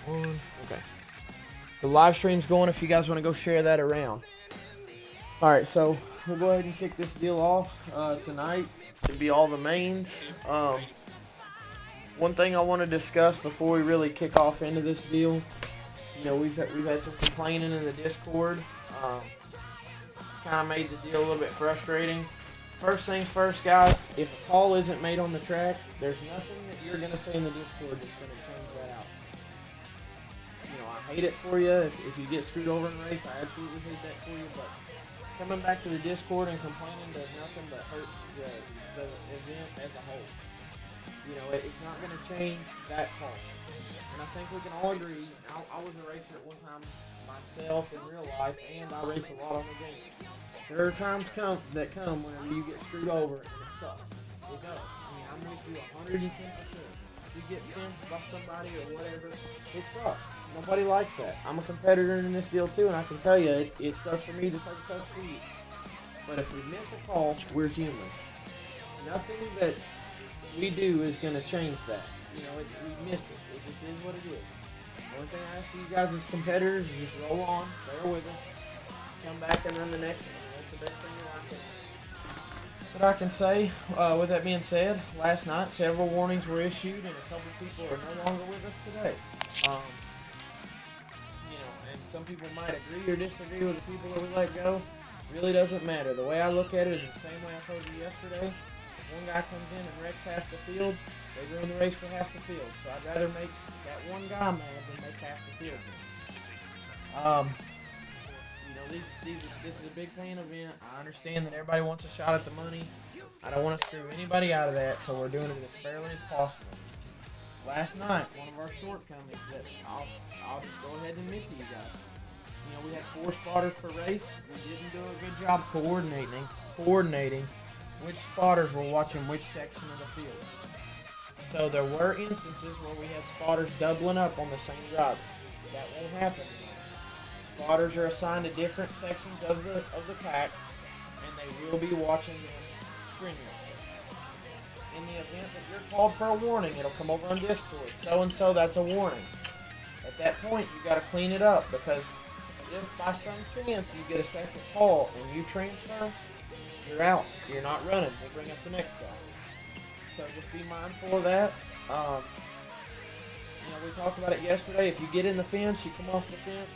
Okay. The live stream's going if you guys want to go share that around. Alright, so we'll go ahead and kick this deal off tonight. It'll be all the mains. One thing I want to discuss before we really kick off into this deal, we've had some complaining in the Discord. Kind of made the deal a little bit frustrating. First things first, guys, if a call isn't made on the track, there's nothing that you're going to say in the Discord that's going to change that out. I hate it for you. If you get screwed over in a race, I absolutely hate that for you, but coming back to the Discord and complaining does nothing but hurt the event as a whole. It's not going to change that call. And I think we can all agree, I was a racer at one time myself in real life, and I race a lot on the game. There are times that come whenever you get screwed over and it sucks. It does. I'm with you 110%. If you get pinched by somebody or whatever, it sucks. Nobody likes that. I'm a competitor in this deal too, and I can tell you, it sucks for me just like it sucks for you. But if we miss a call, we're human. Nothing that we do is going to change that. We missed it. It just is what it is. The only thing I ask you guys as competitors is just roll on, bear with us, come back and run the next one. That's the best thing you can. But I can say, with that being said, last night several warnings were issued, and a couple people are no longer with us today. And some people might agree or disagree with the people that we let go. Really doesn't matter. The way I look at it is the same way I told you yesterday. If one guy comes in and wrecks half the field, they ruin the race for half the field. So I'd rather make that one guy mad than make half the field mad. This is a big paying event. I understand that everybody wants a shot at the money. I don't want to screw anybody out of that, so we're doing it as fairly as possible. Last night, one of our shortcomings that I'll just go ahead and admit to you guys. We had 4 spotters per race. We didn't do a good job coordinating which spotters were watching which section of the field. So there were instances where we had spotters doubling up on the same driver. That won't happen anymore. Spotters are assigned to different sections of the pack, and they will be watching them strenuously. In the event that you're called for a warning, it'll come over on Discord. So-and-so, that's a warning. At that point, you got to clean it up, because if by some chance you get a second call and you transfer, you're out. You're not running. We'll bring up the next guy. So just be mindful of that. We talked about it yesterday. If you get in the fence, you come off the fence,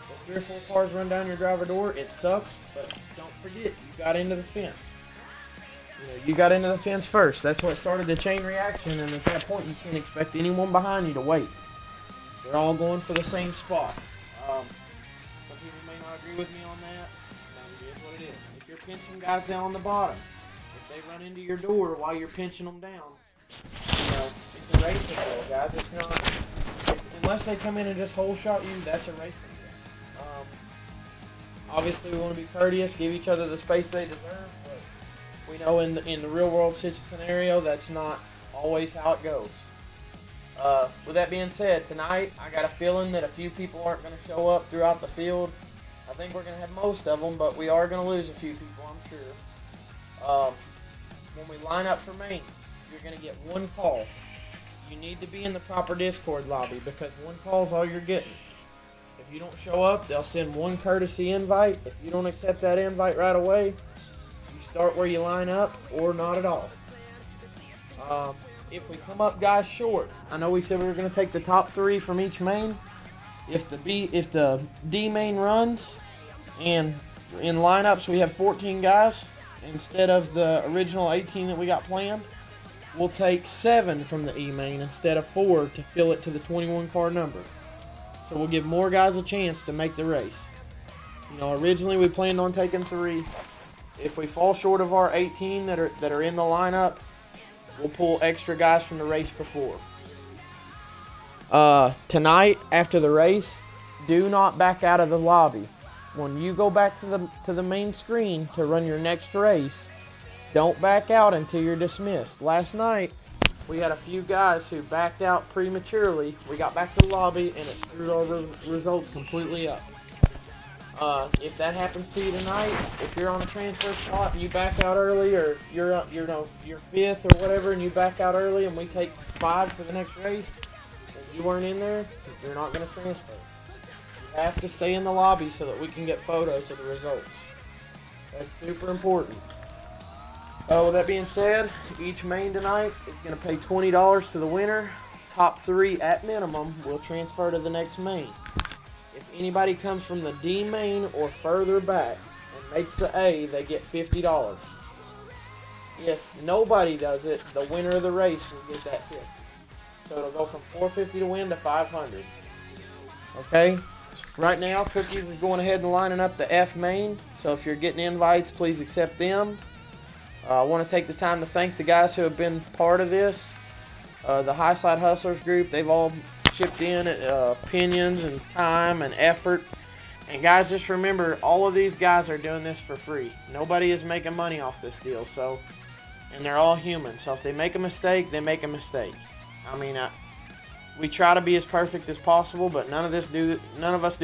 if 3 or 4 cars run down your driver door, it sucks, but don't forget, you got into the fence. You got into the fence first. That's what started the chain reaction, and at that point, you can't expect anyone behind you to wait. They're all going for the same spot. Some people may not agree with me on that. It is what it is. If you're pinching guys down on the bottom, if they run into your door while you're pinching them down, it's a racing deal, guys. It's not. Unless they come in and just hole shot you, that's a racing deal. Obviously, we want to be courteous, give each other the space they deserve, but we know in the real world scenario, that's not always how it goes. With that being said, tonight I got a feeling that a few people aren't going to show up throughout the field. I think we're going to have most of them, but we are going to lose a few people, I'm sure. When we line up for mains, you're going to get one call. You need to be in the proper Discord lobby, because one call is all you're getting. If you don't show up, they'll send one courtesy invite. If you don't accept that invite right away, you start where you line up or not at all. If we come up guys short, I know we said we were going to take the top 3 from each main. If the D main runs, and in lineups we have 14 guys instead of the original 18 that we got planned, we'll take 7 from the E main instead of 4 to fill it to the 21 car number. So we'll give more guys a chance to make the race. Originally we planned on taking 3. If we fall short of our 18 that are in the lineup, we'll pull extra guys from the race before. Tonight, after the race, do not back out of the lobby. When you go back to the main screen to run your next race, don't back out until you're dismissed. Last night, we had a few guys who backed out prematurely. We got back to the lobby, and it screwed our results completely up. If that happens to you tonight, if you're on a transfer spot and you back out early, or you're 5th or whatever, and you back out early, and we take 5 for the next race, well, If you weren't in there, you're not going to transfer. You have to stay in the lobby so that we can get photos of the results. That's super important. With that being said, each main tonight is going to pay $20 to the winner. Top 3 at minimum will transfer to the next main. If anybody comes from the D main or further back and makes the A, they get $50. If nobody does it, the winner of the race will get that 50. So it'll go from $450 to win to $500. Okay? Right now, Cookies is going ahead and lining up the F main. So if you're getting invites, please accept them. I want to take the time to thank the guys who have been part of this. The High Slide Hustlers group, they've all chipped in opinions and time and effort. And guys, just remember, all of these guys are doing this for free. Nobody is making money off this deal. And they're all human. So if they make a mistake, they make a mistake. I mean, we try to be as perfect as possible, but none of us do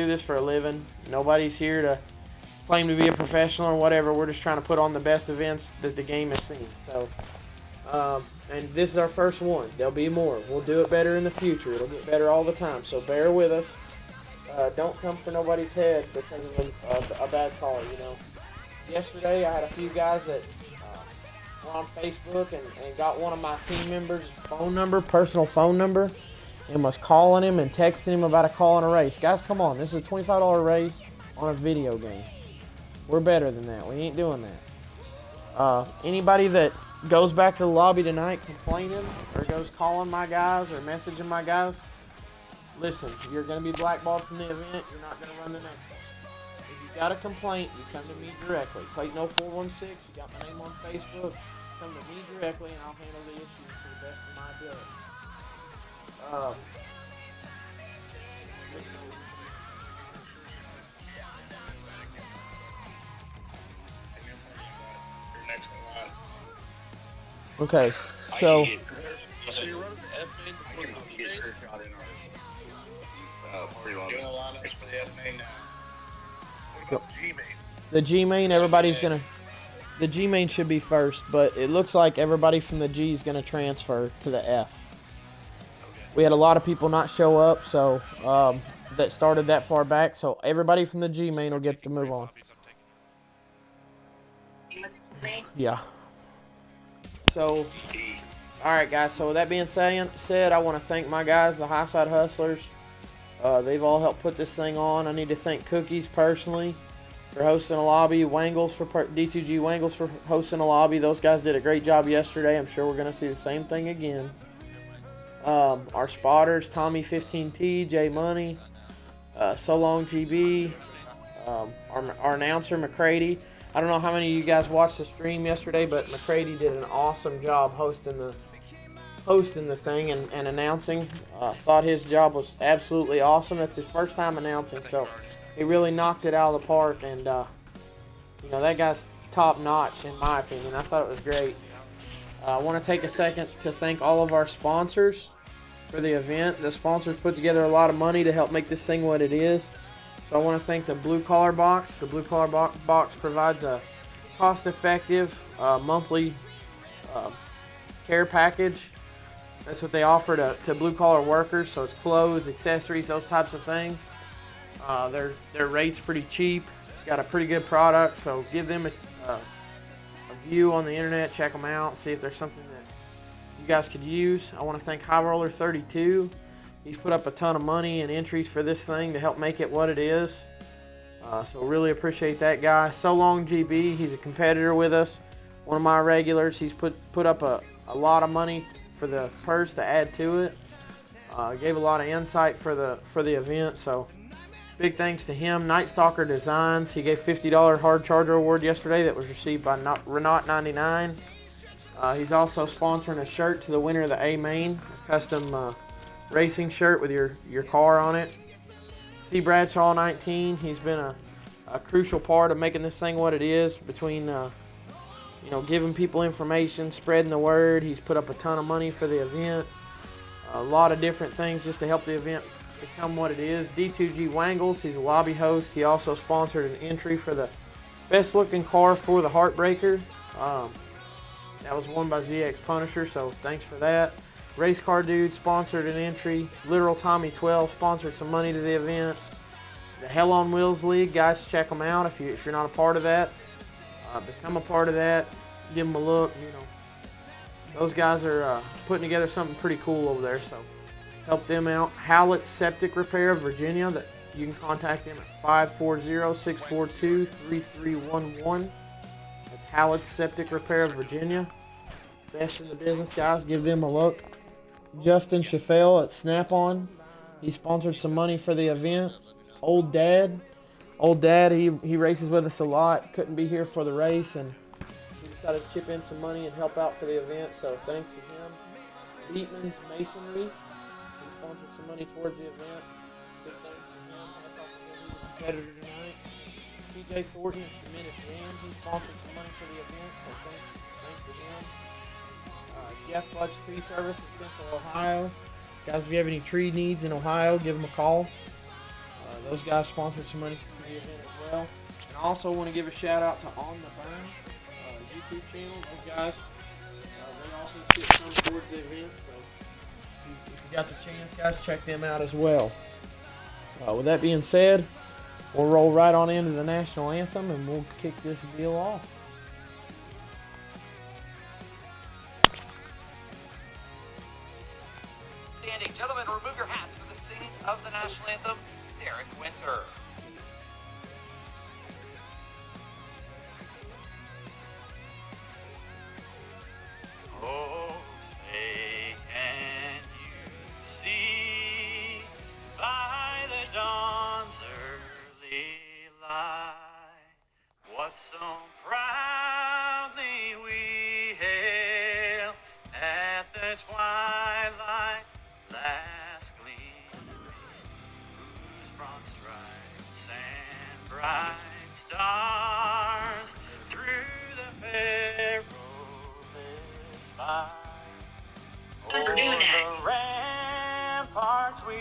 this for a living. Nobody's here to claim to be a professional or whatever. We're just trying to put on the best events that the game has seen. So, and this is our first one. There'll be more. We'll do it better in the future. It'll get better all the time. So bear with us. Don't come for nobody's head because of a bad call. Yesterday I had a few guys that were on Facebook and got one of my team members' personal phone number, and was calling him and texting him about a call in a race. Guys, come on. This is a $25 race on a video game. We're better than that. We ain't doing that. Anybody that goes back to the lobby tonight complaining or goes calling my guys or messaging my guys, listen, you're going to be blackballed from the event. You're not going to run the next one. If you got a complaint, you come to me directly. Clayton 0416, you got my name on Facebook. Come to me directly and I'll handle the issue to the best of my ability. Okay, so the G main, the G main should be first, but it looks like everybody from the G is gonna transfer to the F. We had a lot of people not show up, so that started that far back. So everybody from the G main will get to move on. Yeah. So, all right, guys. So with that being said, I want to thank my guys, the High Side Hustlers. They've all helped put this thing on. I need to thank Cookies personally for hosting a lobby, Wangles for D2G Wangles for hosting a lobby. Those guys did a great job yesterday. I'm sure we're going to see the same thing again. Our spotters, Tommy 15T, J Money, So Long GB, our announcer McCready. I don't know how many of you guys watched the stream yesterday, but McCready did an awesome job hosting the thing and announcing. Thought his job was absolutely awesome. That's his first time announcing, so he really knocked it out of the park. And that guy's top notch in my opinion. I thought it was great. I want to take a second to thank all of our sponsors for the event. The sponsors put together a lot of money to help make this thing what it is. So I want to thank the Blue Collar Box. The Blue Collar Box provides a cost-effective monthly care package. That's what they offer to blue-collar workers. So it's clothes, accessories, those types of things. Their rate's pretty cheap. Got a pretty good product. So give them a view on the internet. Check them out. See if there's something that you guys could use. I want to thank High Roller 32. He's put up a ton of money and entries for this thing to help make it what it is. So really appreciate that guy. So Long GB, he's a competitor with us. One of my regulars. He's put up a lot of money for the purse to add to it. Gave a lot of insight for the event. So big thanks to him. Night Stalker Designs. He gave $50 hard charger award yesterday that was received by Renat99. He's also sponsoring a shirt to the winner of the A main, a custom racing shirt with your car on it. C. Bradshaw 19, he's been a crucial part of making this thing what it is, between giving people information, spreading the word. He's put up a ton of money for the event, a lot of different things just to help the event become what it is. D2G Wangles, he's a lobby host. He also sponsored an entry for the best looking car for the Heartbreaker. That was won by ZX Punisher, so thanks for that. Race Car Dude sponsored an entry. Literal Tommy 12 sponsored some money to the event. The Hell on Wheels League, guys, check them out if you're not a part of that. Become a part of that. Give them a look. Those guys are putting together something pretty cool over there. So help them out. Howlett's Septic Repair of Virginia. That you can contact them at 540-642-3311. That's Howlett's Septic Repair of Virginia. Best in the business, guys. Give them a look. Justin Chaffel at Snap-on. He sponsored some money for the event. Old Dad, he races with us a lot. Couldn't be here for the race, and he decided to chip in some money and help out for the event, so thanks to him. Beatman's Masonry, he sponsored some money towards the event. Big thanks to him. I talked to him. He was a competitor tonight. TJ Thornton at Diminished Man, he sponsored some money for the event, so thanks to him. Jeff Butch Tree Service in Central Ohio. Guys, if you have any tree needs in Ohio, give them a call. Those guys sponsored some money for the event as well. And I also want to give a shout out to On the Burn YouTube channel. Those guys, they also put some towards the event. So if you got the chance, guys, check them out as well. With that being said, we'll roll right on into the national anthem and we'll kick this deal off. Standing gentlemen, remove your hats for the singing of the national anthem. Derek Winter. Oh, say can you see by the dawn's early light what so proudly we hail at the twilight's last gleam, whose broad stripes and bright stars through the perilous fight. O'er the ramparts we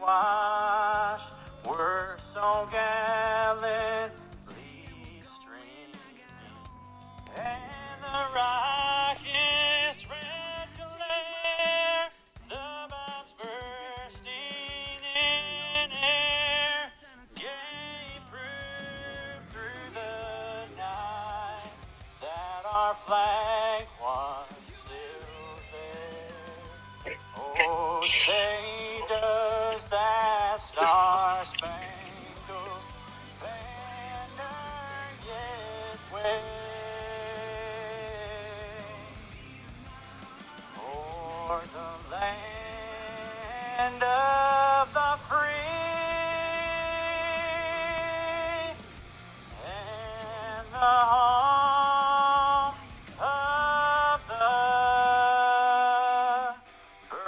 watched were so gallantly streaming, and the rocket's red glare, the bombs bursting in air, gave proof through the night that our flag was still there. Oh, say does that star-spangled banner yet wave o'er the land of the free and the home of the brave.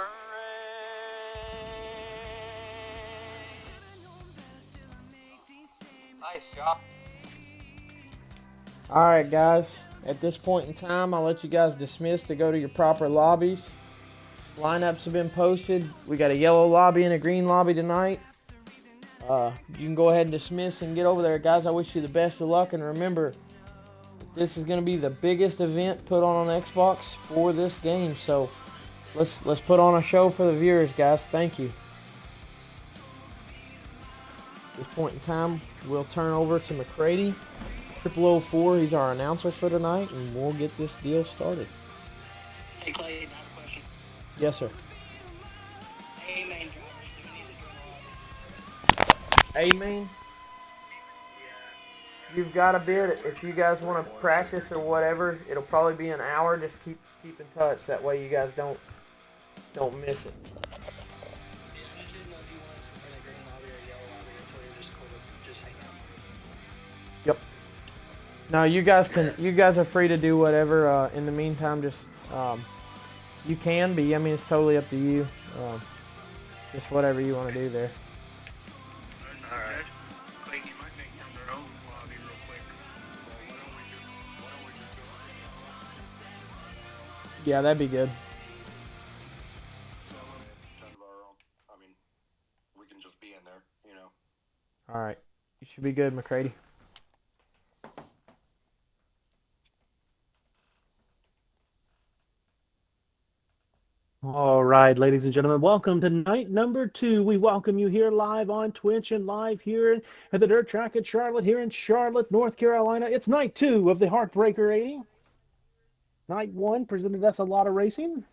Nice job. Alright, guys. At this point in time, I'll let you guys dismiss to go to your proper lobbies. Lineups have been posted. We got a yellow lobby and a green lobby tonight. You can go ahead and dismiss and get over there, guys. I wish you the best of luck, and remember, this is going to be the biggest event put on Xbox for this game. So let's put on a show for the viewers, guys. Thank you. At this point in time, we'll turn over to McCready. 0004, he's our announcer for tonight, and we'll get this deal started. Hey Clay, I have a question. Yes, sir. Hey, main drivers, do we need to join all? A-Main, you've got a bit. If you guys want to practice or whatever, it'll probably be an hour. Just keep in touch. That way you guys don't miss it. Yeah, I just didn't know if you wanted to in a green lobby or a yellow lobby, or if we were just cool to just hang out. Yep. No, you guys are free to do whatever. In the meantime, just you can be. I mean, it's totally up to you. Just whatever you want to do there. Alright. Clayton, you might make them their own lobby real quick. Well, why don't we just go Yeah, that'd be good. kind of our own? I mean, we can just be in there, you know. All right. You should be good, McCready. All right, ladies and gentlemen, welcome to night number 2. We welcome you here live on Twitch and live here at the Dirt Track at Charlotte, here in Charlotte, North Carolina. It's night 2 of the Heartbreaker 80. Night 1 presented us a lot of racing.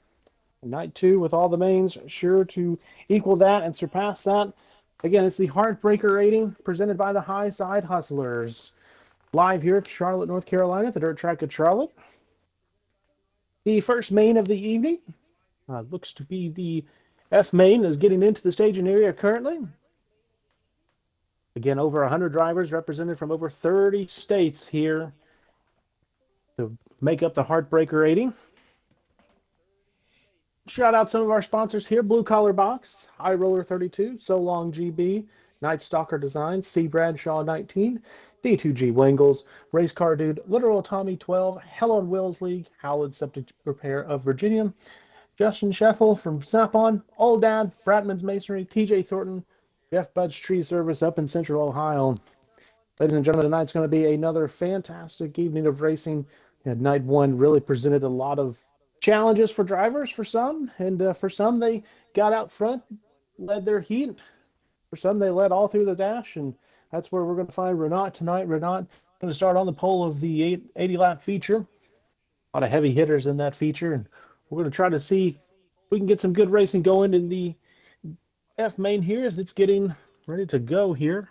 Night 2 with all the mains sure to equal that and surpass that. Again, it's the Heartbreaker 80 presented by the High Side Hustlers. Live here at Charlotte, North Carolina at the Dirt Track at Charlotte. The first main of the evening. Looks to be the F main is getting into the staging area currently. Again, over 100 drivers represented from over 30 states here to make up the Heartbreaker 80. Shout out some of our sponsors here: Blue Collar Box, High Roller 32, So Long GB, Night Stalker Design, C Bradshaw 19, D2G Wangles, Race Car Dude, Literal Tommy 12, Hell on Wheels League, Howland Septic Repair of Virginia, Justin Scheffel from Snap-on, Old Dad, Bradman's Masonry, TJ Thornton, Jeff Bud's Tree Service up in Central Ohio. Ladies and gentlemen, tonight's going to be another fantastic evening of racing. And night 1 really presented a lot of challenges for drivers for some, and for some they got out front, led their heat. For some they led all through the dash, and that's where we're going to find Renat tonight. Renat going to start on the pole of the 80-lap feature. A lot of heavy hitters in that feature, and we're going to try to see if we can get some good racing going in the F main here as it's getting ready to go here.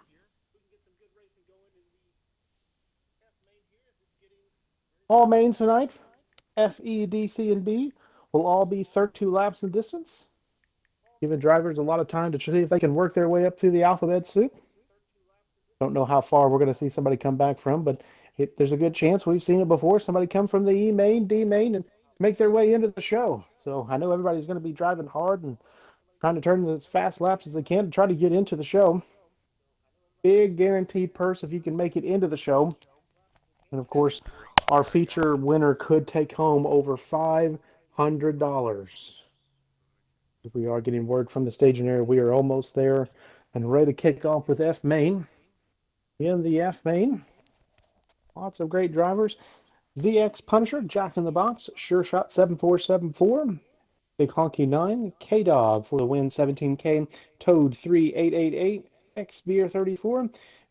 All mains tonight, F, E, D, C, and B, will all be 32 laps in distance, giving drivers a lot of time to see if they can work their way up through the alphabet soup. Don't know how far we're going to see somebody come back from, but there's a good chance we've seen it before. Somebody come from the E main, D main, and make their way into the show. So I know everybody's going to be driving hard and trying to turn as fast laps as they can to try to get into the show. Big guaranteed purse if you can make it into the show. And of course, our feature winner could take home over $500. We are getting word from the staging area. We are almost there and ready to kick off with F main. In the F main, lots of great drivers. ZX Punisher, Jack in the Box, Sure Shot 7474, Big Honky 9, K Dog for the win 17K, Toad 3888, X Beer 34,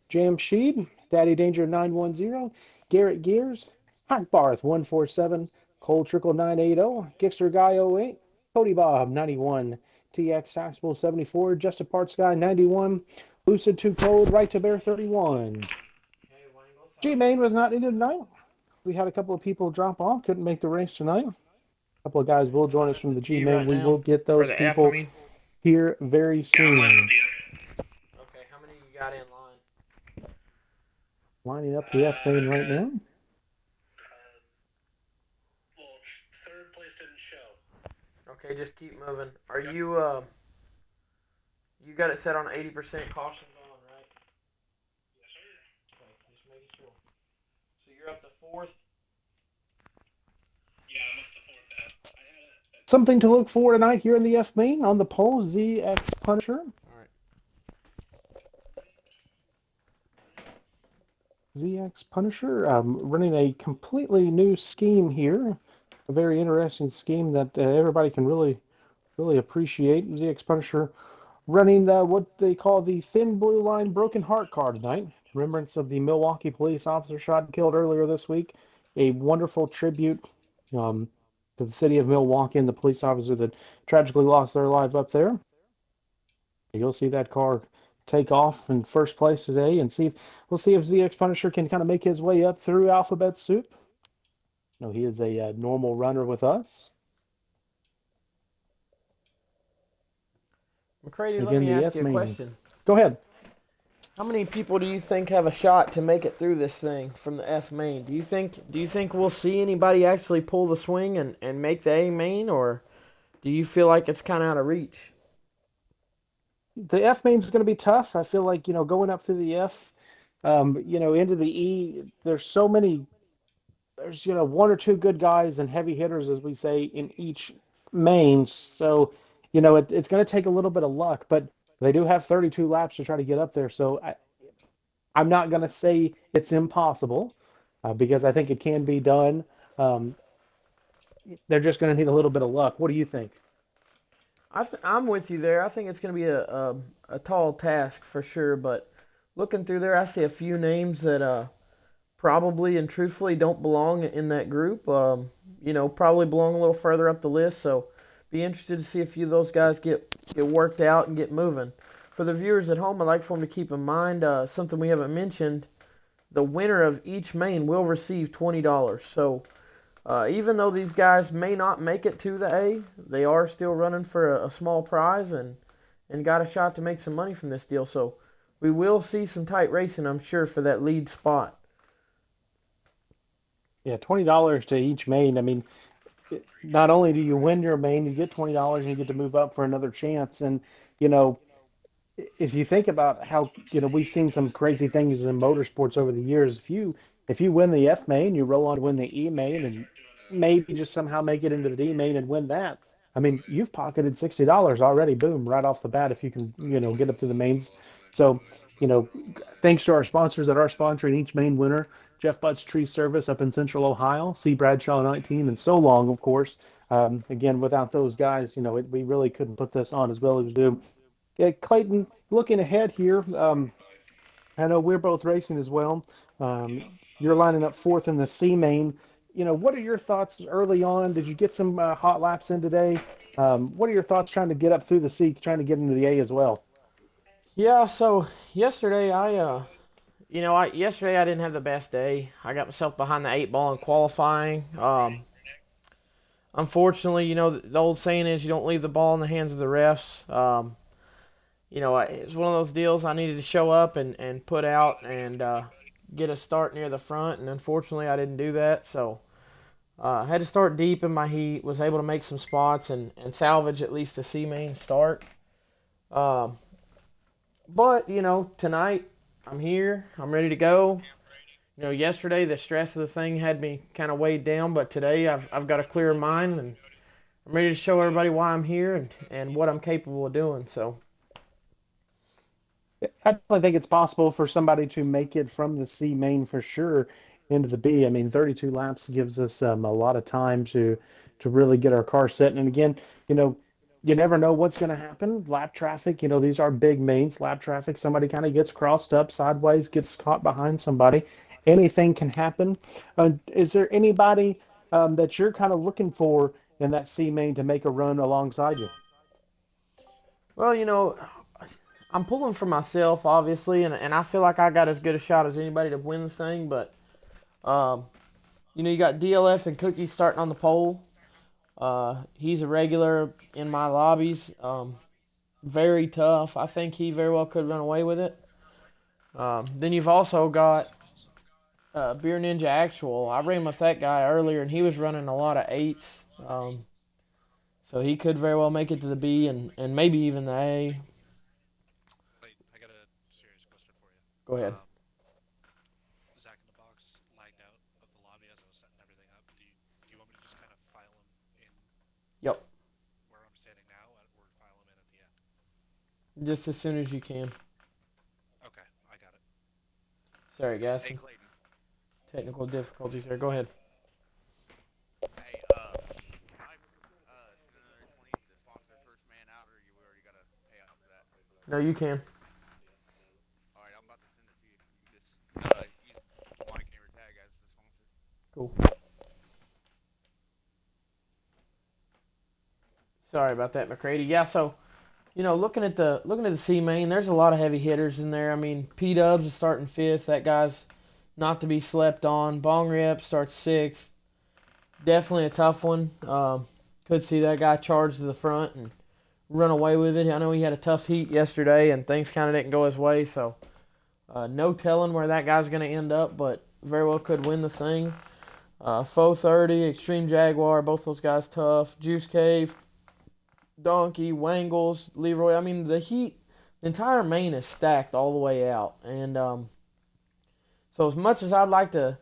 Jamsheed, Daddy Danger 910, Garrett Gears, Hot Barth 147, Cole Trickle 980, Gixter Guy 08, Cody Bob 91, TX Taxable 74, Just a Parts Guy 91, Lucid 2 Cold, Right to Bear 31. G Main was not in tonight. We had a couple of people drop off, couldn't make the race tonight. A couple of guys will join us from the G Main. We will get those people here very soon. Okay, how many you got in line? Lining up the F main right now. Well, third place didn't show. Okay, just keep moving. Are you you got it set on 80% cautions on, right? Yes, sir. Okay, just making sure. So you're up to 4th. Yeah, I'm up to 4th. I had it. Something to look for tonight here in the F main on the pole, ZX Punisher. ZX Punisher, running a completely new scheme here. A very interesting scheme that everybody can really appreciate. ZX Punisher running what they call the Thin Blue Line Broken Heart car tonight. Remembrance of the Milwaukee police officer shot and killed earlier this week. A wonderful tribute to the city of Milwaukee and the police officer that tragically lost their life up there. You'll see that car take off in first place today, and we'll see if ZX Punisher can kind of make his way up through alphabet soup. No, he is a normal runner with us. McCready, let me ask you a question. Go ahead. How many people do you think have a shot to make it through this thing from the F main? Do you think we'll see anybody actually pull the swing and make the A main, or do you feel like it's kind of out of reach? The F main is going to be tough. I feel like, going up through the F, into the E, there's 1 or 2 good guys and heavy hitters, as we say, in each main. So, it's going to take a little bit of luck, but they do have 32 laps to try to get up there. So I'm not going to say it's impossible because I think it can be done. They're just going to need a little bit of luck. What do you think? I'm with you there. I think it's going to be a tall task for sure, but looking through there, I see a few names that probably and truthfully don't belong in that group. Probably belong a little further up the list. So be interested to see a few of those guys get worked out and get moving. For the viewers at home, I'd like for them to keep in mind something we haven't mentioned. The winner of each main will receive $20. So even though these guys may not make it to the A, they are still running for a small prize and got a shot to make some money from this deal. So we will see some tight racing, I'm sure, for that lead spot. Yeah, $20 to each main. I mean, not only do you win your main, you get $20 and you get to move up for another chance. And you know, if you think about how we've seen some crazy things in motorsports over the years. If you win the F main, you roll on to win the E main, and maybe just somehow make it into the D main and win that. I mean, you've pocketed $60 already. Boom, right off the bat if you can get up to the mains. So you know, thanks to our sponsors that are sponsoring each main winner. Jeff Butt's Tree Service up in Central Ohio, C. Bradshaw 19, and So Long, of course. Again, without those guys, we really couldn't put this on as well as we do. Yeah, Clayton, looking ahead here, I know we're both racing as well. You're lining up fourth in the C main. What are your thoughts early on? Did you get some hot laps in today? What are your thoughts trying to get up through the C, trying to get into the A as well? Yeah, so yesterday yesterday I didn't have the best day. I got myself behind the eight ball in qualifying. Unfortunately, the old saying is you don't leave the ball in the hands of the refs. It was one of those deals I needed to show up and put out and get a start near the front, and unfortunately I didn't do that. So I had to start deep in my heat. Was able to make some spots and salvage at least a C main start. Um, but tonight I'm here. I'm ready to go. Yesterday the stress of the thing had me kind of weighed down, but today I've got a clearer mind and I'm ready to show everybody why I'm here and what I'm capable of doing. So I definitely think it's possible for somebody to make it from the C main for sure into the B. I mean, 32 laps gives us a lot of time to really get our car set. And again, you know, you never know what's going to happen. Lap traffic, these are big mains. Lap traffic, somebody kind of gets crossed up sideways, gets caught behind somebody. Anything can happen. Is there anybody that you're kind of looking for in that C main to make a run alongside you? well, I'm pulling for myself obviously, and I feel like I got as good a shot as anybody to win the thing. But um, you got DLF and Cookie starting on the pole. He's a regular in my lobbies. Very tough. I think he very well could run away with it. Then you've also got Beer Ninja Actual. I ran with that guy earlier, and he was running a lot of eights. Um, so he could very well make it to the B and maybe even the A. Clayton, I got a serious question for you. Go ahead. Zach in the box lagged out of the lobby as I was setting everything up. Do you want me to just kind of file him in Yep. where I'm standing now, or file him in at the end? Just as soon as you can. Okay, I got it. Sorry, guys. Hey Some Clayton. technical difficulties there. Go ahead. Hey, can I send another 20 to sponsor first man out, or you already gotta pay out for that? No, you can. All right, I'm about to send it to you. You can just use my gamer tag as the sponsor. Cool. Sorry about that, McCready. Yeah, so looking at the C main, there's a lot of heavy hitters in there. I mean, P Dubs is starting fifth. That guy's not to be slept on. Bong Rep starts sixth. Definitely a tough one. Could see that guy charge to the front and run away with it. I know he had a tough heat yesterday, and things kind of didn't go his way. So no telling where that guy's going to end up, but very well could win the thing. Faux 30, Extreme Jaguar, both those guys tough. Juice Cave, Donkey, Wangles, Leroy. I mean, the entire main is stacked all the way out. And so as much as I'd like to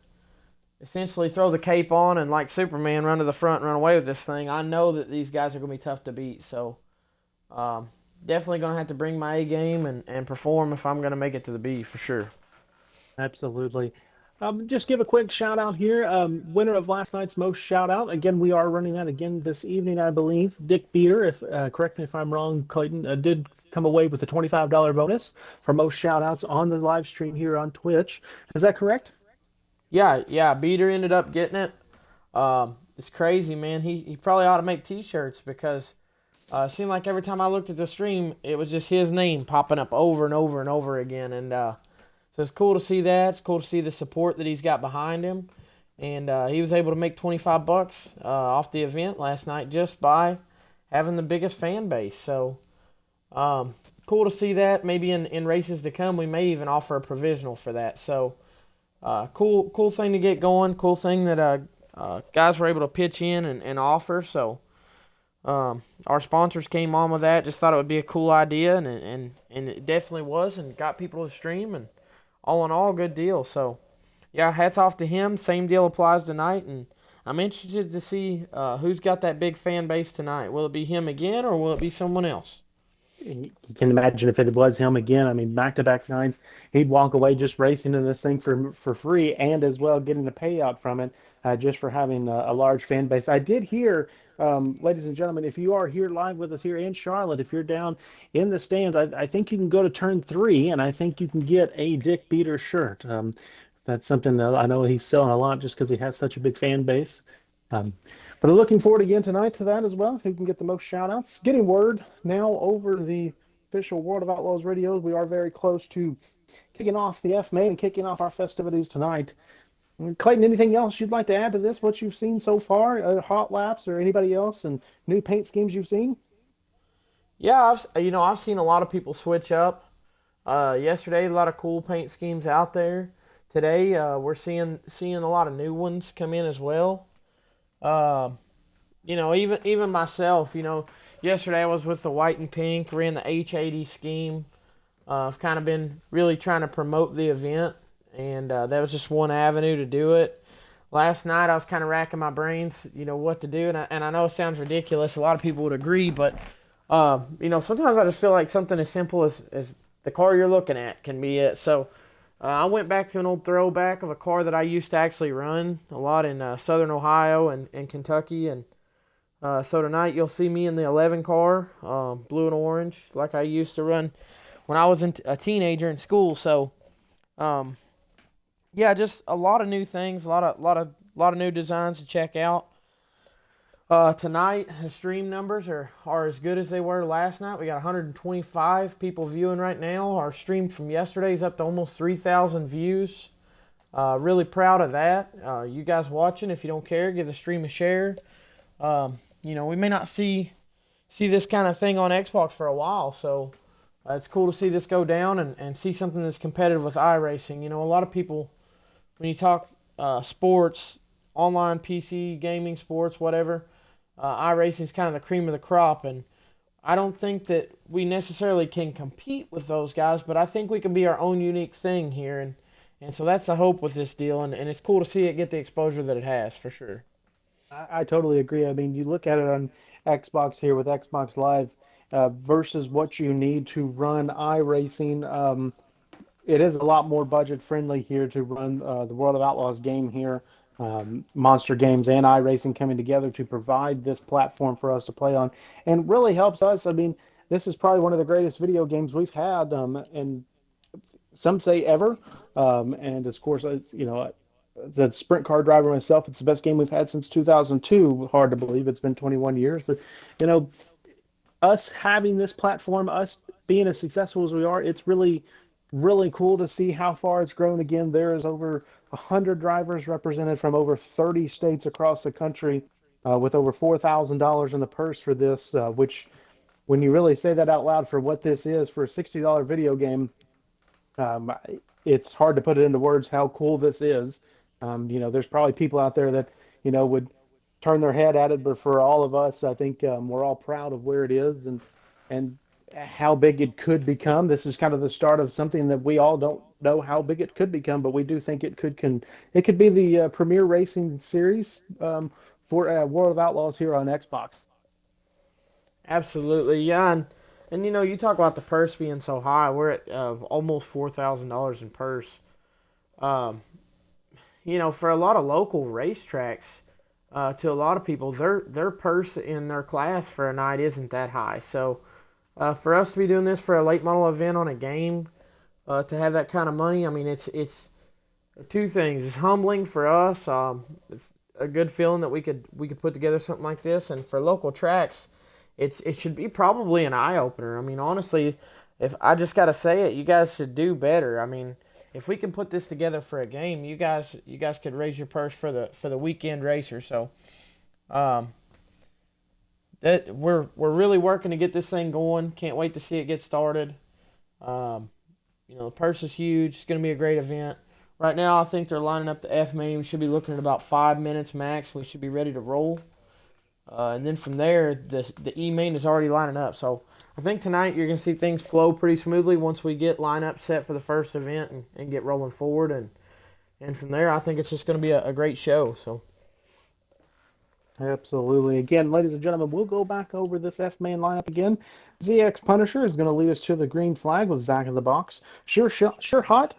essentially throw the cape on and like Superman run to the front and run away with this thing, I know that these guys are going to be tough to beat. So definitely going to have to bring my A game and perform if I'm going to make it to the B for sure. Absolutely. Just give a quick shout out here. Winner of last night's most shout out. Again, we are running that again this evening, I believe. Dick Beater, if correct me if I'm wrong, Clayton, did come away with a $25 bonus for most shout outs on the live stream here on Twitch. Is that correct? Yeah, yeah. Beater ended up getting it. It's crazy, man. He probably ought to make T-shirts because it seemed like every time I looked at the stream, it was just his name popping up over and over and over again. And so it's cool to see that. It's cool to see the support that he's got behind him. And he was able to make 25 bucks off the event last night just by having the biggest fan base. So cool to see that. Maybe in races to come, we may even offer a provisional for that. So cool thing to get going. Cool thing that guys were able to pitch in and offer. So our sponsors came on with that. Just thought it would be a cool idea, and it definitely was, and got people to stream, and all in all, good deal. So yeah, hats off to him. Same deal applies tonight, and I'm interested to see who's got that big fan base tonight. Will it be him again, or will it be someone else? You can imagine if it was him again. I mean, back-to-back nines, he'd walk away just racing in this thing for free, and as well getting a payout from it, just for having a large fan base. I did hear, ladies and gentlemen, if you are here live with us here in Charlotte, if you're down in the stands, I think you can go to turn 3, and I think you can get a Dick Beater shirt. That's something that I know he's selling a lot just because he has such a big fan base. Um, but I'm looking forward again tonight to that as well. Who can get the most shout outs? Getting word now over the official World of Outlaws radios. We are very close to kicking off the F main and kicking off our festivities tonight. Clayton, anything else you'd like to add to this? What you've seen so far, hot laps or anybody else, and new paint schemes you've seen? Yeah, I've seen a lot of people switch up. Yesterday, a lot of cool paint schemes out there. Today, we're seeing a lot of new ones come in as well. Uh, even myself, yesterday I was with the white and pink, ran the H80 scheme. I've kind of been really trying to promote the event, and that was just one avenue to do it. Last night I was kind of racking my brains, what to do, and I know it sounds ridiculous. A lot of people would agree, but sometimes I just feel like something as simple as the car you're looking at can be it. So I went back to an old throwback of a car that I used to actually run a lot in southern Ohio and Kentucky. And so tonight you'll see me in the 11 car, blue and orange, like I used to run when I was a teenager in school. So yeah, just a lot of new things, a lot of new designs to check out. Tonight, the stream numbers are as good as they were last night. We got 125 people viewing right now. Our stream from yesterday is up to almost 3,000 views. Really proud of that. You guys watching, if you don't care, give the stream a share. We may not see this kind of thing on Xbox for a while, so it's cool to see this go down and see something that's competitive with iRacing. A lot of people, when you talk sports, online PC, gaming, sports, whatever, iRacing is kind of the cream of the crop, and I don't think that we necessarily can compete with those guys, but I think we can be our own unique thing here, and so that's the hope with this deal, and it's cool to see it get the exposure that it has, for sure. I totally agree. I mean, you look at it on Xbox here with Xbox Live versus what you need to run iRacing. It is a lot more budget friendly here to run the World of Outlaws game here. Monster Games and iRacing coming together to provide this platform for us to play on, and really helps us. I mean, this is probably one of the greatest video games we've had, and some say ever. And of course, the sprint car driver myself, it's the best game we've had since 2002. Hard to believe it's been 21 years, but you know, us having this platform, us being as successful as we are, it's really cool to see how far it's grown. Again, there is over 100 drivers represented from over 30 states across the country, with over $4,000 in the purse for this, which, when you really say that out loud for what this is for a $60 video game, um, it's hard to put it into words how cool this is. There's probably people out there that, would turn their head at it, but for all of us, I think we're all proud of where it is and how big it could become. This is kind of the start of something that we all don't know how big it could become, but we do think it could be the premier racing series for World of Outlaws here on Xbox. Absolutely, yeah, and you talk about the purse being so high. We're at almost $4,000 in purse. Um, for a lot of local racetracks, to a lot of people, their purse in their class for a night isn't that high. So for us to be doing this for a late model event on a game, to have that kind of money, I mean, it's two things. It's humbling for us. It's a good feeling that we could put together something like this, and for local tracks, it should be probably an eye opener. I mean, honestly, if I just gotta say it, you guys should do better. I mean, if we can put this together for a game, you guys could raise your purse for the weekend racer. So, um, that we're really working to get this thing going. Can't wait to see it get started. Um, the purse is huge. It's gonna be a great event. Right now, I think they're lining up the F main. We should be looking at about 5 minutes max. We should be ready to roll. And then from there, the E main is already lining up. So I think tonight you're going to see things flow pretty smoothly once we get lineup set for the first event and get rolling forward. And from there, I think it's just going to be a great show. So Absolutely. Again, ladies and gentlemen, we'll go back over this F main lineup again. ZX Punisher is going to lead us to the green flag with Zach in the box. Sure Hot,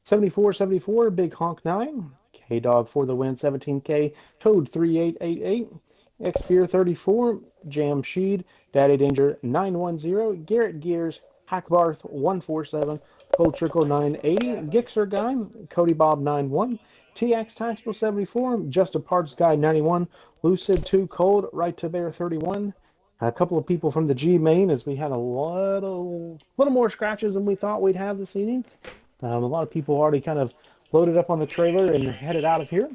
7474, Big Honk 9. K Dog for the win, 17K. Toad 3888. X Beer 34. Jam Sheed. Daddy Danger 910. Garrett Gears. Hackbarth 147. Cold Trickle 980. Gixer Guy. Cody Bob 91. TX Taxable 74. Just a Parts Guy 91. Lucid 2 Cold. Right to Bear 31. A couple of people from the G main, as we had a little more scratches than we thought we'd have this evening. A lot of people already kind of loaded up on the trailer and headed out of here.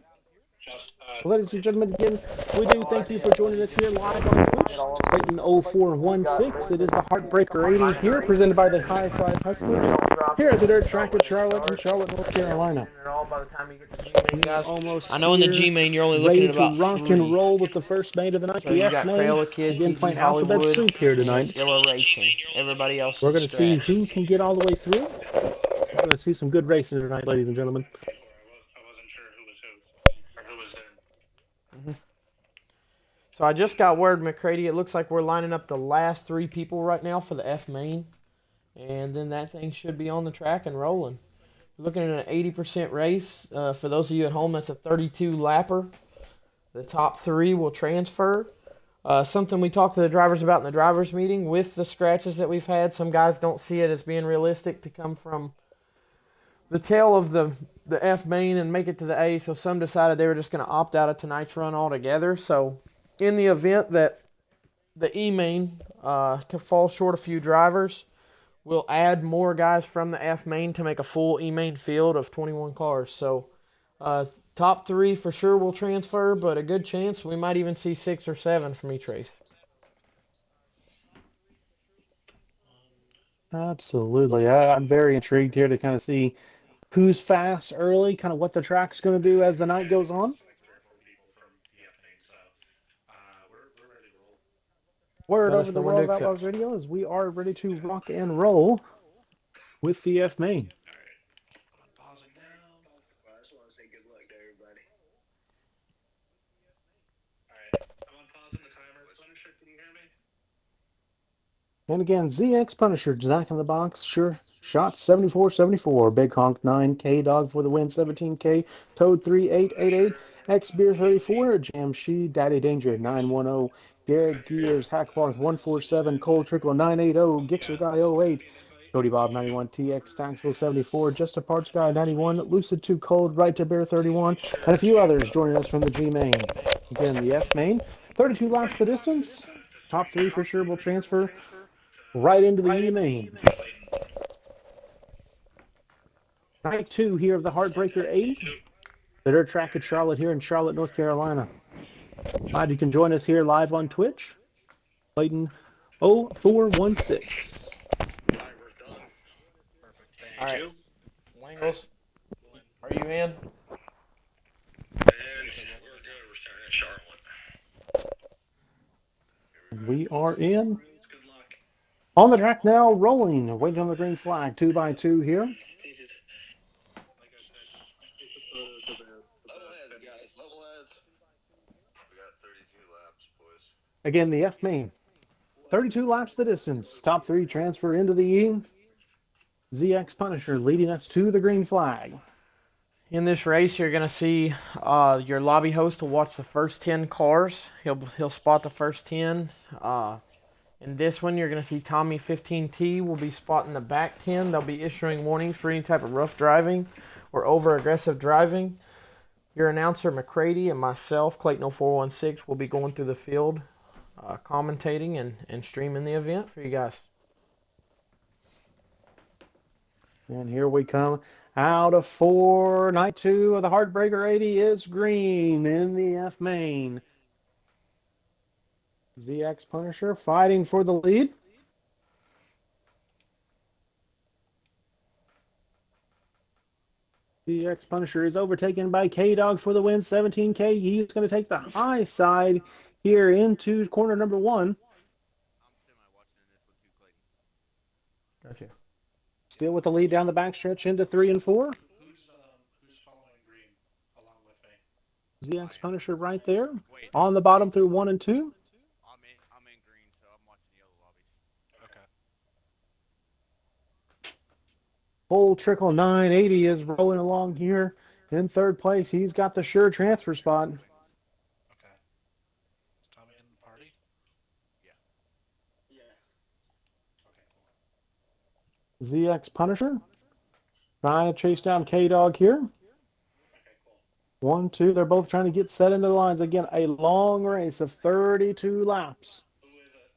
Well, ladies and gentlemen, again, we do thank you for joining us here live on Twitch. Clayton 0416. It is the Heartbreaker 80 here, presented by the High Side Hustlers here at the dirt track at Charlotte, North Carolina. Almost I know in the G main you're only looking ready at about to rock 3. and roll with the first main of the night. So The you F got main, Crayola Kid, again TG playing Alphabet Hollywood, Soup here tonight. Yellow Racing. Everybody else. We're going to see who can get all the way through. We're going to see some good racing tonight, ladies and gentlemen. I wasn't sure who was who, or who was in. So I just got word, McCready. It looks like we're lining up the last 3 people right now for the F main, and then that thing should be on the track and rolling. We're looking at an 80% race. For those of you at home, that's a 32 lapper. The top 3 will transfer. Something we talked to the drivers about in the drivers meeting, with the scratches that we've had, some guys don't see it as being realistic to come from the tail of the F main and make it to the A, so some decided they were just going to opt out of tonight's run altogether. So in the event that the E main can fall short a few drivers, we'll add more guys from the F main to make a full E main field of 21 cars. So top 3 for sure will transfer, but a good chance we might even see 6 or 7 from each race. Absolutely. I'm very intrigued here to kind of see who's fast early, kind of what the track's going to do as the night goes on. Word over the World of Outlaws Radio is we are ready to rock and roll with the F main. Pausing now. I just want to say good luck to everybody. Alright, I'm unpausing the timer. Punisher, can you hear me? And again, ZX Punisher, Zach in the box, sure. Shot 7474, Big Honk 9, K Dog for the win 17K, Toad 3888, X Beer 34, Jam She, Daddy Danger 910, Garrett Gears, Hackbarth 147, Cold Trickle 980, Gixer Guy 08, Cody Bob 91, TX Taxable 74, Just a Parts Guy 91, Lucid 2 Cold, Right to Bear 31, and a few others joining us from the G main. Again, the F main, 32 laps the distance, top 3 for sure will transfer right into the E main. Night 2 here of the Heartbreaker 80, the dirt track at Charlotte here in Charlotte, North Carolina. Glad you can join us here live on Twitch. Clayton 0416. All right, Wangles, are you in? And we're good. We're starting at Charlotte. We are in. On the track now, rolling, waiting on the green flag, 2x2 here. Again, the F main, 32 laps the distance. Top 3 transfer into the E. ZX Punisher leading us to the green flag. In this race, you're going to see your lobby host will watch the first 10 cars. He'll spot the first 10. In this one, you're going to see Tommy 15T will be spotting the back 10. They'll be issuing warnings for any type of rough driving or over-aggressive driving. Your announcer, McCready, and myself, Clayton 0416, will be going through the field, commentating and streaming the event for you guys. And here we come. Out of 4, night 2 of the Heartbreaker 80 is green in the F main. ZX Punisher fighting for the lead. ZX Punisher is overtaken by K-Dog for the win, 17K. He's going to take the high side here into corner number 1. I'm semi-watching this with you, Clayton. Gotcha. Still with the lead down the backstretch into 3 and 4. Who's following green along with me? ZX Punisher right there. Wait, On the bottom through 1 and 2. I'm in green, so I'm watching the yellow lobbies. Okay. Full Trickle 980 is rolling along here in 3rd place. He's got the sure transfer spot. Okay. Is Tommy in the party? Yes. Okay, cool. ZX Punisher trying to chase down K-Dog here. Okay, cool. 1, 2. They're both trying to get set into the lines. Again, a long race of 32 laps. Who is it?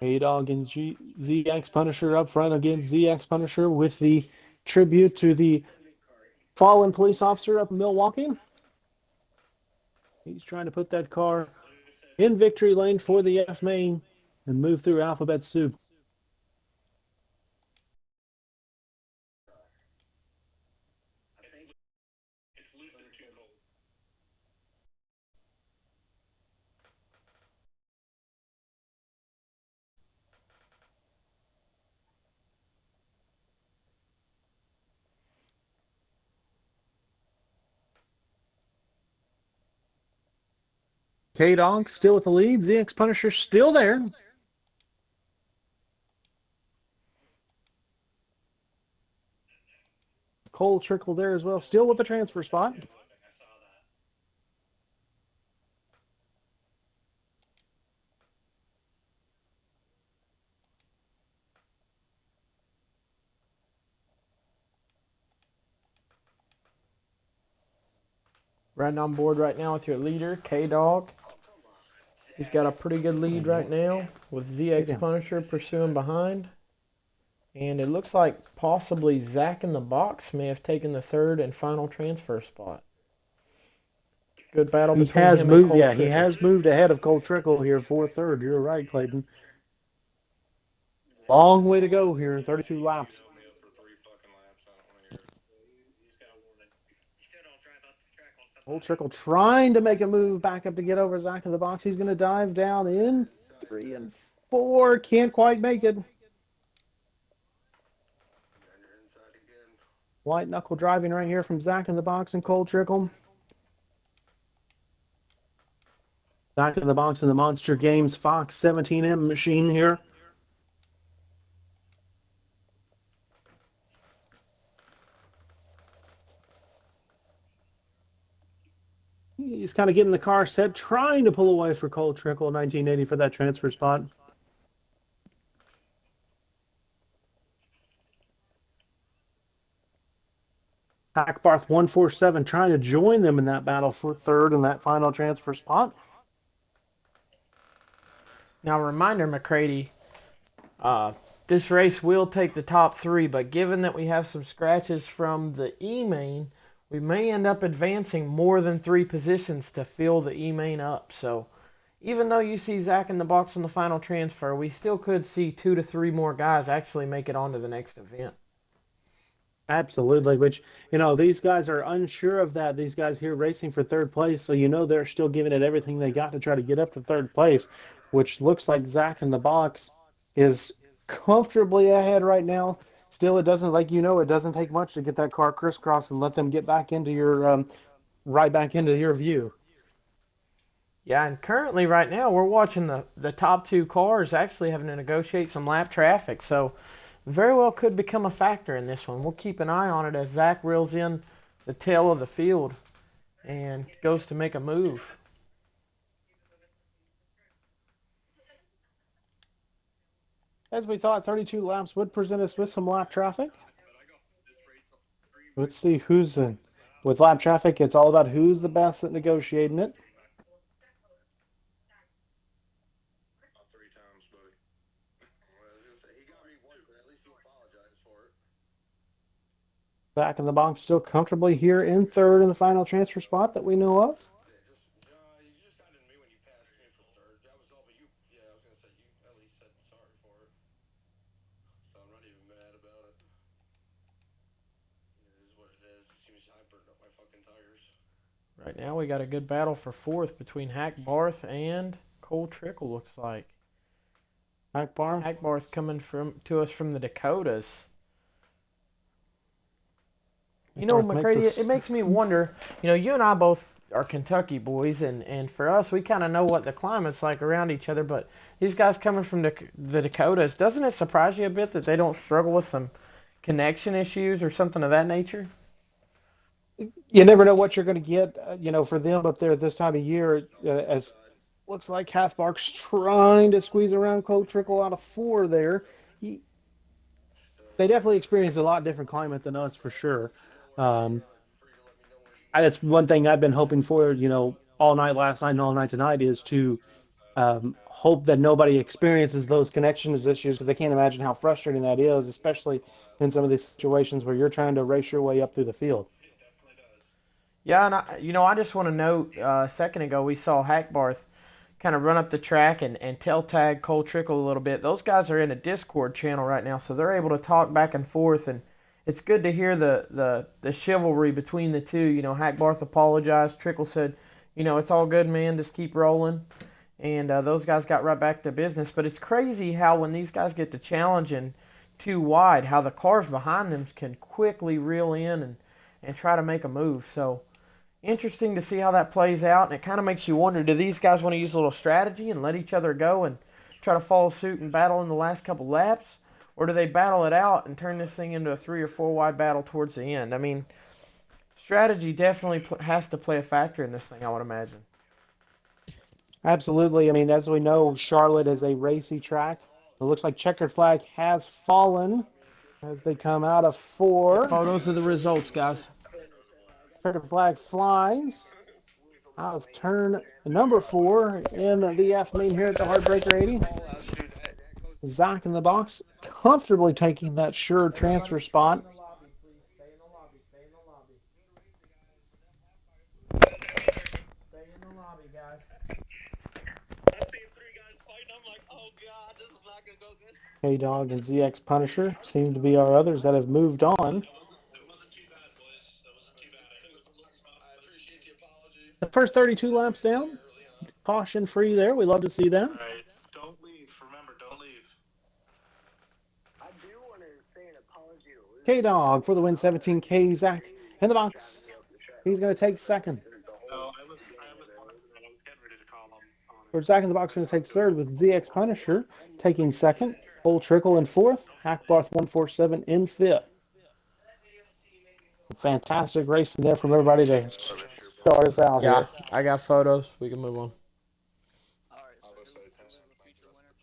K-Dog and ZX Punisher up front. Again, ZX Punisher with the tribute to the fallen police officer up in Milwaukee. He's trying to put that car in victory lane for the F main and move through alphabet soup. I think it's loose and too cold. K-Dog still with the lead. ZX Punisher still there. Cole Trickle there as well, still with the transfer spot. I saw that. Riding on board right now with your leader, K-Dog. He's got a pretty good lead right now with ZX Punisher pursuing behind. And it looks like possibly Zach in the box may have taken the 3rd and final transfer spot. Good battle He between has him moved. and Cole Yeah, he Trickle. has moved ahead of Cole Trickle here for 3rd. You're right, Clayton. Long way to go here in 32 laps. For 3 fucking laps. I don't want to hear it. He's got a warning. You still don't drive out the track on something. Cole Trickle trying to make a move back up to get over Zach in the box. He's going to dive down in 3 and 4. Can't quite make it. White knuckle driving right here from Zach in the box and Cole Trickle. Zach in the box in the Monster Games Fox 17M machine here. He's kind of getting the car set, trying to pull away for Cole Trickle, 1980 for that transfer spot. Hackbarth 147 trying to join them in that battle for 3rd in that final transfer spot. Now, reminder, McCready, this race will take the top 3, but given that we have some scratches from the E-main, we may end up advancing more than 3 positions to fill the E-main up. So, even though you see Zach in the box on the final transfer, we still could see 2 to 3 more guys actually make it onto the next event. Absolutely, which, you know, these guys are unsure of that. These guys here racing for 3rd place, so you know they're still giving it everything they got to try to get up to 3rd place, which looks like Zach in the box is comfortably ahead right now. Still, it doesn't, like, you know, it doesn't take much to get that car crisscross and let them get back into your, right back into your view. Yeah, and currently right now we're watching the top 2 cars actually having to negotiate some lap traffic, so very well could become a factor in this one. We'll keep an eye on it as Zach reels in the tail of the field and goes to make a move. As we thought, 32 laps would present us with some lap traffic. Let's see who's in. With lap traffic, it's all about who's the best at negotiating it. Not 3 times, buddy. Well, I was gonna say he got me once, but at least he apologized for it. Back in the box, still comfortably here in third in the final transfer spot that we know of. Yeah, you just got into me when you passed me for third. That was all, but you. Yeah, I was gonna say you at least said sorry for it. So I'm not even mad about it. It is what it is. It seems I burned up my fucking tires. Right now we got a good battle for fourth between Hackbarth and Cole Trickle, looks like. Hackbarth coming to us from the Dakotas. You know, McCready, it makes me wonder, you know, you and I both are Kentucky boys, and for us, we kind of know what the climate's like around each other, but these guys coming from the Dakotas, doesn't it surprise you a bit that they don't struggle with some connection issues or something of that nature? You never know what you're going to get, you know, for them up there at this time of year, as looks like Hathbark's trying to squeeze around Cole Trickle out of 4 there. They definitely experience a lot different climate than us for sure. That's one thing I've been hoping for, you know, all night last night and all night tonight is to hope that nobody experiences those connections issues because I can't imagine how frustrating that is, especially in some of these situations where you're trying to race your way up through the field. Yeah, and I just want to note, a second ago we saw Hackbarth kind of run up the track and tail tag Cole Trickle a little bit. Those guys are in a Discord channel right now, so they're able to talk back and forth, and it's good to hear the chivalry between the two. You know, Hackbarth apologized. Trickle said, you know, it's all good, man. Just keep rolling. And those guys got right back to business. But it's crazy how when these guys get to challenging too wide, how the cars behind them can quickly reel in and try to make a move. So interesting to see how that plays out. And it kind of makes you wonder, do these guys want to use a little strategy and let each other go and try to follow suit and battle in the last couple laps? Or do they battle it out and turn this thing into a 3 or 4 wide battle towards the end? I mean, strategy definitely has to play a factor in this thing, I would imagine. Absolutely. I mean, as we know, Charlotte is a racy track. It looks like checkered flag has fallen as they come out of 4. Photos of the results, guys. Checkered flag flies out of turn number 4 in the F main here at the Heartbreaker 80. Zach in the box, comfortably taking that sure transfer spot. Stay in the lobby, guys. I see 3 guys fighting. I'm like, oh god, this is not gonna go good. K-Dog and ZX Punisher seem to be our others that have moved on. It wasn't too bad, boys. It wasn't too bad. I appreciate the apology. The first 32 laps down, caution free there. We love to see that. All right, don't leave. Remember, don't leave. I do want to say an apology to Luke. K-Dog for the win, 17K. Zach in the box. He's going to take second. No, I was getting ready to call him. For Zach in the box, going to take third with ZX Punisher taking second. Cole Trickle in fourth. Hackbarth 147 in fifth. Fantastic racing there from everybody to start us out here. I got photos. We can move on. Alright, so who we have a future winner?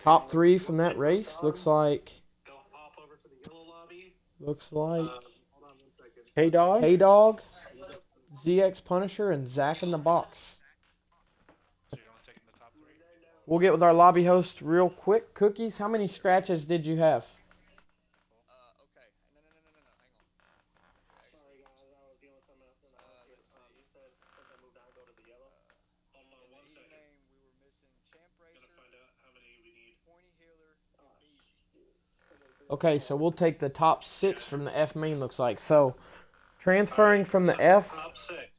Top 3 from that race looks like. Go pop over to the yellow lobby. Looks like Hold on 1 second. K-Dog. K-Dog, ZX Punisher, and Zach in the box. So you're only taking the top 3? We'll get with our lobby host real quick. Cookies, how many scratches did you have? Okay. No. Hang on. Sorry guys, I was dealing with something else in the house here. Let's see. You said since I moved on, go to the yellow. Hold on In 1 the E second. name, we were missing Champ Gonna Racer, find out how many we need. Pointy Healer, and Beezy. Okay, so we'll take the top 6 from the F main, looks like. So, transferring from the F, Top 6.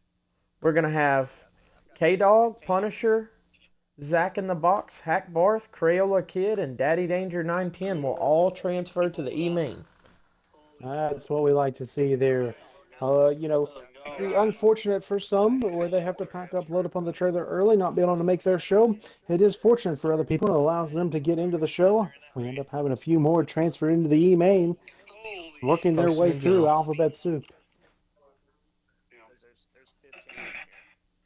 we're going to have K-Dog, Punisher, Zach in the box, Hackbarth, Crayola Kid, and Daddy Danger 910 will all transfer to the E main. That's what we like to see there. You know, unfortunate for some where they have to pack up, load up on the trailer early, not be able to make their show. It is fortunate for other people. It allows them to get into the show. We end up having a few more transfer into the E main. Holy working their way Posting in through general. alphabet soup. Because there's 15 in here.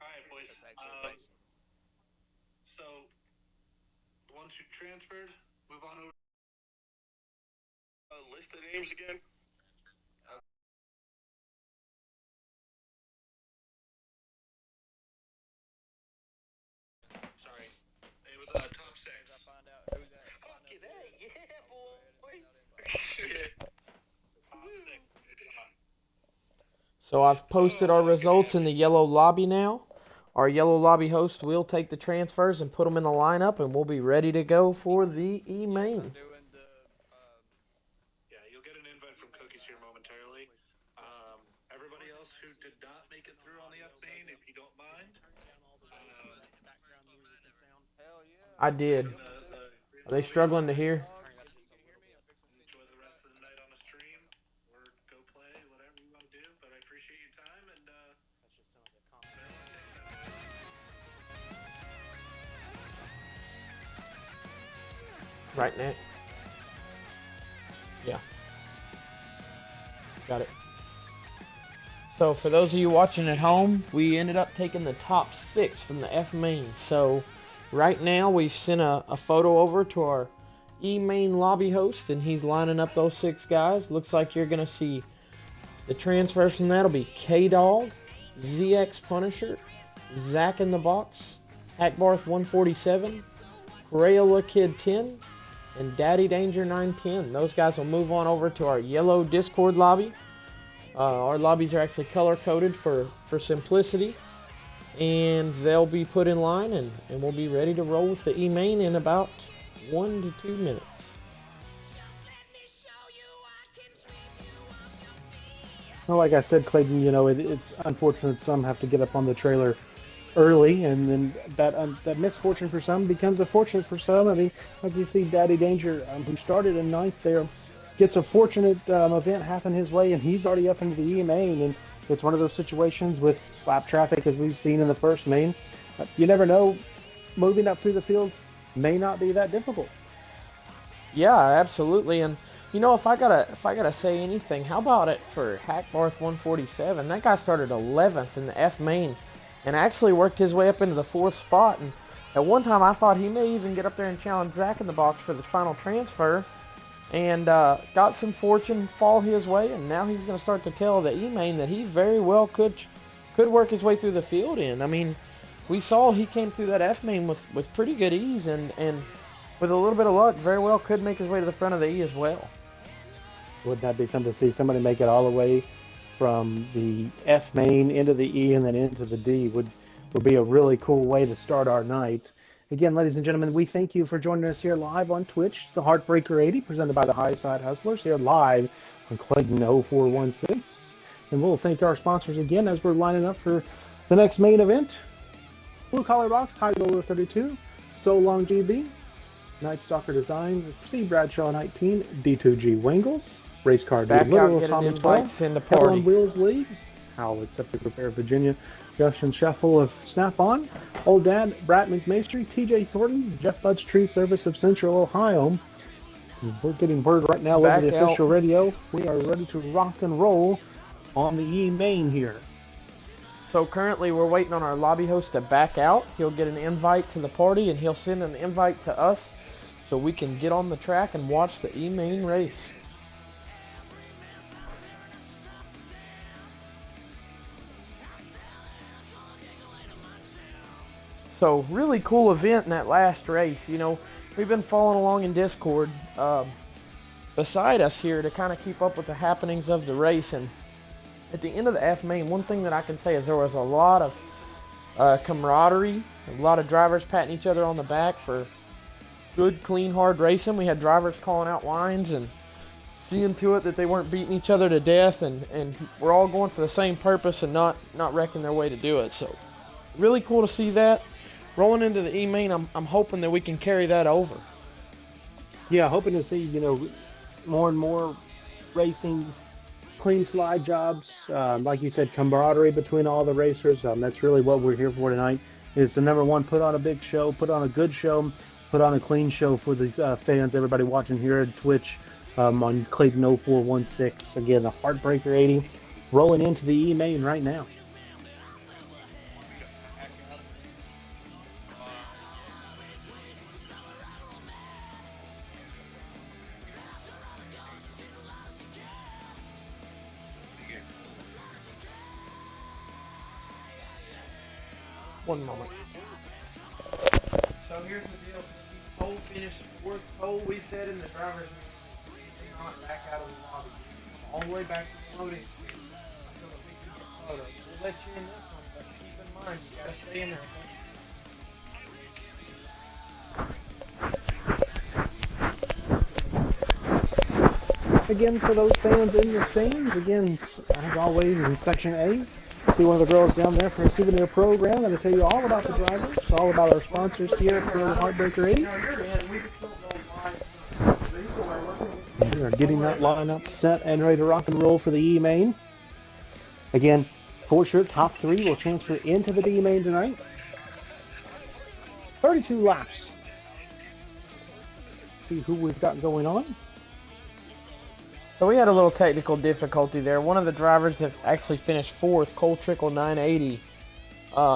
Alright, boys. That's actually racing. So, once you transferred, move on over. List the names again. Sorry. It was top six. As I find out who that. Okay, yeah, boy. So I've posted our results in the yellow lobby now. Our yellow lobby host will take the transfers and put them in the lineup, and we'll be ready to go for the Yes, E-main. I'm doing the. Yeah, you'll get an invite from Cookies here momentarily. Everybody else who did not make it through on the F main, if you don't mind. Hell yeah. I did. Are they struggling to hear? Dog, if you can hear me, I'm fixing to Enjoy the rest of the night on the stream, or go play, whatever you want to do. But I appreciate your time, and Right, Nat? Yeah. Got it. So for those of you watching at home, we ended up taking the top 6 from the F main. So right now we've sent a photo over to our E main lobby host, and he's lining up those 6 guys. Looks like you're gonna see the transfers from that'll be K-Dog, ZX Punisher, Zach in the Box, Hackbarth 147, Crayola Kid 10, and Daddy Danger 910. Those guys will move on over to our yellow Discord lobby. Our lobbies are actually color coded for simplicity, and they'll be put in line, and we'll be ready to roll with the E-main in about 1 to 2 minutes. Well, like I said, Clayton, you know, it's unfortunate some have to get up on the trailer early, and then that misfortune for some becomes a fortune for some. I mean, like you see Daddy Danger, who started in 9th there, gets a fortunate event happen his way, and he's already up into the E main, and it's one of those situations with lap traffic as we've seen in the first main. You never know, moving up through the field may not be that difficult. Yeah, absolutely. And you know, if I gotta say anything, how about it for Hackbarth 147? That guy started 11th in the F main, and actually worked his way up into the 4th spot. And at one time, I thought he may even get up there and challenge Zach in the Box for the final transfer. And got some fortune fall his way, and now he's going to start to tell the E-main that he very well could work his way through the field in. I mean, we saw he came through that F-main with pretty good ease, and with a little bit of luck, very well could make his way to the front of the E as well. Wouldn't that be something to see? Somebody make it all the way from the F main into the E and then into the D would be a really cool way to start our night. Again, ladies and gentlemen, we thank you for joining us here live on Twitch. It's the Heartbreaker 80, presented by the High Side Hustlers, here live on Clayton 0416. And we'll thank our sponsors again as we're lining up for the next main event. Blue Collar Box, High Roller 32, So Long GB, Night Stalker Designs, C. Bradshaw 19, D2G Wangles, Race Car Back Dude, out, Little get Tommy an 12, invite, send a Hell party. on Wheels League, Howlett Septic Repair Virginia, Justin Shuffle of Snap-On, Old Dad Bratman's Mastery, TJ Thornton, Jeff Bud's Tree Service of Central Ohio. We're getting word right now over the official radio. We are ready to rock and roll on the E-main here. So currently we're waiting on our lobby host to back out. He'll get an invite to the party, and he'll send an invite to us so we can get on the track and watch the E-main race. So really cool event in that last race. You know, we've been following along in Discord beside us here to kind of keep up with the happenings of the race. And at the end of the F main, one thing that I can say is there was a lot of camaraderie, a lot of drivers patting each other on the back for good, clean, hard racing. We had drivers calling out lines and seeing to it that they weren't beating each other to death, and we're all going for the same purpose and not wrecking their way to do it. So really cool to see that. Rolling into the E-main, I'm hoping that we can carry that over. Yeah, hoping to see, you know, more and more racing, clean slide jobs. Like you said, camaraderie between all the racers. That's really what we're here for tonight. Is the number one, put on a big show, put on a good show, put on a clean show for the fans, everybody watching here at Twitch on Clayton 0416. Again, the Heartbreaker 80 rolling into the E main right now. One moment. So here's the deal. Cole finished fourth. Cole, we said in the driver's meeting, not back out of the lobby. Come all the way back to the loading screen so that we can get photos. We'll let you in this one, but keep in mind, you gotta stay in there. Again, for those fans in the stands, again, as always, in Section A, see one of the girls down there for a souvenir program. That'll tell you all about the drivers, all about our sponsors here for the Heartbreaker 80. We are getting that lineup set and ready to rock and roll for the E main. Again, for sure, top 3 will transfer into the D main tonight. 32 laps. See who we've got going on. So we had a little technical difficulty there. One of the drivers that actually finished fourth, Cole Trickle 980,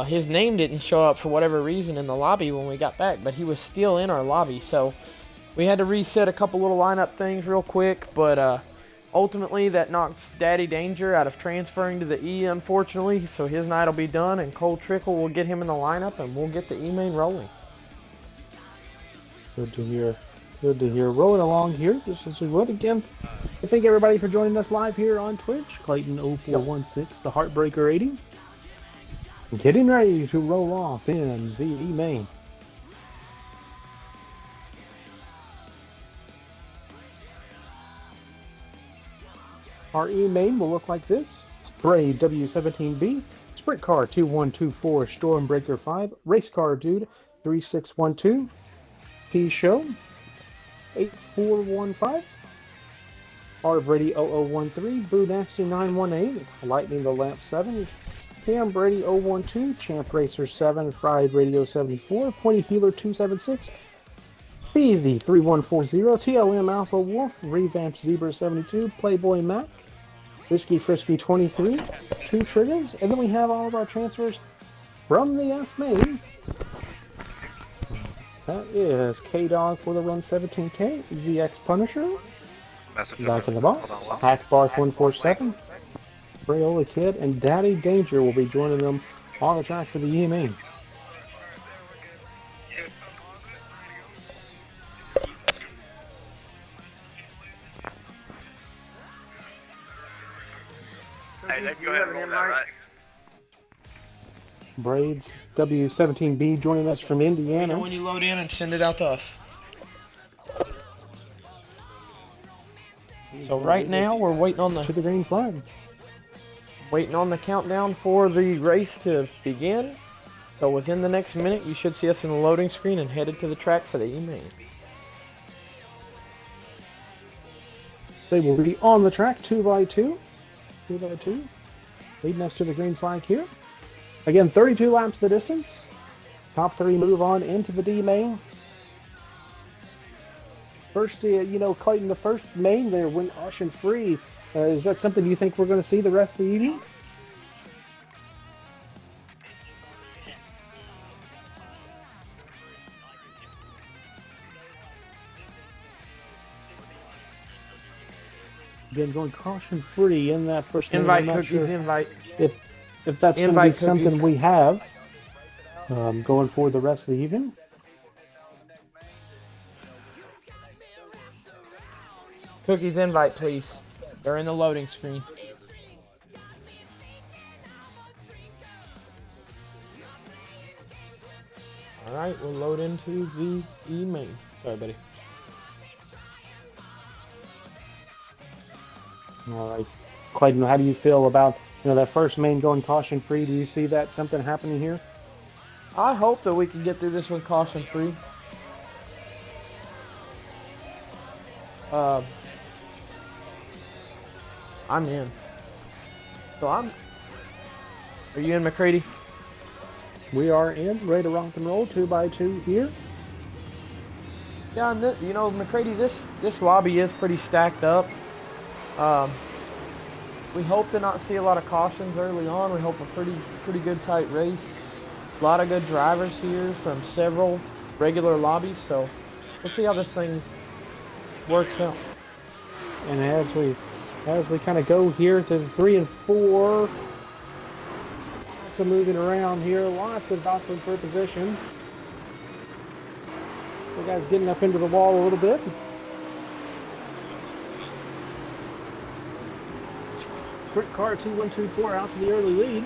his name didn't show up for whatever reason in the lobby when we got back, but he was still in our lobby. So we had to reset a couple little lineup things real quick, but ultimately that knocked Daddy Danger out of transferring to the E, unfortunately. So his night will be done, and Cole Trickle will get him in the lineup, and we'll get the E main rolling. Good to hear. Good to hear. Rolling along here, just as we would again. I thank everybody for joining us live here on Twitch. Clayton 0416, the Heartbreaker 80. Getting ready to roll off in the E main. Our E main will look like this. It's Brave W17B, Sprint Car 2124, Stormbreaker 5, Race Car Dude 3612, P Show 8415, Art of Brady 0013, Boo Nasty 918, Lightning the Lamp 7, Cam Brady 012, Champ Racer 7, Fried Radio 74, Pointy Healer 276, Beezy 3140, TLM Alpha Wolf, Revamped Zebra 72, Playboy Mac, Risky Frisky 23, 2 triggers, and then we have all of our transfers from the F main. That is K-Dog for the run 17K, ZX Punisher, Back in the Box, Hackbarth 147, Brayola Kid, and Daddy Danger will be joining them on the track for the E main. Hey, Nick, go ahead and roll that, right? Braids W17B joining us from Indiana. When you load in and send it out to us. So right now we're waiting on to the green flag. Waiting on the countdown for the race to begin. So within the next minute you should see us in the loading screen and headed to the track for the E main. They will be on the track 2x2. 2x2. Leading us to the green flag here. Again, 32 laps the distance. Top 3 move on into the D main. First, Clayton, the first main there went caution free. Is that something you think we're going to see the rest of the evening? Again, going caution free in that first main. Invite cookies, sure invite. If that's going to be something we have going for the rest of the evening. Cookies invite, please. They're in the loading screen. Alright, we'll load into the E main. Sorry, buddy. Alright. Clayton, how do you feel about that first main going caution free? Do you see that something happening here? I hope that we can get through this one caution free. I'm in. So are you in, McCready? We are in, ready to rock and roll, 2x2 here. Yeah, and you know, McCready, this lobby is pretty stacked up. We hope to not see a lot of cautions early on. We hope a pretty good tight race. A lot of good drivers here from several regular lobbies, so we'll see how this thing works out. And as we kind of go here to the 3 and 4, lots of moving around here, lots of jostling for position. The guy's getting up into the wall a little bit. Sprint car 2124 out to the early lead.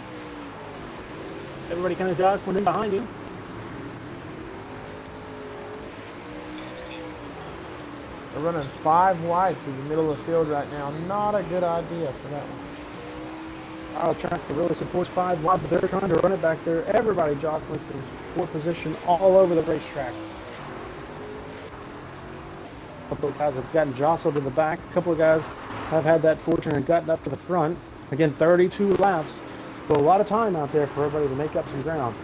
Everybody kind of jostling in behind him. They're running 5 wide through the middle of the field right now. Not a good idea for that one. Our tractor really supports 5 wide, but they're trying to run it back there. Everybody jostling for 4th position all over the racetrack. A couple of guys have gotten jostled in the back. A couple of guys have had that fortune and gotten up to the front. Again, 32 laps. So a lot of time out there for everybody to make up some ground.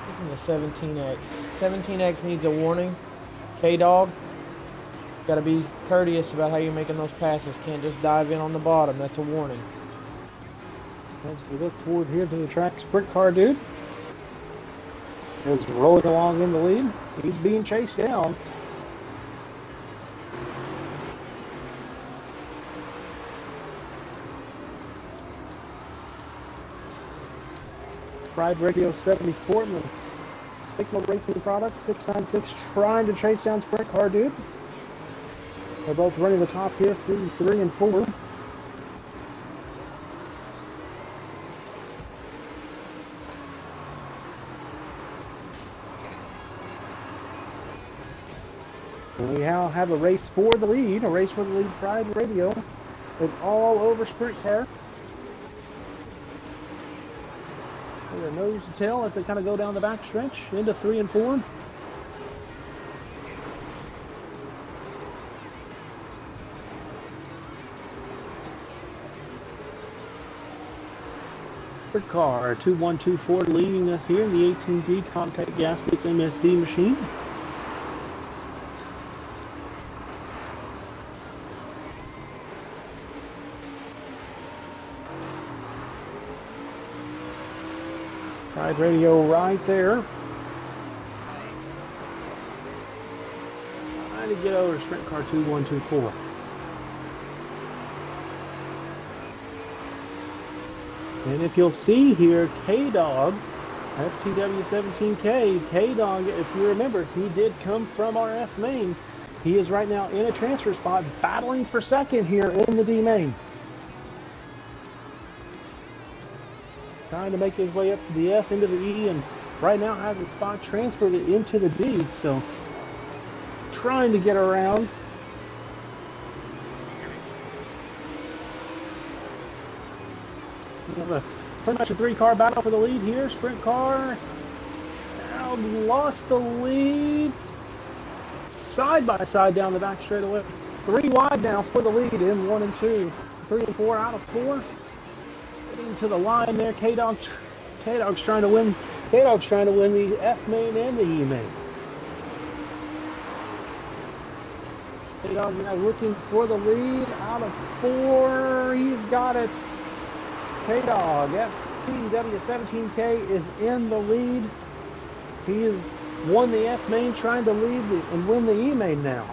This is the 17X. 17X needs a warning. K-Dog, got to be courteous about how you're making those passes. Can't just dive in on the bottom. That's a warning. As we look forward here to the track, Sprint Car Dude is rolling along in the lead. He's being chased down. Ride Radio 74 and the Signal Racing Product 696 trying to chase down Sprint Car Dude. They're both running the top here through 3 and 4. And we now have a race for the lead. A race for the lead. Fried Radio is all over Sprint Car. Their nose to tail as they kind of go down the back stretch into 3 and 4. Sprint Car 2124 leading us here in the 18D Contact Gaskets MSD machine. Ride Radio right there. Trying to get over Sprint Car 2124. And if you'll see here, K-Dog, FTW17K, K-Dog, if you remember, he did come from our F main. He is right now in a transfer spot, battling for second here in the D main. Trying to make his way up to the F into the E, and right now has his spot transferred into the D, so trying to get around. We have pretty much a 3-car battle for the lead here. Sprint Car now lost the lead. Side by side down the back straightaway. 3 wide now for the lead in 1 and 2. 3 and 4 out of 4. To the line there, K-Dog's trying to win. K-Dog's trying to win the F main and the E main. K-Dog now looking for the lead out of 4. He's got it. K-Dog, FTW17K is in the lead. He has won the F main, trying to lead and win the E main now.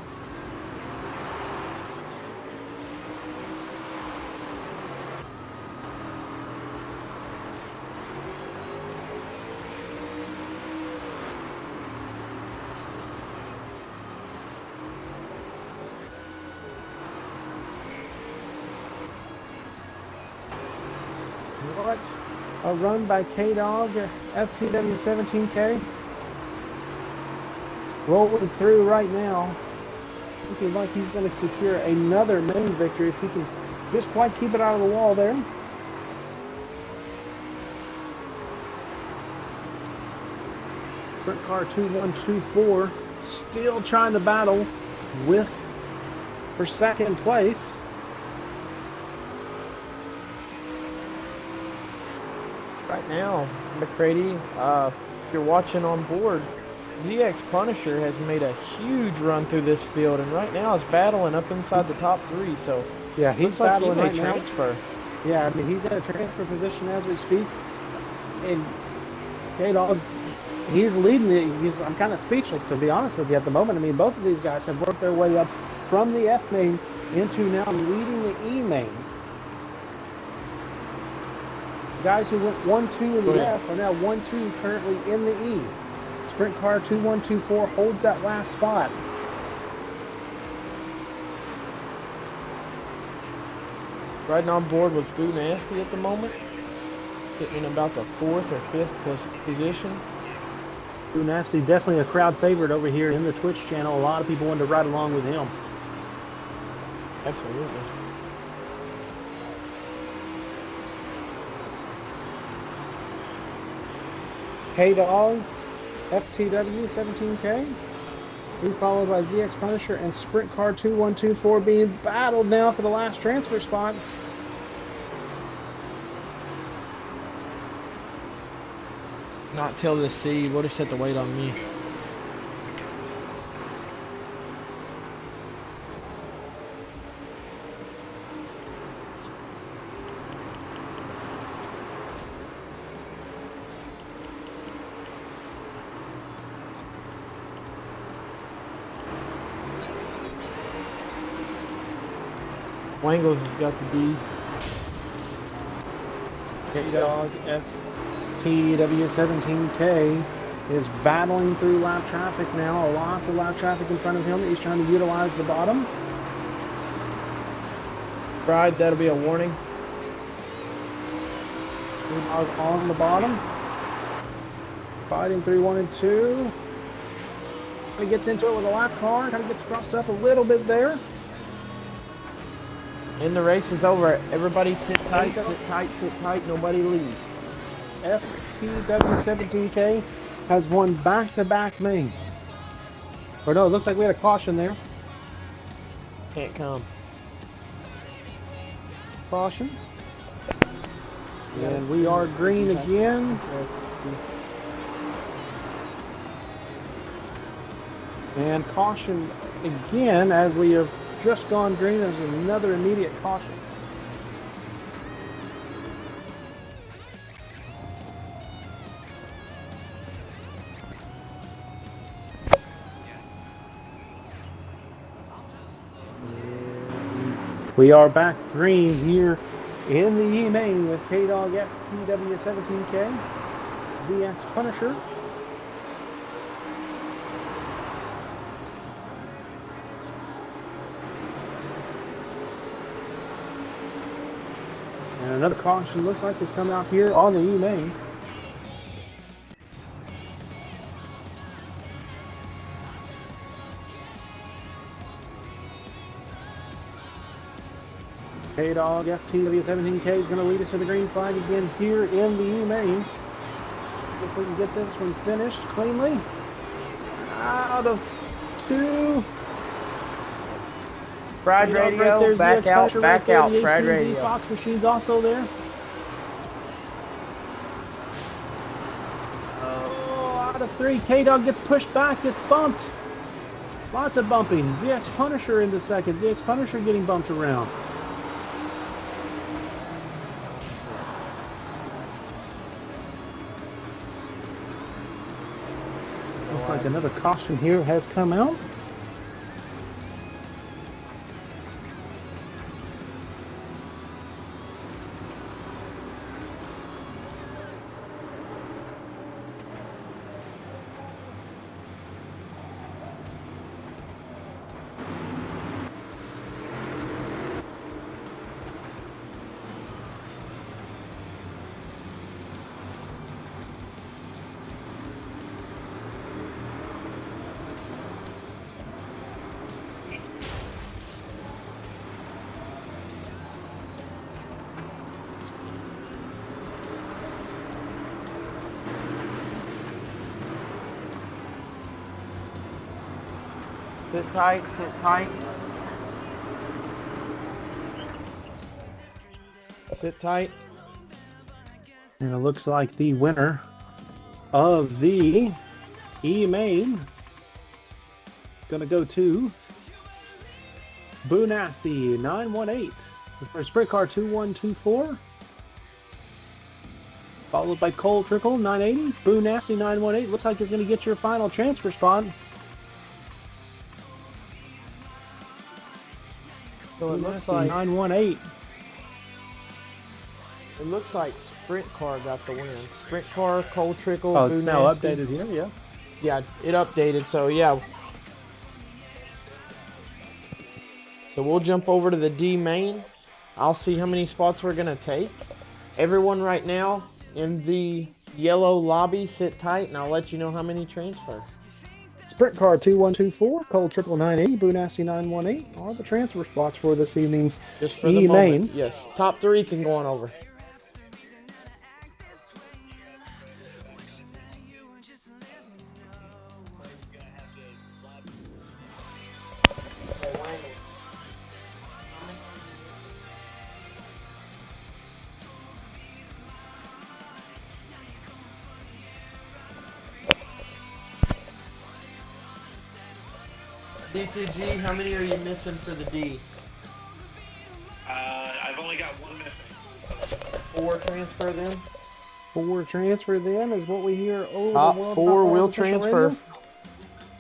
What a run by K-Dog, FTW17K. Rolling through right now. Looking like he's going to secure another main victory if he can just quite keep it out of the wall there. Sprint Car 2124 still trying to battle for second place. Right now, McCready, if you're watching on board, ZX Punisher has made a huge run through this field, and right now is battling up inside the top 3. So Yeah, he's looks like battling he may right now. transfer. Yeah, I mean, he's in a transfer position as we speak. And K-Dog's, he's leading I'm kind of speechless, to be honest with you, at the moment. I mean, both of these guys have worked their way up from the F main into now leading the E main. Guys who went 1-2 in the F are now 1-2 currently in the E. Sprint car 2124 holds that last spot. Riding on board with Boo Nasty at the moment, sitting in about the 4th or 5th position. Boo Nasty, definitely a crowd favorite over here in the Twitch channel. A lot of people wanted to ride along with him. Absolutely. K-Dog, FTW 17K, followed by ZX Punisher and Sprint Car 2124 being battled now for the last transfer spot. Not till the C. Would have set the weight on me. Wangles has got the D. K-Dog FTW17K is battling through lap traffic now. Lots of lap traffic in front of him. He's trying to utilize the bottom. Bride, that'll be a warning. K-Dog on the bottom. Fighting through 1 and 2. He gets into it with a lap car. Kind of gets crossed up a little bit there. And the race is over. Everybody sit tight, sit tight, sit tight. Nobody leave. FTW17K has won back-to-back main. Or no, it looks like we had a caution there. Can't come. Caution. And we are green again. And caution again as we have just gone green. There's another immediate caution. We are back green here in the E main with K-Dog FTW17K, ZX Punisher, and another caution looks like it's come out here on the E main. K-Dog FTW17K is going to lead us to the green flag again here in the E main. If we can get this one finished cleanly. Out of 2. Pride Radio, right back out, back out, Pride Radio. Fox Machine's also there. Out of 3, K-Dog gets pushed back, gets bumped. Lots of bumping. ZX Punisher into second. ZX Punisher getting bumped around. Looks like another caution here has come out. Sit tight, sit tight. Sit tight. And it looks like the winner of the E main. Gonna go to Boo Nasty 918 for Sprint Car 2124. Followed by Cole Trickle 980. Boo Nasty 918. Looks like he's gonna get your final transfer spot. So it looks like 918. it looks like Sprint Car got the win. Sprint Car, Cole Trickle, Oh, Boo it's now Nasty. updated here, yeah. Yeah, it updated, so yeah. So we'll jump over to the D main. I'll see how many spots we're gonna take. Everyone right now in the yellow lobby, sit tight, and I'll let you know how many transfer. Sprint Car 2124, Cole Trickle 980, Boo Nasty 918 are the transfer spots for this evening's Just for the E moment, main. yes. Top 3 can go on over. D2G, how many are you missing for the D? I've only got one missing. 4 transfer then? 4 transfer then is what we hear over Top the World 4 Outlaws will official transfer. radio.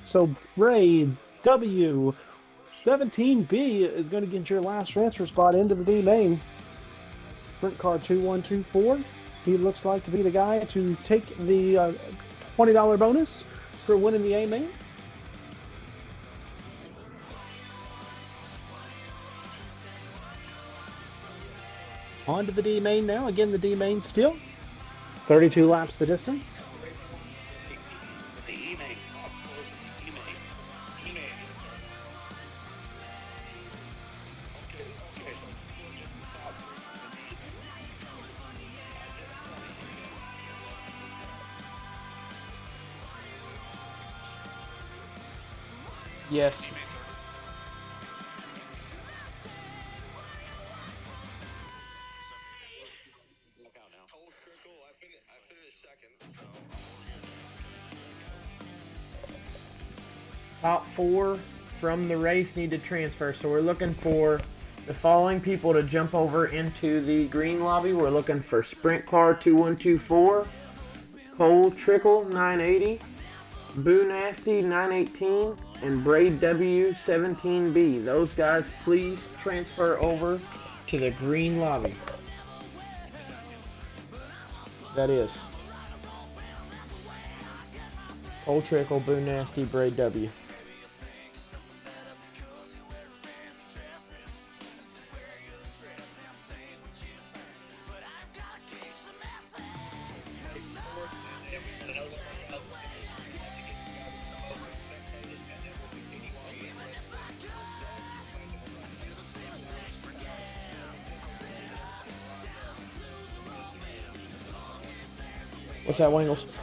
So Bray W17B is going to get your last transfer spot into the D main. Sprint Car 2124. He looks like to be the guy to take the $20 bonus for winning the A main. On to the D main now. Again, the D main still 32 laps the distance. The E-main. E-main. E-main. Okay, so just the top 3 Yes. Cole Trickle, I finished second, so. Top 4 from the race need to transfer. So we're looking for the following people to jump over into the green lobby. We're looking for Sprint Car 2124, Cole Trickle 980, Boo Nasty 918, and Braid W17B. Those guys, please transfer over to the green lobby. That is Cole Trickle, Boo Nasty, Braid W. What's that, Wangles?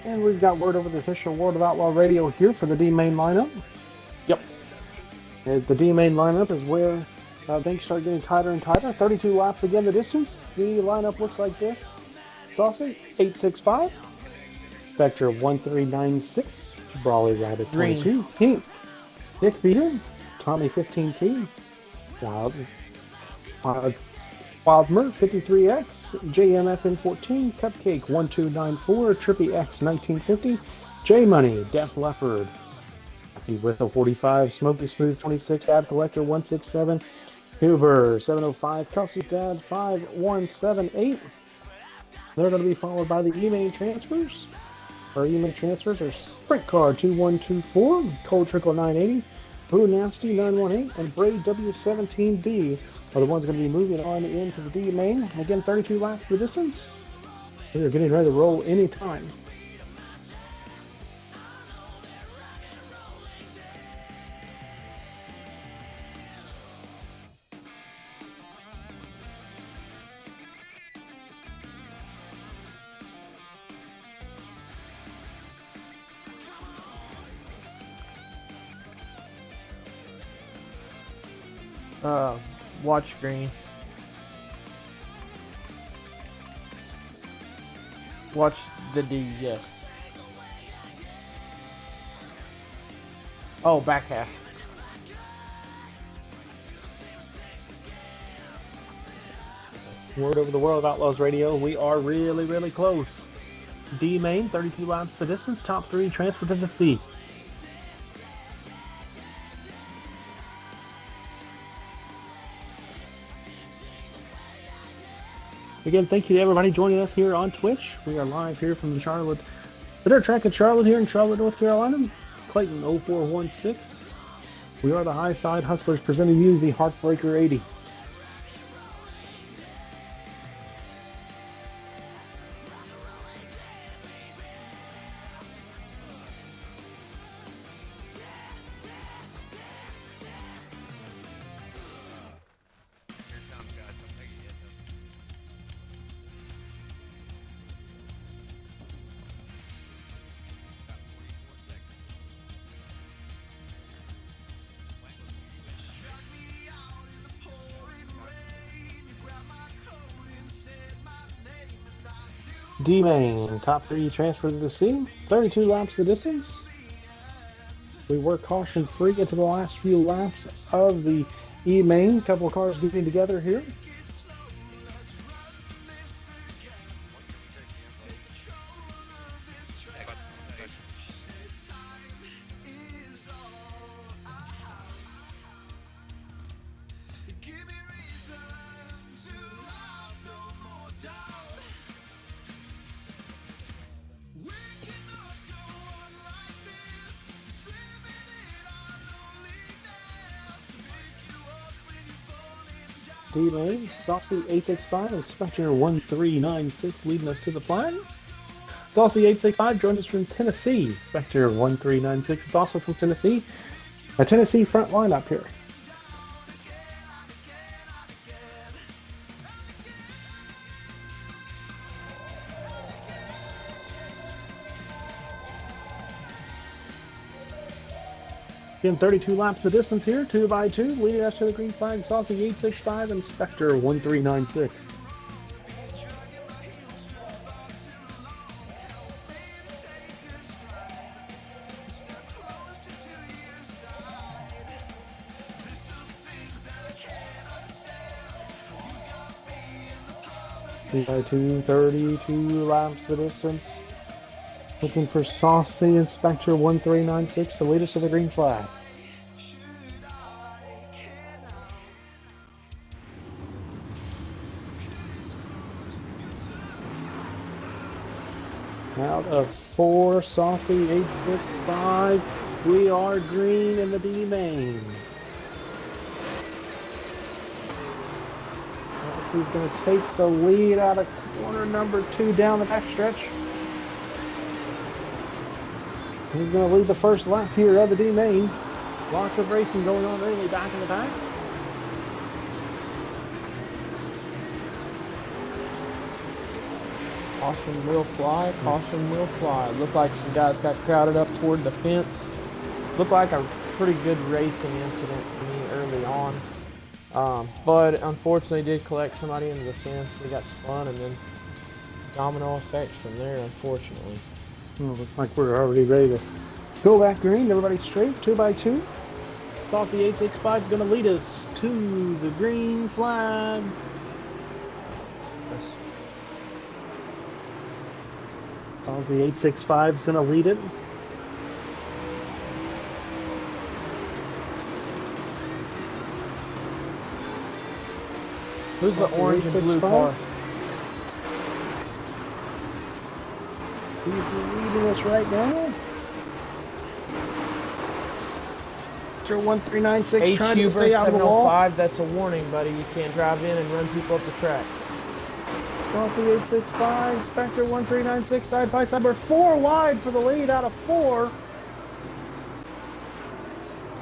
And we've got word over the official World of Outlaw radio here for the D main lineup. Yep. The D main lineup is where things start getting tighter and tighter. 32 laps again the distance. The lineup looks like this. Saucy 865, Spectre 1396, Brawley Rabbit 22, Pink, Dick Beater, Tommy 15T, Wild Mert 53X, JMFN 14, Cupcake 1294, Trippy X 1950, J Money, Def Leopard, Happy Whistle 45, Smoky Smooth 26, Ab Collector 167, Huber 705, Kelsey's Dad 5178. They're going to be followed by the E-main transfers. Our E-main transfers are Sprint Car 2124, Cold Trickle 980, Boo Nasty 918, and Braid W17B are the ones going to be moving on into the D main. Again, 32 laps the distance. They're getting ready to roll anytime. Watch green. Watch the D, yes. Oh, back half. Word over the World of Outlaws Radio. We are really, really close. D main, 32 laps the distance. Top 3 transfer to the C. Again, thank you to everybody joining us here on Twitch. We are live here from the dirt track in Charlotte here in Charlotte, North Carolina. Clayton 0416. We are the High Side Hustlers presenting you the Heartbreaker 80. Here it comes, guys. Don't take it yet, though. About 44 seconds. D main, top 3 transfer to the C. 32 laps the distance. We were caution free into the last few laps of the E main. Couple of cars getting together here. D lane, Saucy 865 and Spectre 1396 leading us to the flag. Saucy 865 joined us from Tennessee. Spectre 1396 is also from Tennessee. A Tennessee front lineup here. Again, 32 laps the distance here, 2 by 2, leading us to the green flag, Saucy 865 and Spectre 1396. By 2, 32 laps the distance. Looking for Saucy and Spectre 1396 to lead us to the green flag. Out of 4, Saucy 865. We are green in the D main. Saucy's going to take the lead out of corner number 2 down the backstretch. He's going to lead the first lap here of the D main. Lots of racing going on early back in the back. Caution will fly, caution will fly. Looked like some guys got crowded up toward the fence. Looked like a pretty good racing incident to me early on. But unfortunately did collect somebody into the fence. They got spun and then domino effects from there, unfortunately. Looks like we're already ready to go back green. Everybody straight, 2 by 2. Saucy 865 is going to lead us to the green flag. Saucy 865 is going to lead it. Who's the orange and blue car? He's leading us right now. Sure, 1396 trying to stay out of the wall. That's a warning, buddy. You can't drive in and run people up the track. Saucy 865, Spectre 1396 side by side. We're 4 wide for the lead out of 4.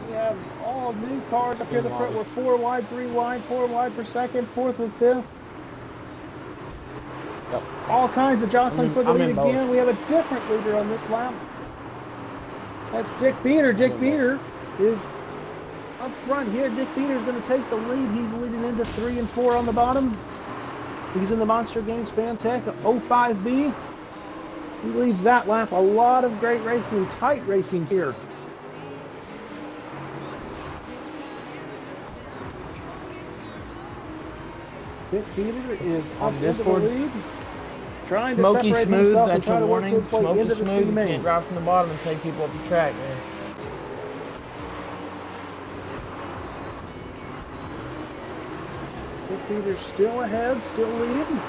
We have all new cars up here in the front. We're 4 wide, 3 wide, 4 wide per second, 4th and 5th. Yep. All kinds of jostling for the lead again. We have a different leader on this lap. That's Dick Beater. Dick Beater is up front here. Dick Beater is going to take the lead. He's leading into 3 and 4 on the bottom. He's in the Monster Games Fantech 05B. He leads that lap. A lot of great racing, tight racing here. Dick Peter is On up this into the board, lead, trying to Smoky separate Smooth, himself and that's try a to work warning. his way Smoky into the C Smooth, you main. can't drive from the bottom and take people up the track, man. Dick Peter's still ahead, still leading.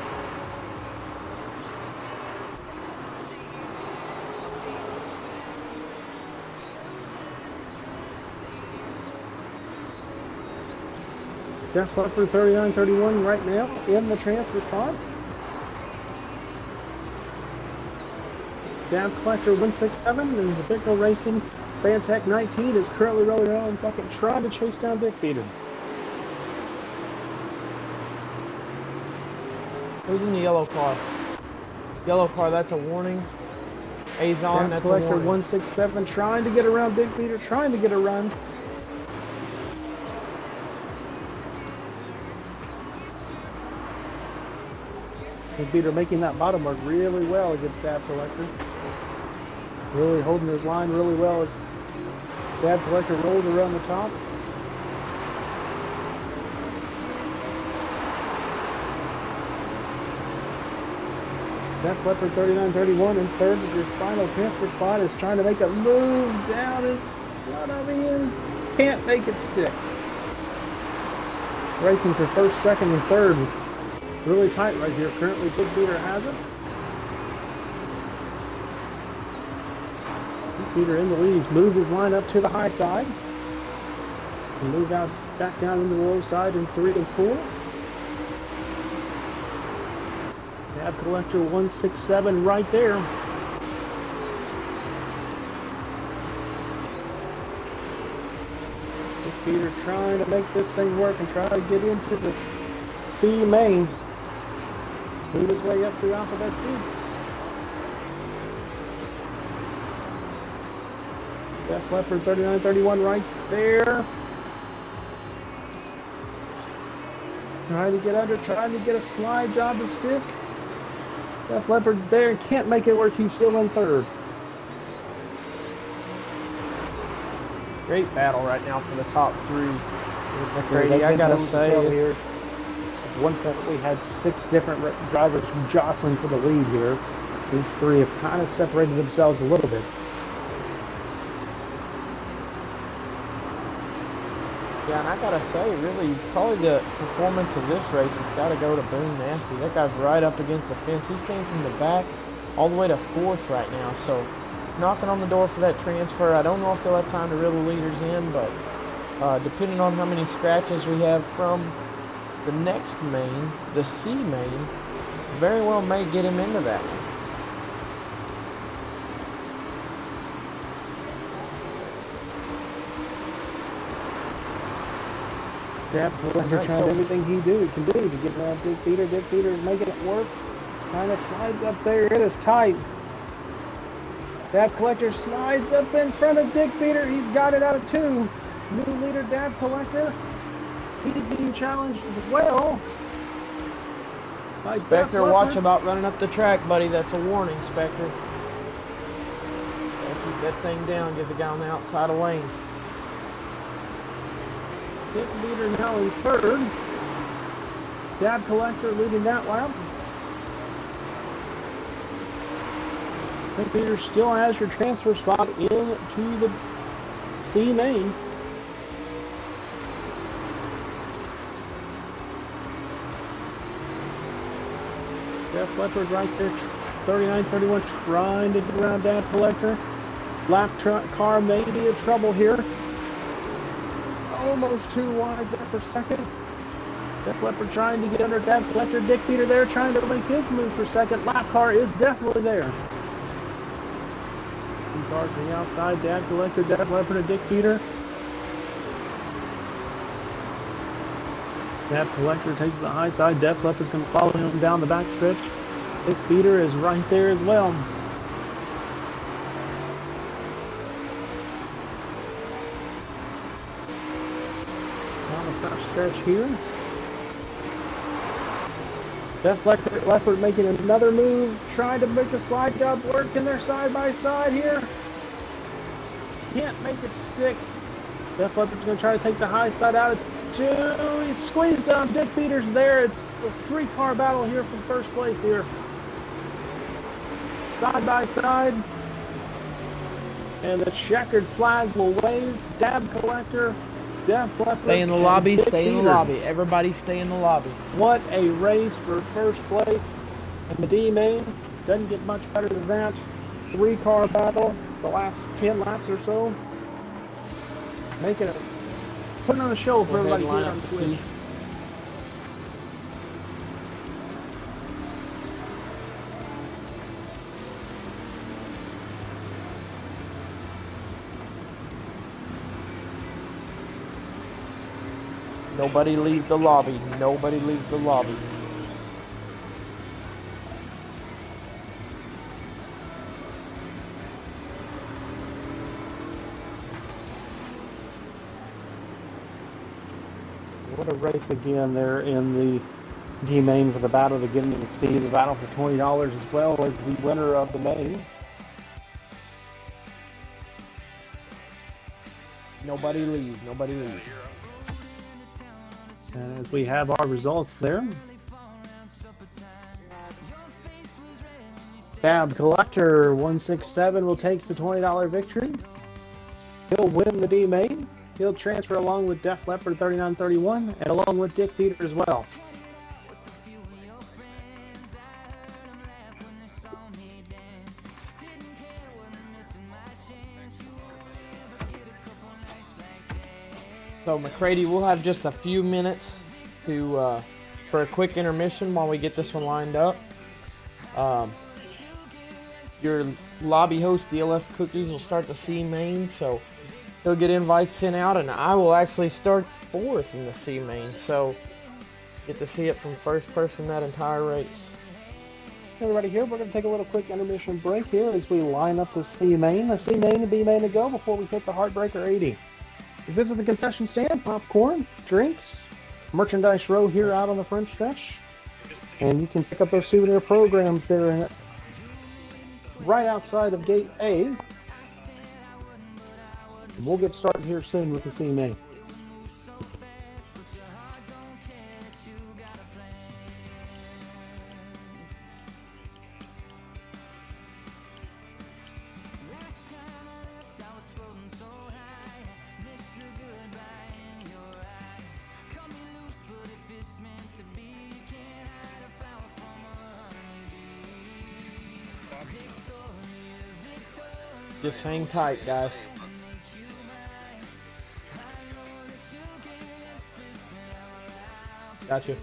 Jeff Leopard 39-31 right now in the transfer spot. Dab Collector 167 and the Bickle Racing Fantech 19 is currently rolling around in second, trying to chase down Dick Peter. Who's in the yellow car? Yellow car, that's a warning. Azon, Dab that's a Collector warning. 167 trying to get around Dick Peter, trying to get a run. Dick Peter making that bottom work really well against Dab Collector. Really holding his line really well as Dab Collector rolls around the top. That's Leopard 39-31 in third. Your final transfer spot is trying to make a move down in front of him. Can't make it stick. Racing for first, second, and third. Really tight right here. Currently, Big Peter has it. Big Peter in the lead. He's moved his line up to the high side. And moved out back down into the low side in 3 and 4. Dab Collector 167 right there. Big Peter trying to make this thing work and try to get into the C main. Move his way up through Alphabet C. That's Leopard 39-31 right there. Trying to get under, trying to get a slide job to stick. That's Leopard there, can't make it work, he's still in third. Great battle right now for the top three. Grady, Grady, I gotta say, here. At one point we had 6 different drivers jostling for the lead here. These 3 have kind of separated themselves a little bit. yeah, and I gotta say, really, probably the performance of this race has got to go to Boone Nasty. That guy's right up against the fence. He's came from the back all the way to 4th right now, so knocking on the door for that transfer. I don't know if they'll have time to reel the leaders in, but depending on how many scratches we have from the next main, the C main, very well may get him into that one. Dab Collector trying everything he can do to get around Dick Peter. Dick Peter is making it work. Kind of slides up there. It is tight. Dab Collector slides up in front of Dick Peter. He's got it out of 2. New leader Dab Collector. He's being challenged as well. Spectre, watch about running up the track, buddy. That's a warning, Spectre. Gotta keep that thing down. Get the guy on the outside of lane. Dick Peter now in third. Dab Collector leading that lap. Dick Peter still has your transfer spot into the C main. Jeff Leopard right there, 39-31, trying to get around Dab Collector. Lap car may be in trouble here. Almost too wide there for second. Jeff Leopard trying to get under Dab Collector. Dick Peter there trying to make his move for second. Lap car is definitely there. 2 cars to the outside. Dab Collector, Dab Leopard, and Dick Peter. Dab Collector takes the high side. Dab Leopard can follow him down the back stretch. Dick Peter is right there as well. Stretch here. Def Leppard making another move, trying to make the slide job work, and they're side by side here. Can't make it stick. Def Leppard's going to try to take the high side out of two. He's squeezed on Dick Peters there. It's a three-car battle here for first place here. Side by side. And the checkered flag will wave. Dab Collector, Def Leppard. Stay in the lobby, Dick stay in the Peters. lobby. Everybody stay in the lobby. What a race for first place. And the D-Main doesn't get much better than that. Three-car battle, the last 10 laps or so. Putting on a show for everybody here on Twitch. Nobody leaves the lobby. Nobody leaves the lobby. What a race again there in the D-Main for the battle of the Getting to See the battle for $20 as well as the winner of the main. Nobody leaves. Nobody leaves. And as we have our results there. Dab Collector 167 will take the $20 victory. He'll win the D-Main. He'll transfer along with Def Leppard 3931 and along with Dick Peters as well. So McCready, we'll have just a few minutes to for a quick intermission while we get this one lined up. Your lobby host, DLF Cookies, will start the C main, so he'll get invites sent out, and I will actually start fourth in the C main, so get to see it from first person that entire race. Everybody here, we're going to take a little quick intermission break here as we line up the C main and B main to go before we hit the Heartbreaker 80. Visit the concession stand, popcorn, drinks, merchandise row here out on the front stretch. And you can pick up those souvenir programs there right outside of Gate A. We'll get started here soon with the CMA. Just hang tight, guys. Gotcha.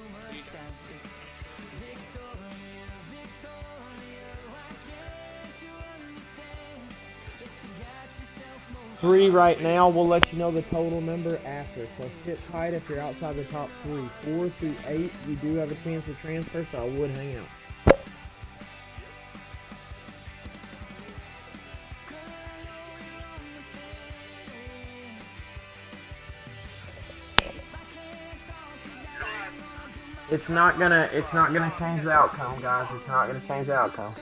Three right now. We'll let you know the total number after. So sit tight if you're outside the top three. 4 through 8, you do have a chance to transfer, so I would hang out. It's not gonna change the outcome, guys. It's not gonna change the outcome.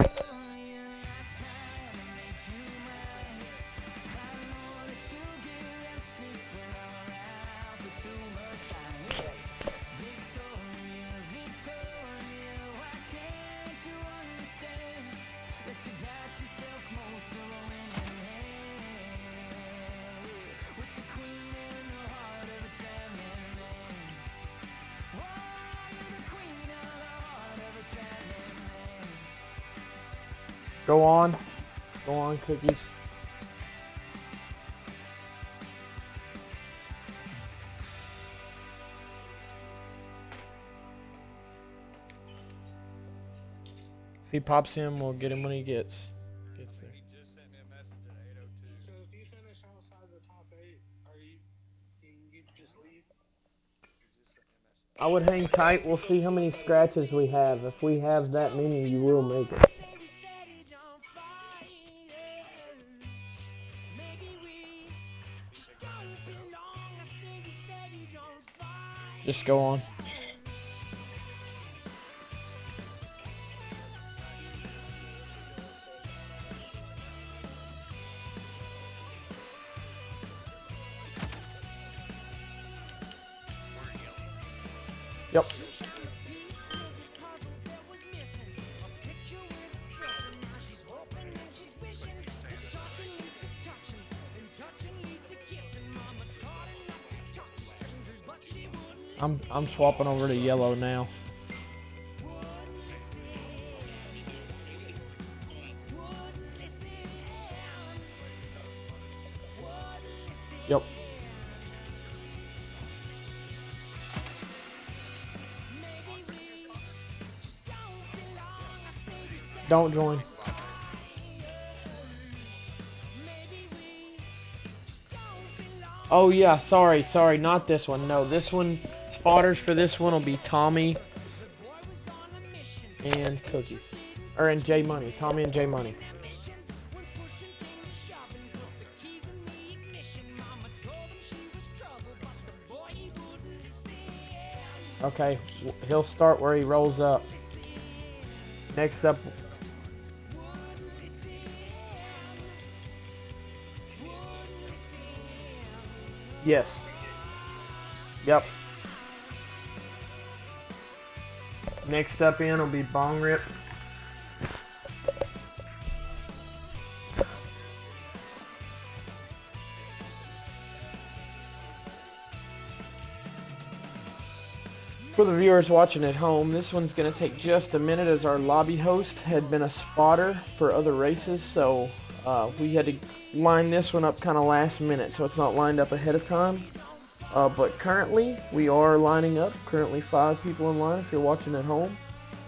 Go on, Cookies. If he pops in, we'll get him when he gets there. He just sent me a message at 8:02. So if you finish outside the top 8, can you just leave? He just sent me a message. I would hang tight. We'll see how many scratches we have. If we have that many, you will make it. Just go on. Yep. I'm swapping over to yellow now. Yep. Don't join. Oh yeah, sorry, not this one. No, this one, spotters for this one will be Tommy and Cookie. Or and J Money. Tommy and J Money. Okay, he'll start where he rolls up. Next up. Yes. Yep. Next up in will be Bong Rip. For the viewers watching at home, this one's going to take just a minute as our lobby host had been a spotter for other races, so we had to line this one up kind of last minute, so it's not lined up ahead of time. But currently, we are lining up. Currently 5 people in line if you're watching at home.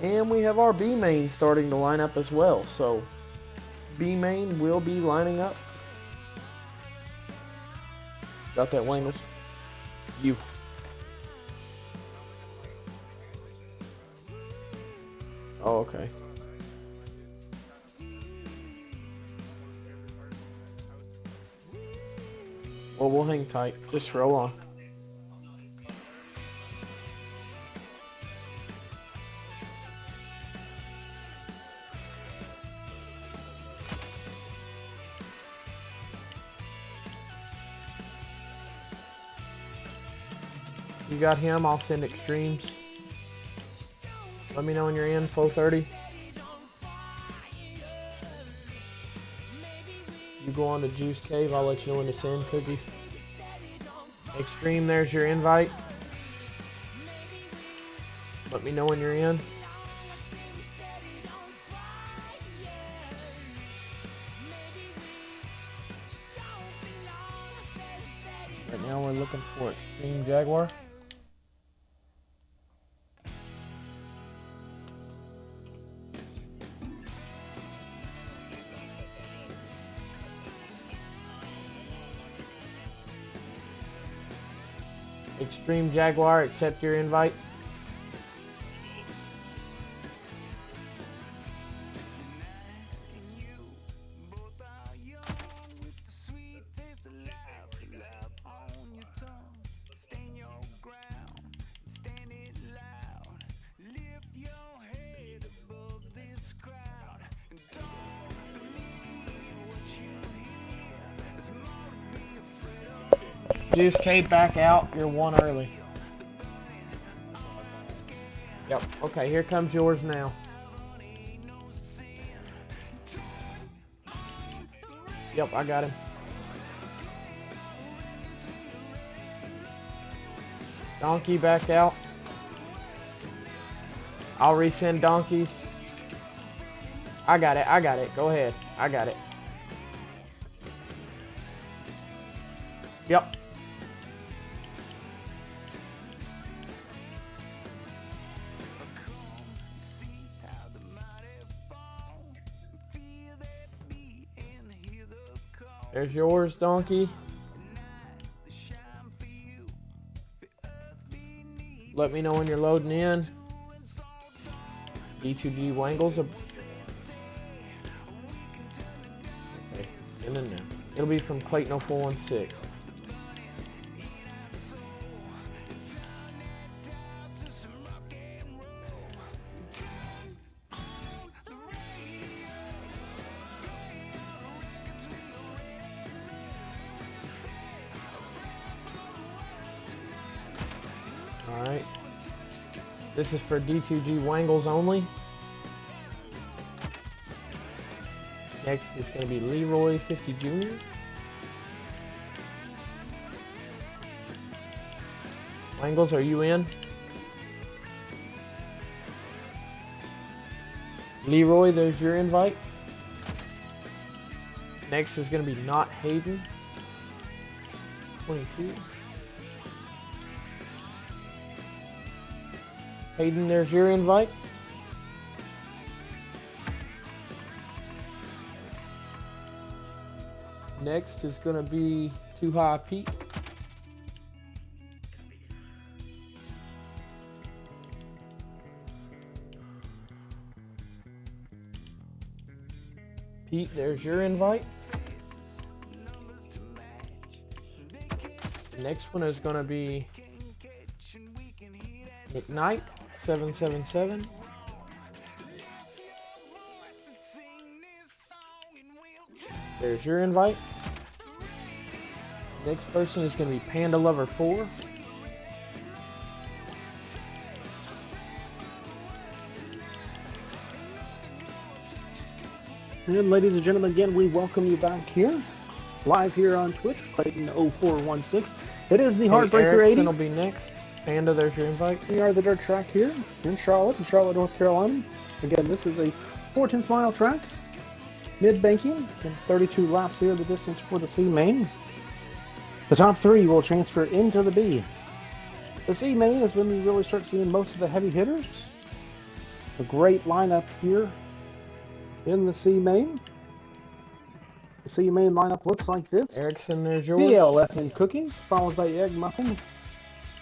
And we have our B main starting to line up as well, so B main will be lining up. Got that, Wangles? You. Oh, okay. Well, we'll hang tight. Just roll on. You got him, I'll send extremes. Let me know when you're in, 4:30. You go on to Juice Cave, I'll let you know when to send, Cookie. Extreme, there's your invite. Let me know when you're in. Right now we're looking for Extreme Jaguar. Extreme Jaguar, accept your invite. Juice K back out, you're 1 early. Yep, okay, here comes yours now. Yep, I got him. Donkey back out. I'll resend donkeys. I got it, go ahead. I got it. Yep. There's yours, Donkey. Let me know when you're loading in. D2G Wangles. Okay, in and now. It'll be from Clayton 0416. Alright. This is for D2G Wangles only. Next is going to be Leroy 50 Jr. Wangles, are you in? Leroy, there's your invite. Next is going to be Not Hayden 22. Hayden, there's your invite. Next is going to be Too High Pete. Pete, there's your invite. The next one is going to be McKnight 777. There's your invite. Next person is going to be Panda Lover 4. And ladies and gentlemen, again, we welcome you back here, live here on Twitch, Clayton0416. It is the Heartbreaker 80. will be next. Panda, there's your invite. We are the dirt track here in Charlotte, North Carolina. Again, this is a 14th mile track, mid-banking, 32 laps here, the distance for the C main. The top three will transfer into the B. The C main is when we really start seeing most of the heavy hitters. A great lineup here in the C main. The C main lineup looks like this. Erickson, there's yours. DLF and Cookies, followed by Egg Muffin,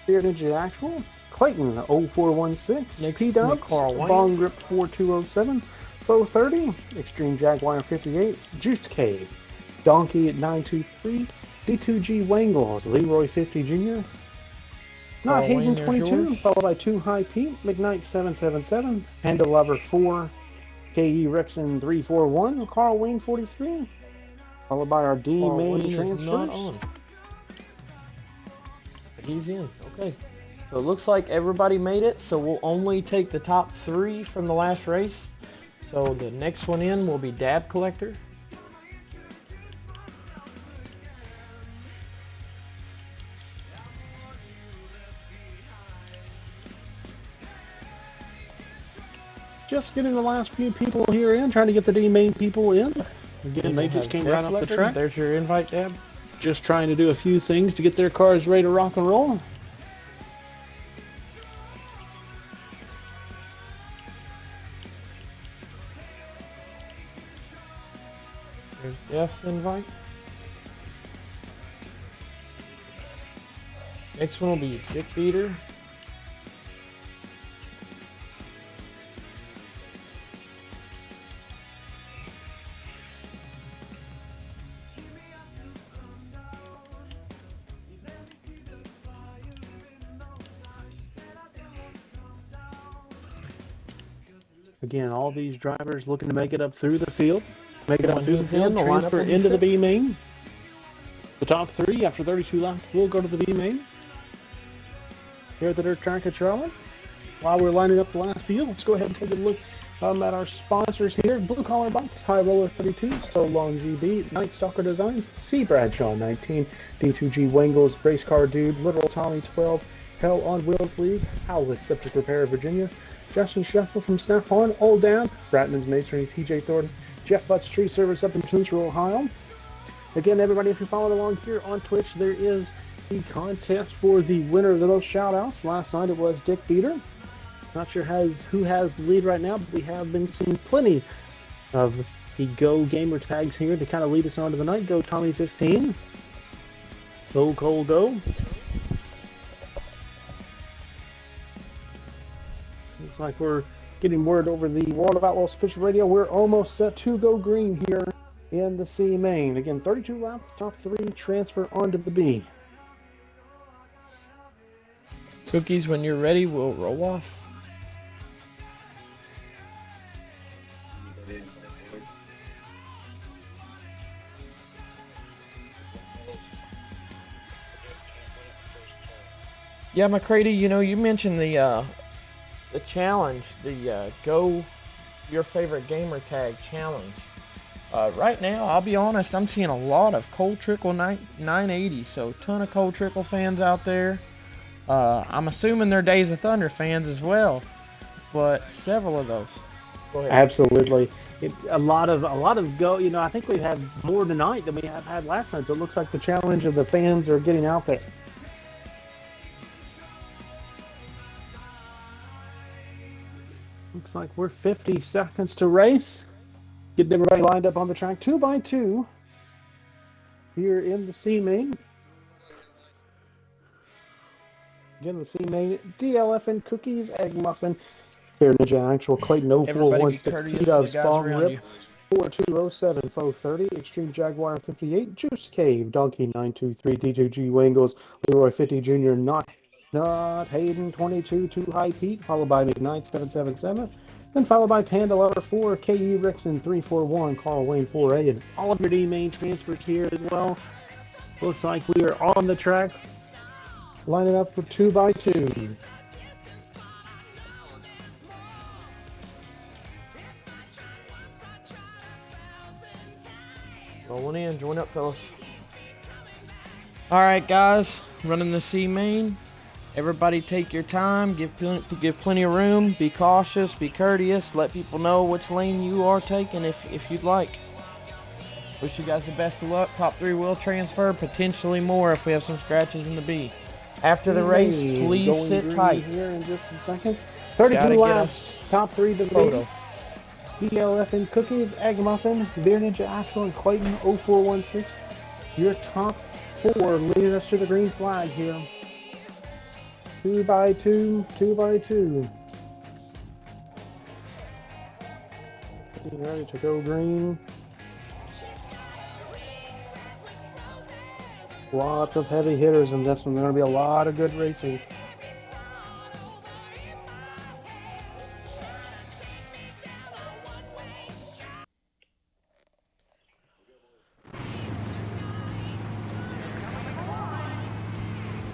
Spirit Ninja Actual, Clayton 0416, Next, P-Dubs, Carl Wayne. Bong Grip 4207, Faux 30, Extreme Jaguar 58, Juiced Cave, Donkey at 923, D2G Wangles, Leroy 50 Jr., Not Carl Hayden Wayne, 22, yours. followed by Too High Pete, McKnight 777, Panda Lover 4, KE Rexon 341, Carl Wayne 43, followed by our D Carl main Wayne is transfers. not on. He's in. Okay. So it looks like everybody made it. So we'll only take the top three from the last race. So the next one in will be Dab Collector. Just getting the last few people here in, trying to get the D main people in. Again, they just came Dab right off the Collector. track. There's your invite, Dab. Just trying to do a few things to get their cars ready to rock and roll. There's Jeff's invite. Next one will be Dick Beater. Again, all these drivers looking to make it up through the field. Make it up When through the he's in, field, the lineup transfer will be into the set. B main. The top three after 32 laps will go to the B main. Here at the dirt track at Charlotte. While we're lining up the last field, let's go ahead and take a look at our sponsors here. Blue Collar Box, High Roller 32, So Long GB, Night Stalker Designs, C Bradshaw 19, D2G Wangles, Race Car Dude, Literal Tommy 12, Hell on Wheels League, Howlett Septic Repair Virginia, Justin Scheffel from Snap On, Old Down, Bratman's Masonry, TJ Thornton, Jeff Butts Tree Service up in Toonsville, Ohio. Again, everybody, if you're following along here on Twitch, there is the contest for the winner of the most shout-outs. Last night it was Dick Beater. Not sure who has the lead right now, but we have been seeing plenty of the Go gamer tags here to kind of lead us on to the night. Go Tommy 15. Go Cole Go. Looks like we're getting word over the World of Outlaws official radio. We're almost set to go green here in the C main. Again, 32 laps, top three transfer onto the B. Cookies, when you're ready, we'll roll off. Yeah, McCready, you know, you mentioned the the challenge, the Go Your Favorite Gamer Tag challenge. Right now, I'll be honest, I'm seeing a lot of Cold Trickle 980, so ton of Cold Trickle fans out there. I'm assuming they're Days of Thunder fans as well, but several of those. Go ahead. Absolutely. A lot of go. I think we had more tonight than we have had last night. So it looks like the challenge of the fans are getting out there. Looks like we're 50 seconds to race. Getting everybody lined up on the track 2x2 here in the C main. Again, the C main, DLF and Cookies, Egg Muffin, Bear Ninja Actual, Clayton Everybody be 0416, courteous P-Dub, to the guys Spawn around Rip, you. 4207, Foe 30, Extreme Jaguar 58, Juice Cave, Donkey 923, D2G Wangles, Leroy 50 Jr., Not Hayden 22, Too High Pete, followed by McKnight 777, then followed by Panda Lover 4, KE Rickson 341, Carl Wayne 4A, and all of your D main transfers here as well. Looks like we are on the track, lining up for 2x2. Rolling in, join up, fellas. All right, guys, running the C main. Everybody take your time, give plenty of room, be cautious, be courteous, let people know which lane you are taking if you'd like. Wish you guys the best of luck. Top 3 will transfer, potentially more if we have some scratches in the B. After the race, please sit tight. Here in just a second. 32 Gotta get laps, top 3 to the Photo. DLF and Cookies, Egg Muffin, Beer Ninja Actual, and Clayton 0416. Your top 4 leading us to the green flag here. 2x2, 2x2. Getting ready to go green. Lots of heavy hitters in this one. There's going to be a lot of good racing.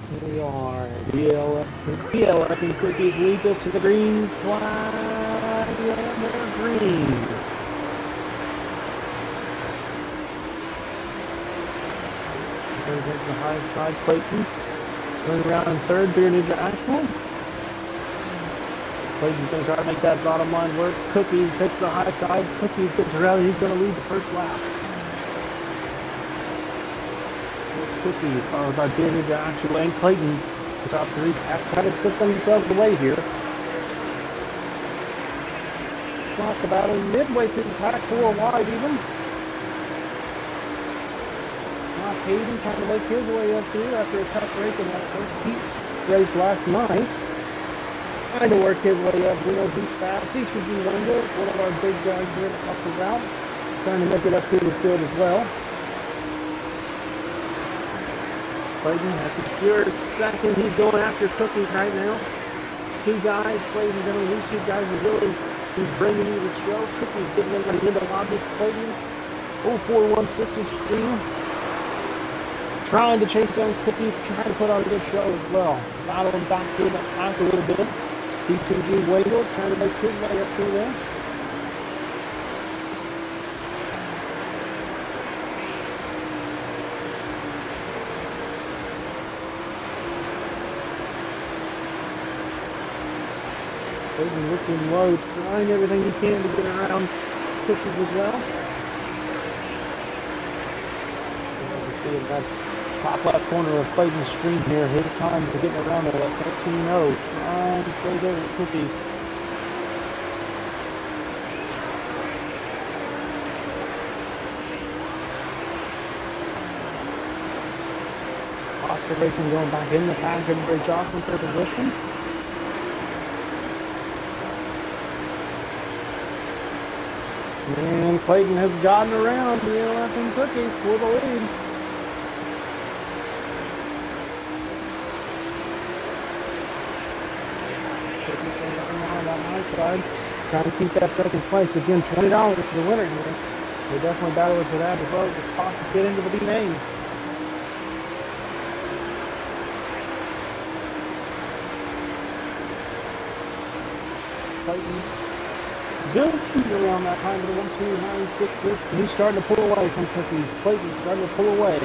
Here we are. DLF and Cookies leads us to the green flag. And they're green. There goes the high side, Clayton. Turn around in third, Beer Ninja Actual. Clayton's going to try to make that bottom line work. Cookies takes the high side. Cookies gets around. He's going to lead the first lap. It's Cookies, followed by Beer Ninja Actual and Clayton. The top 3 have kind of set themselves away here. Lost about a midway through the pack, 4 wide even. Hayden trying to make his way up here after a tough break in that first heat race last night. Trying to work his way up. We know he's fast. D2G Wendell, one of our big guys here that helps us out. Trying to make it up through the field as well. Clayton has secured second. He's going after Cookies right now. 2 guys. Clayton going to lose 2 guys. He's bringing you the show. Cookies getting everybody into lobbies. Clayton 0416 is stream. Trying to chase down Cookies, trying to put on a good show as well. Battling back through that pack a little bit. D2G Wendell trying to make his way up through there. Clayton looking low, trying everything he can to get around Cookies as well. See that top left corner of Clayton's screen here. His time to getting around there at 13-0. Trying to stay there with Cookies. Oxford Racing going back in the pack. Everybody jockeying for position. And Clayton has gotten around DLF and Cookies for the lead. On that high side, trying to keep that second place. Again, $20 for the winner here. They're definitely battling for that as well. The spot to get into the B main. Clayton zoomed around that time to the 12966. He's starting to pull away from Cookies. Clayton's starting to pull away.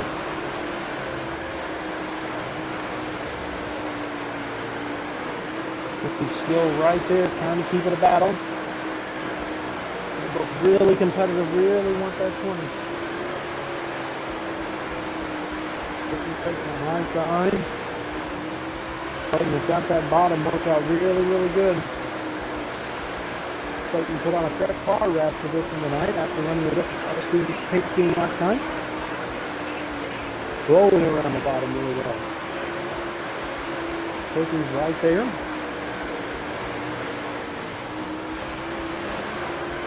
Cookies still right there, trying to keep it a battle. They're both really competitive, really want that 20. Cookies taking the high side. Clayton has got that bottom worked out really, really good. Clayton put on a fresh car wrap for this one tonight after running the paint scheme last night. Rolling around the bottom really well. Clayton's right there.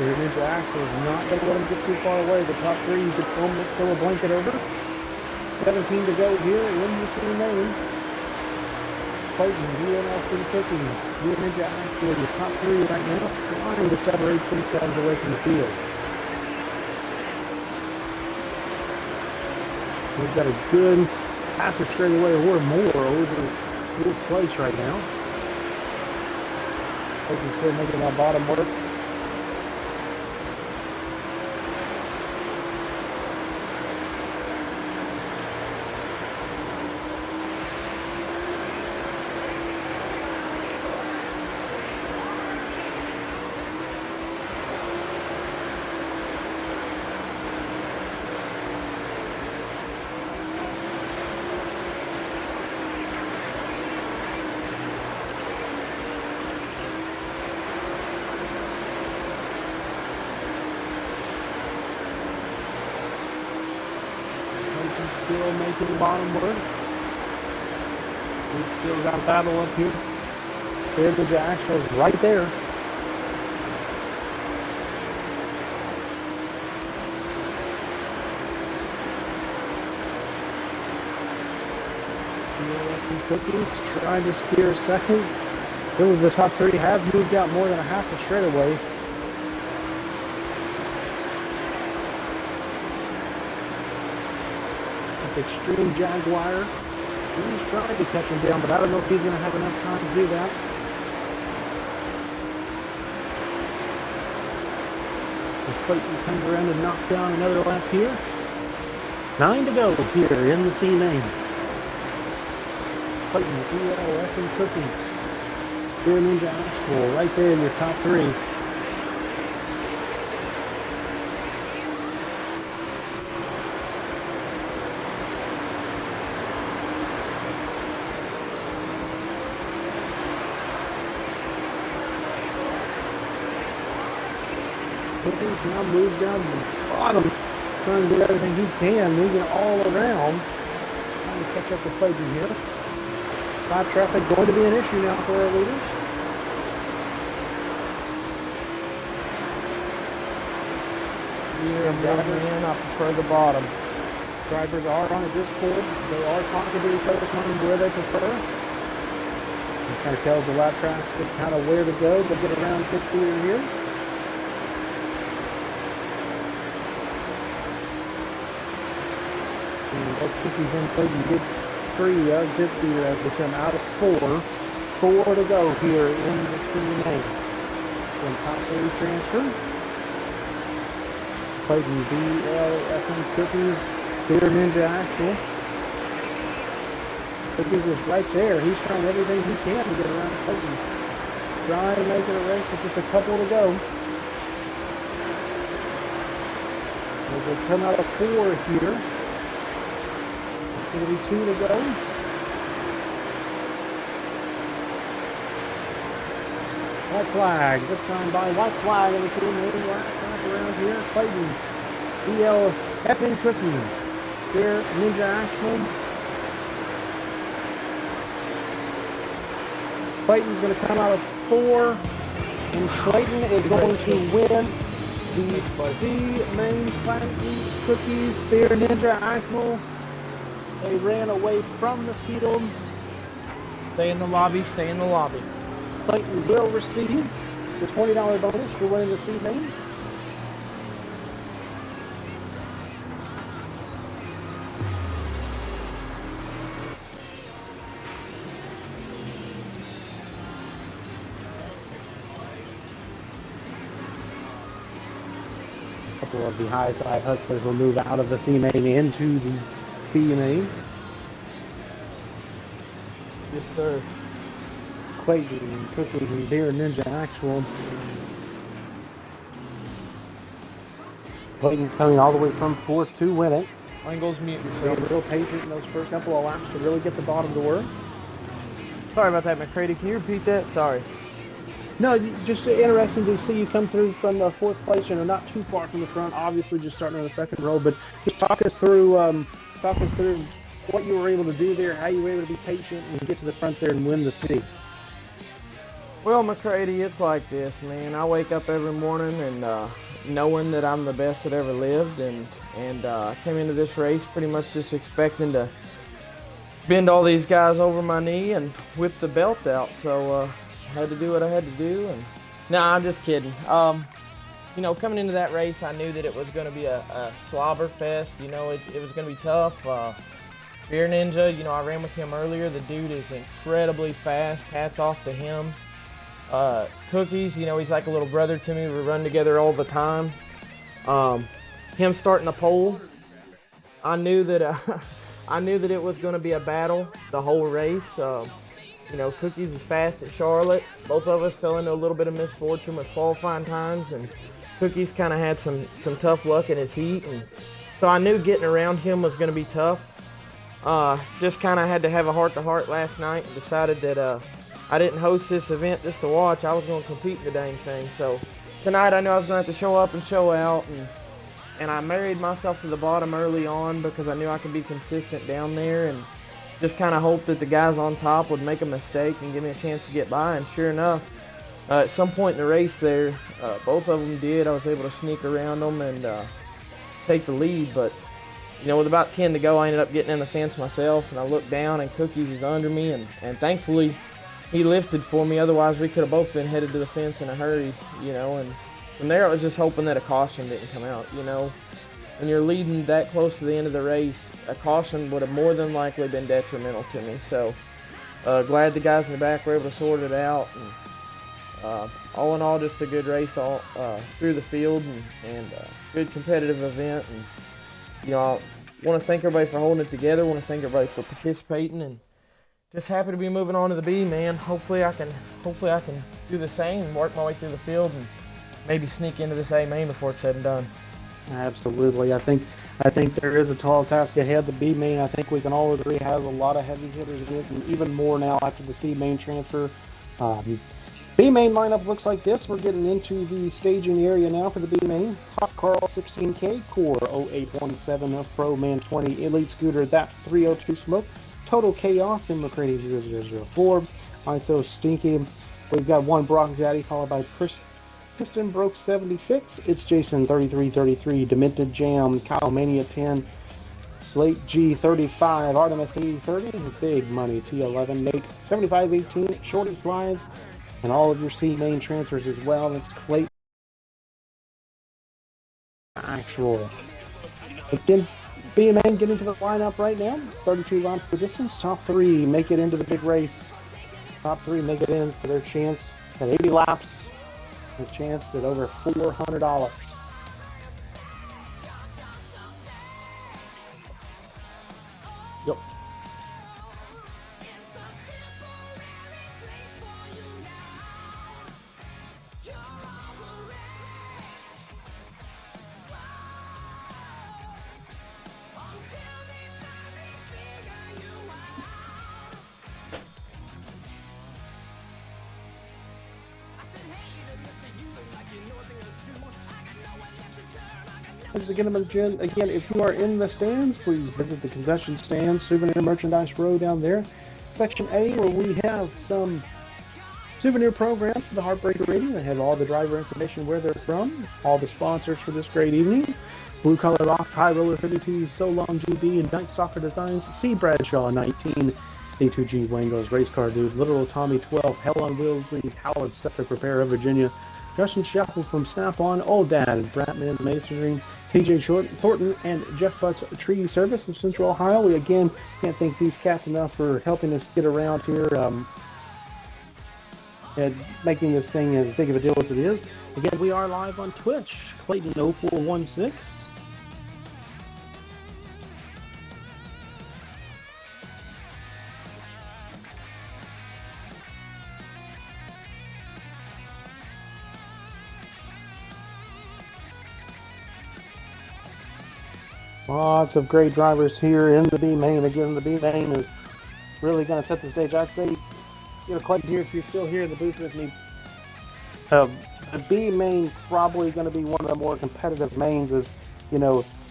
Here Ninja Axel is not going to let him get too far away. The top three, you could throw a blanket over. 17 to go here in the city main. Clayton, DNL for the Cookies. Here Ninja Axel, your top three right now, trying to separate themselves away from the field. We've got a good half a straightaway or more over fourth place right now. Clayton still making that bottom work. Still making the bottom work. We've still got a battle up here. There the Jackson's right there. Cookies trying to steer second. The top three have moved out more than a half a straightaway. Extreme Jaguar. He's trying to catch him down, but I don't know if he's going to have enough time to do that. As Clayton comes around and knocks down another lap here. 9 to go here in the C lane. Clayton, ELF and Cookies. Here Ninja Axel, right there in your top three. Cookies now moves down to the bottom, trying to do everything he can, moving all around, trying to catch up to Clayton here. Flat traffic going to be an issue now for our leaders. Here, driving in, I prefer the bottom. Drivers are on a Discord. They are talking to each other, telling where they prefer. It kind of tells the lap traffic kind of where to go to get around 50 here. Both Cookies and Clayton get 3 of 50 become out of 4. 4 to go here in the CNA. From top 3 transfer. Clayton BLFN Cookies. Clear Ninja Axel. Cookies is right there. He's trying everything he can to get around Clayton. Trying to make it a race with just a couple to go. As they come out of 4 here. It's going to be 2 to go. White flag this time by white flag in the team moving last lap around here. Clayton, ELFN Cookies. Here, Ninja Axel. Clayton's going to come out of 4, and Clayton is going to win the C main Clayton Cookies. Here, Ninja Axel. They ran away from the field. Stay in the lobby, stay in the lobby. Clayton will receive the $20 bonus for winning the C main. couple of the high side hustlers will move out of the C main into the B main. Yes, sir. Clayton, Cookies, and Beer Ninja Actual. Clayton coming all the way from fourth to win it. Wangles, mute Being yourself. real patient in those first couple of laps to really get the bottom to work. Sorry about that, McCready. Can you repeat that? Sorry. No, just interesting to see you come through from the fourth place. You know, not too far from the front. Obviously, just starting on the second row, but just talk us through what you were able to do there, how you were able to be patient and get to the front there and win the C. Well, McCready, it's like this, man. I wake up every morning and knowing that I'm the best that ever lived, and I came into this race pretty much just expecting to bend all these guys over my knee and whip the belt out. So I had to do what I had to do. And no, I'm just kidding. You know, coming into that race, I knew that it was going to be a slobber fest. You know, it was going to be tough. Beer Ninja, you know, I ran with him earlier. The dude is incredibly fast. Hats off to him. Cookies, you know, he's like a little brother to me. We run together all the time. Him starting the pole, I knew that it was going to be a battle the whole race. You know, Cookies is fast at Charlotte. Both of us fell into a little bit of misfortune with qualifying times, and Cookies kind of had some tough luck in his heat, and so I knew getting around him was going to be tough. Just kind of had to have a heart-to-heart last night and decided that I didn't host this event just to watch. I was going to compete in the dang thing. So tonight I knew I was going to have to show up and show out, and I married myself to the bottom early on because I knew I could be consistent down there, and just kind of hoped that the guys on top would make a mistake and give me a chance to get by. And sure enough, at some point in the race there, both of them did. I was able to sneak around them and take the lead, but you know, with about 10 to go, I ended up getting in the fence myself, and I looked down, and Cookies is under me, and thankfully he lifted for me. Otherwise, we could have both been headed to the fence in a hurry, you know. And from there, I was just hoping that a caution didn't come out, you know. When you're leading that close to the end of the race, a caution would have more than likely been detrimental to me. So glad the guys in the back were able to sort it out. And, all in all, just a good race all through the field, and good competitive event. And you know, I want to thank everybody for holding it together. I want to thank everybody for participating, and just happy to be moving on to the B, man. Hopefully I can do the same and work my way through the field and maybe sneak into this A main before it's said and done. Absolutely. I think there is a tall task ahead. The B main, I think we can all agree, has a lot of heavy hitters in it, and even more now after the C main transfer. B main lineup looks like this. We're getting into the staging area now for the B main. Hot Carl 16K, Core 0817, Fro Man 20, Elite Scooter, That 302 Smoke, Total Chaos, and McCready 0004. ISO Stinky. We've got one Brock Daddy followed by Kristen Broke 76. It's Jason 3333, Demented Jam, Kyle Mania 10, Slate G 35, Artemis E 30, Big Money T11, Nate 7518, Shorty Slides, and all of your C main transfers as well. It's Clayton Actual. Again, B main getting to the lineup right now. 32 laps the distance. Top three make it into the big race. Top three make it in for their chance at 80 laps. A chance at over $400. Yep. Again, if you are in the stands, please visit the concession stands, souvenir merchandise row down there. Section A, where we have some souvenir programs for the Heartbreaker rating. They have all the driver information, where they're from, all the sponsors for this great evening. Blue Collar Box, High Roller 32, So Long GB, and Night Stalker Designs, C. Bradshaw 19, A2G Wangos, Race Car Dude, Literal Tommy 12, Hell on Wheels, Lee, Howard, Septic Repair of Virginia, Justin Shuffle from Snap-On, Old Dad, Bratman Masonry, TJ Thornton, and Jeff Butts Tree Service in Central Ohio. We again can't thank these cats enough for helping us get around here. making this thing as big of a deal as it is. Again, we are live on Twitch, Clayton 0416. Lots of great drivers here in the B main. Again, the B main is really going to set the stage. I'd say, Clayton, here, if you're still here in the booth with me, the B main probably going to be one of the more competitive mains. As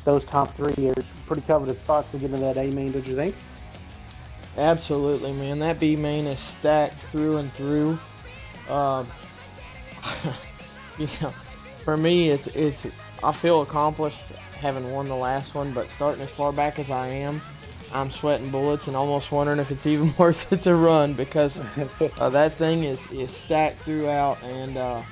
those top three are pretty coveted spots to get in that A main. Did you think? Absolutely, man. That B main is stacked through and through. For me, it's I feel accomplished having won the last one, but starting as far back as I am, I'm sweating bullets and almost wondering if it's even worth it to run, because that thing is stacked throughout, and a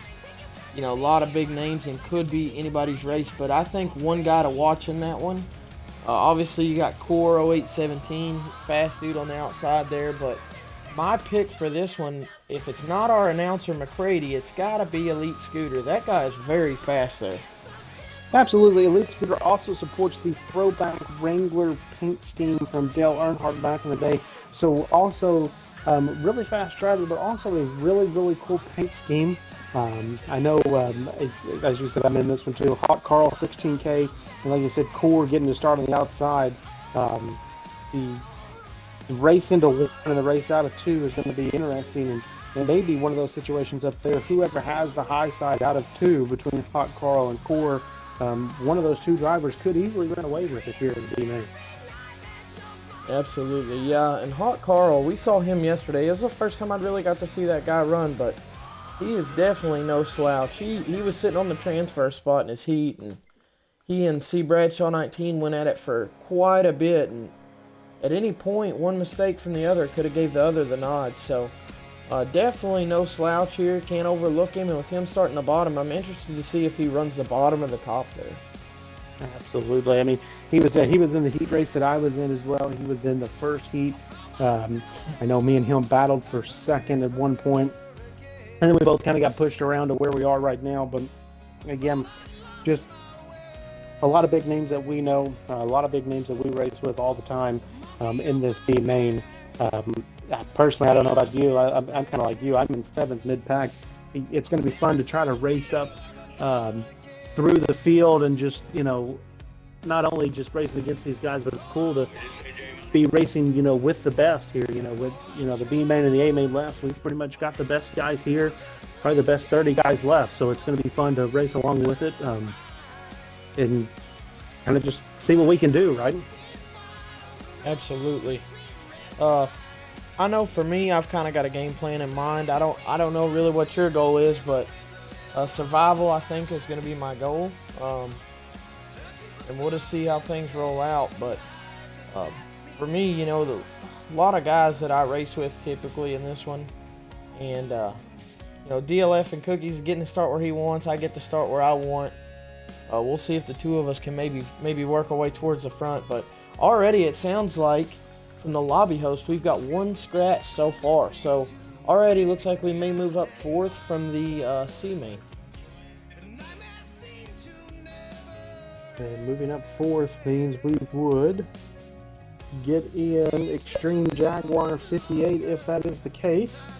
lot of big names and could be anybody's race. But I think one guy to watch in that one, obviously you got Core 0817, fast dude on the outside there, but my pick for this one, if it's not our announcer McCready, it's got to be Elite Scooter. That guy is very fast there. Absolutely. Elite Scooter also supports the throwback Wrangler paint scheme from Dale Earnhardt back in the day. So also really fast driver, but also a really, really cool paint scheme. I know, as you said, I'm in this one too. Hot Carl 16K, and like you said, Core getting to start on the outside. The race into one and the race out of two is going to be interesting, and it may be one of those situations up there. Whoever has the high side out of two between Hot Carl and Core, one of those two drivers could easily run away with it here in the B-Main. Absolutely, yeah. And Hot Carl, we saw him yesterday. It was the first time I really got to see that guy run, but he is definitely no slouch. He was sitting on the transfer spot in his heat, and he and C. Bradshaw 19 went at it for quite a bit, and at any point, one mistake from the other could have gave the other the nod. So definitely no slouch here. Can't overlook him. And with him starting the bottom, I'm interested to see if he runs the bottom or the top there. Absolutely. I mean, he was in the heat race that I was in as well. He was in the first heat. I know me and him battled for second at one point, and then we both kind of got pushed around to where we are right now. But again, just a lot of big names that we know, a lot of big names that we race with all the time in this B main. Personally, I don't know about you. I'm kind of like you. I'm in 7th mid-pack. It's going to be fun to try to race up through the field and just, not only just racing against these guys, but it's cool to be racing, with the best here. With the B main and the A main left, we've pretty much got the best guys here, probably the best 30 guys left. So it's going to be fun to race along with it and kind of just see what we can do, right? Absolutely. I know for me, I've kind of got a game plan in mind. I don't know really what your goal is, but survival, I think, is going to be my goal. And we'll just see how things roll out. But for me, a lot of guys that I race with typically in this one, and DLF and Cookies getting to start where he wants. I get to start where I want. We'll see if the two of us can maybe work our way towards the front. But already it sounds like from the lobby host, we've got one scratch so far. So already looks like we may move up 4th from the C main. And moving up 4th means we would get in Extreme Jaguar 58 if that is the case.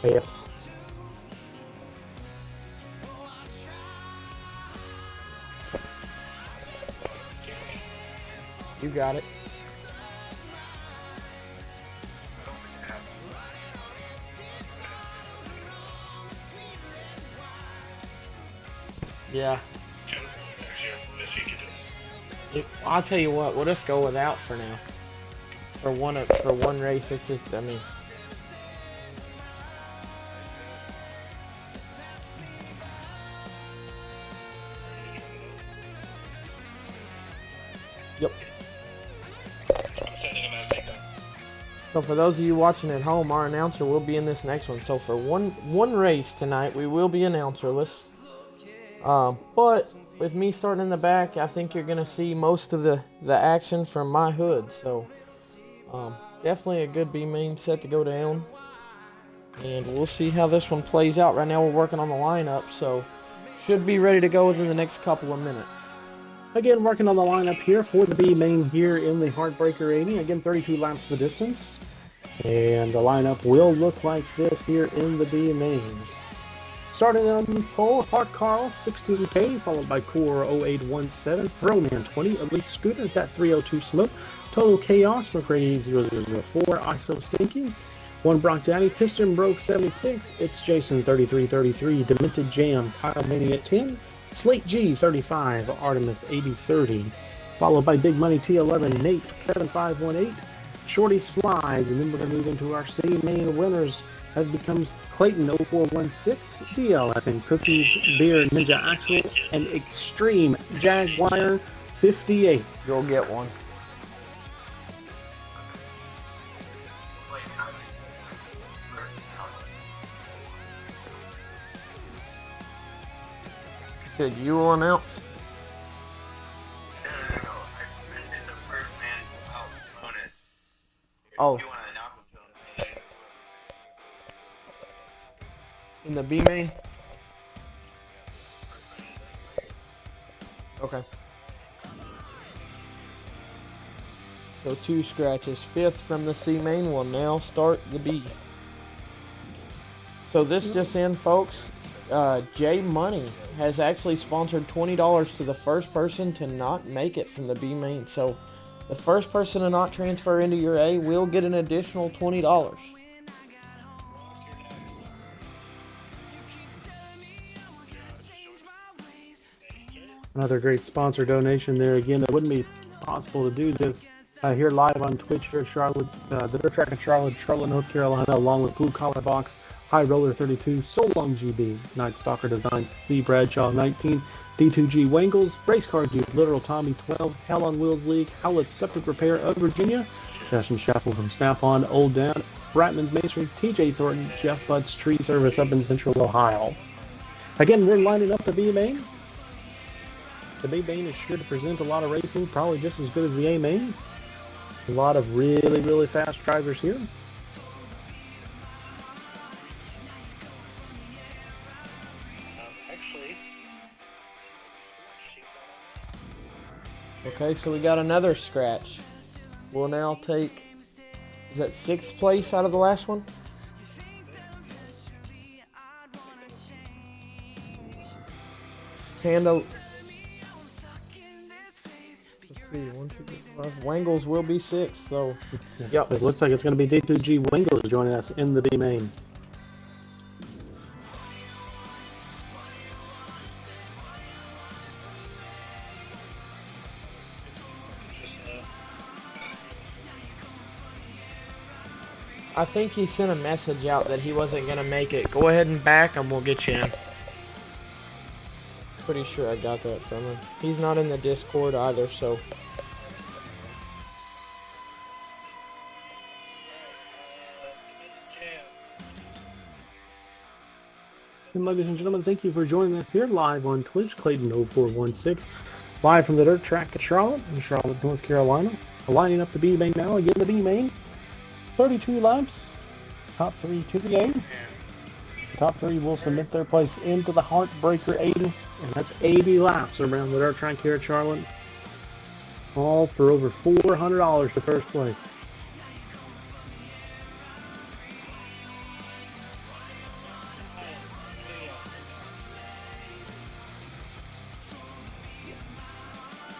Yeah. You got it. Yeah. I'll tell you what, we'll just go without for now. For one race, it's just, I mean. Yep. So for those of you watching at home, our announcer will be in this next one. So for one race tonight, we will be announcerless. But with me starting in the back, I think you're going to see most of the action from my hood. So definitely a good B main set to go down. And we'll see how this one plays out. Right now we're working on the lineup, so should be ready to go within the next couple of minutes. Again, working on the lineup here for the B main here in the Heartbreaker 80. Again, 32 laps the distance. And the lineup will look like this here in the B main. Starting on pole, Hart Carl 16K, followed by Core 0817, Proman 20, Elite Scooter, that 302 Smoke, Total Chaos, McCready 0004, ISO Stinky, One Brock Daddy, Piston Broke 76, It's Jason 3333, Demented Jam, Tile Mania 10, Slate G 35, Artemis 8030, followed by Big Money T11, Nate 7518, Shorty Slides, and then we're going to move into our C main winners. That becomes Clayton 0416, DLF and Cookies, Beer, Ninja Axel, and Extreme Jaguar 58. Go get one. Did you will announce? No. I mentioned the first man out bonus. Oh. If you want to announce him to him. In the B main? Okay. So 2 scratches. 5th from the C main will now start the B. So this just in, folks. J Money has actually sponsored $20 to the first person to not make it from the B main. So the first person to not transfer into your A will get an additional $20. Another great sponsor donation there. Again, it wouldn't be possible to do this here live on Twitch here at Charlotte, the Dirt Track in Charlotte, North Carolina, along with Blue Collar Box, High Roller 32, So Long GB, Night Stalker Designs, C Bradshaw 19, D2G Wangles, Race Car Dude, Literal Tommy 12, Hell on Wheels League, Howlett's Septic Repair of Virginia, Justin Schaffel from Snap-on, Old Down, Bratman's Masonry, TJ Thornton, Jeff Budd's Tree Service up in Central Ohio. Again, we're lining up the B main. The B main is sure to present a lot of racing, probably just as good as the A main. A lot of really, really fast drivers here. Okay, so we got another scratch. We'll now take, is that 6th place out of the last one? Panda. Let's see, 1, 2, 3, 4, 5. Wangles will be 6th, so. Yep. So it looks like it's going to be D2G Wingles joining us in the B main. I think he sent a message out that he wasn't going to make it. Go ahead and back and we'll get you in. Pretty sure I got that from him. He's not in the Discord either, so. And ladies and gentlemen, thank you for joining us here live on Twitch. Clayton 0416, live from the Dirt Track at Charlotte, in Charlotte, North Carolina. Lining up the B main now. Again, the B main. 32 laps, top 3 to the A. The top 3 will submit their place into the Heartbreaker 80, and that's 80 laps around the Dirt Track here at Charlotte. All for over $400 to first place.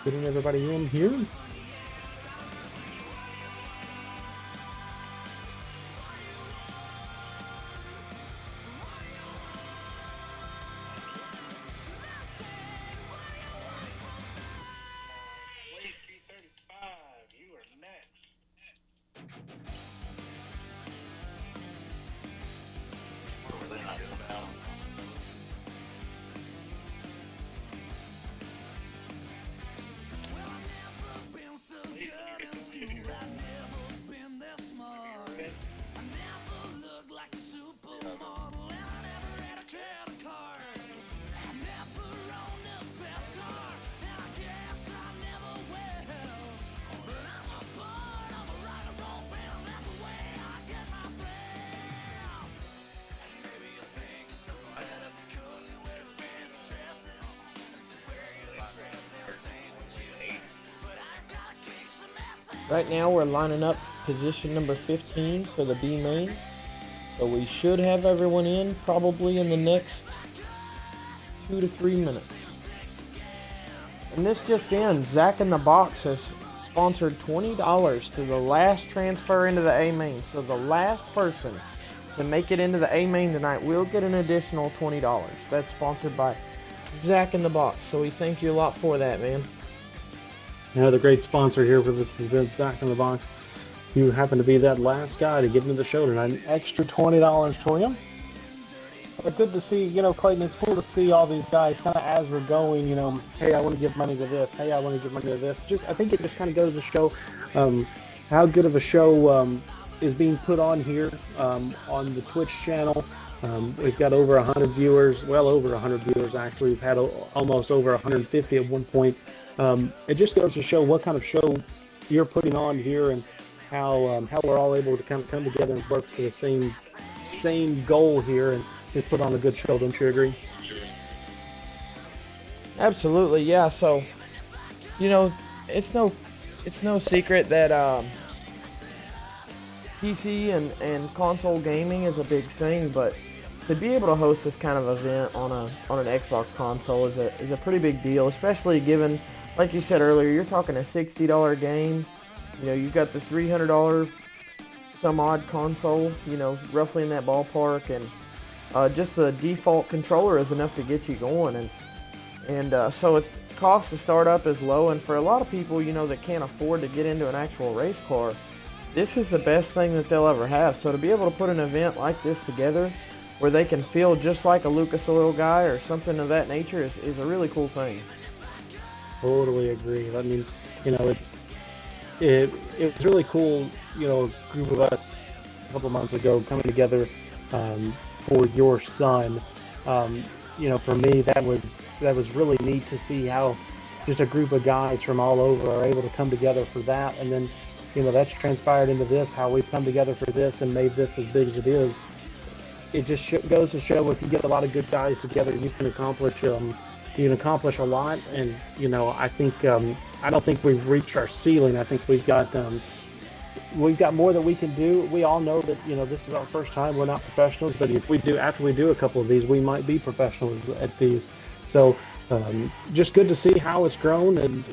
Getting everybody in here. Right now we're lining up position number 15 for the B main. So we should have everyone in probably in the next 2 to 3 minutes. And this just in, Zach in the Box has sponsored $20 to the last transfer into the A main. So the last person to make it into the A main tonight will get an additional $20. That's sponsored by Zach in the Box. So we thank you a lot for that, man. Another great sponsor here for this event, Zach in the Box. You happen to be that last guy to get into the show tonight. An extra $20 for you. But good to see, Clayton, it's cool to see all these guys kind of as we're going, hey, I want to give money to this. Hey, I want to give money to this. I think it just kind of goes to show how good of a show is being put on here on the Twitch channel. We've got over 100 viewers, well over 100 viewers actually. We've had almost over 150 at one point. It just goes to show what kind of show you're putting on here and how we're all able to come together and work for the same goal here and just put on a good show. Don't you agree? Absolutely, yeah. So, it's no secret that PC and console gaming is a big thing, but to be able to host this kind of event on an Xbox console is a pretty big deal, especially given, like you said earlier, you're talking a $60 game. You've got the $300 some odd console, roughly in that ballpark, and just the default controller is enough to get you going, and so its cost to start up is low, and for a lot of people, that can't afford to get into an actual race car, this is the best thing that they'll ever have. So to be able to put an event like this together where they can feel just like a Lucas Oil guy or something of that nature is a really cool thing. Totally agree. I mean, it was really cool, a group of us a couple months ago coming together for your son. For me, that was really neat to see how just a group of guys from all over are able to come together for that, and then that's transpired into this, how we've come together for this and made this as big as it is. It just goes to show if you get a lot of good guys together, you can accomplish a lot. And I think I don't think we've reached our ceiling. I think we've got more that we can do. We all know that this is our first time. We're not professionals, but after we do a couple of these, we might be professionals at these. So just good to see how it's grown, and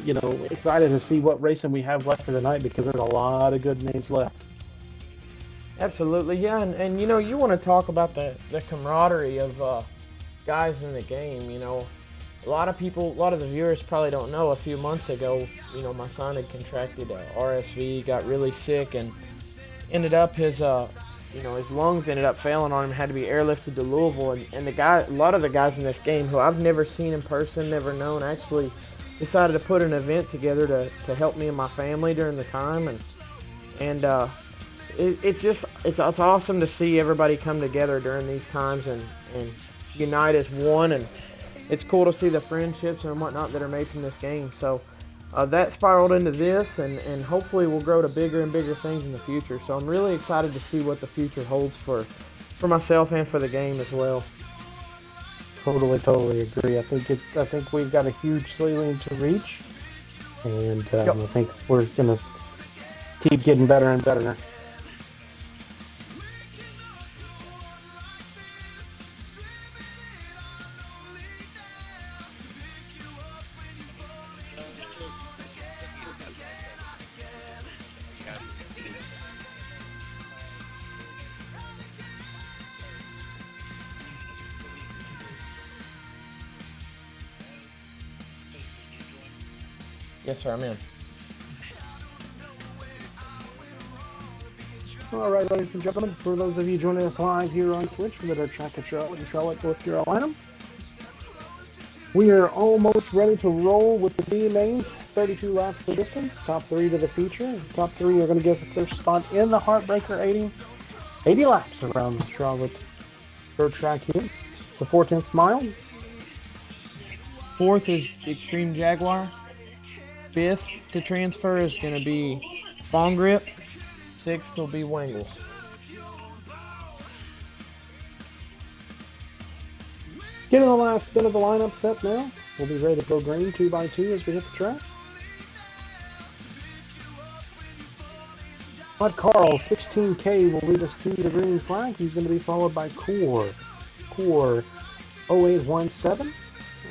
excited to see what racing we have left for the night, because there's a lot of good names left. Absolutely, yeah, and you want to talk about the camaraderie of guys in the game. A lot of the viewers probably don't know. A few months ago, my son had contracted RSV, got really sick, and ended up his lungs ended up failing on him, had to be airlifted to Louisville, and a lot of the guys in this game who I've never seen in person, never known, actually decided to put an event together to help me and my family during the time, and it's awesome to see everybody come together during these times and unite as one, and it's cool to see the friendships and whatnot that are made from this game. So that spiraled into this, and hopefully we'll grow to bigger and bigger things in the future. So I'm really excited to see what the future holds for myself and for the game as well. Totally agree. I think we've got a huge ceiling to reach, and Yep. I think we're gonna keep getting better and better. Yes, sir, I'm in. All right, ladies and gentlemen, for those of you joining us live here on Twitch that are track at Charlotte and Charlotte, North Carolina, we are almost ready to roll with the B main. 32 laps for distance, top 3 to the feature. Top 3 are going to get their spot in the Heartbreaker 80 laps around the Charlotte Road track here. The 4/10 mile. 4th is Extreme Jaguar. 5th to transfer is going to be Bong Grip. 6th will be Wangle. Getting the last bit of the lineup set now. We'll be ready to go green 2 by 2 as we hit the track. But Carl, 16K will lead us to the green flag. He's going to be followed by Core 0817.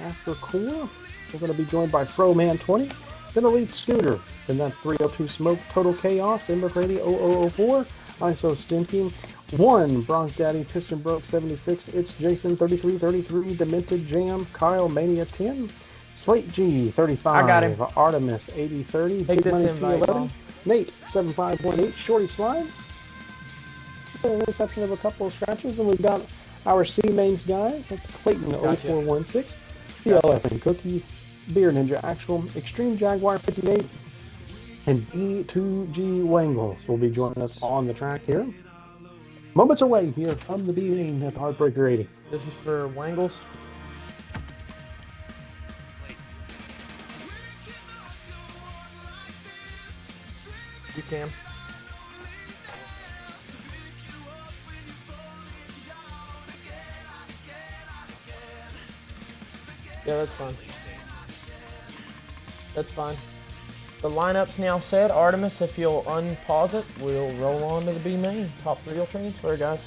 After Core, we're going to be joined by Froman 20, then Elite Scooter, then that 302 Smoke, Total Chaos, Ember Brady 0004, ISO Stimpy 1, Bronx Daddy, Piston Broke 76, It's Jason 3333, Demented Jam, Kyle Mania 10, Slate G 35, I got him. Artemis 8030, Take Big this Money invite, 211, Mom. Nate 7518, Shorty Slides, an exception of a couple of scratches, and we've got our C mains guys. That's Clayton Gotcha. 0416, DLF and Cookies, Beer Ninja Actual, Extreme Jaguar 58, and D2G Wangles will be joining us on the track here. Moments away here from the B main at the Heartbreaker 80. This is for Wangles. You can. Yeah, that's fine. That's fine. The lineup's now set. Artemis, if you'll unpause it, we'll roll on to the B main. Top 3 will transfer, guys.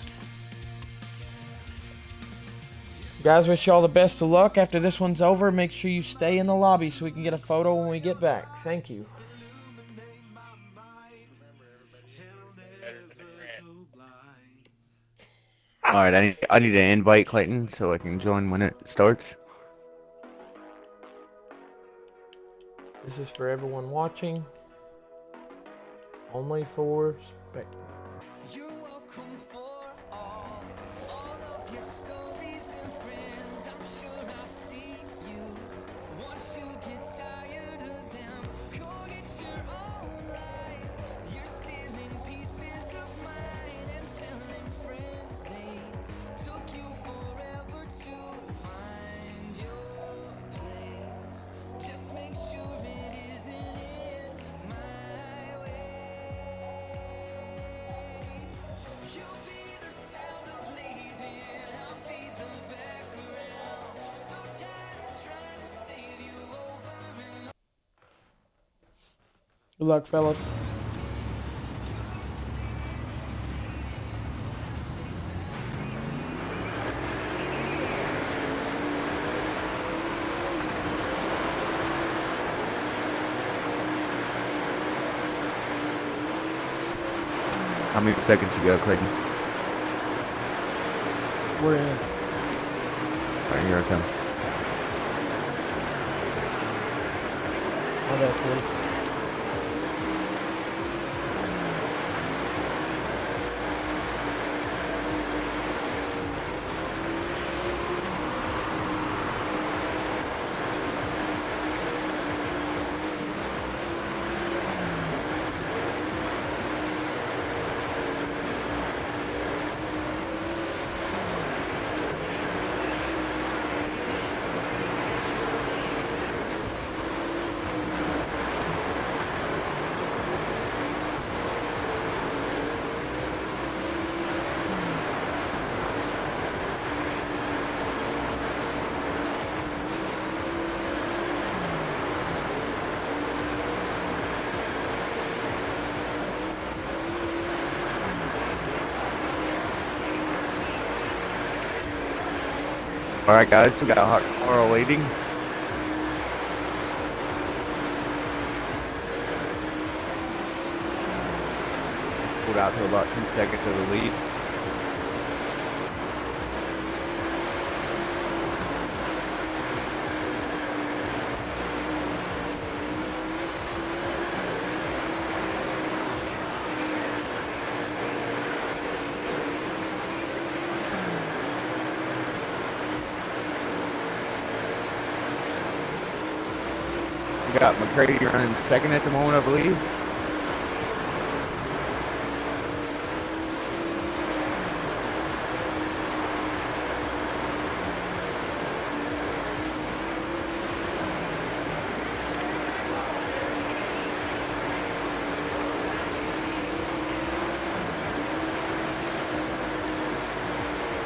Guys, wish y'all the best of luck. After this one's over, make sure you stay in the lobby so we can get a photo when we get back. Thank you. Alright, I need to invite Clayton so I can join when it starts. This is for everyone watching. Only for spectators. You're welcome for all of your stories and friends. I'm sure I'll see you once you get tired of them. Go get your own life. You're stealing pieces of mine and telling friends they took you forever to find your place. Just make sure it isn't in my way. You'll be the sound of leaving, I'll be the background. So tired of trying to save you over and over. Good luck, fellas. How many seconds you got, Clayton? We're in. Alright, here I come. Oh, that's good. Alright guys, we got a hot car waiting. Pulled out to about 2 seconds of the lead. We got McCready running second at the moment, I believe.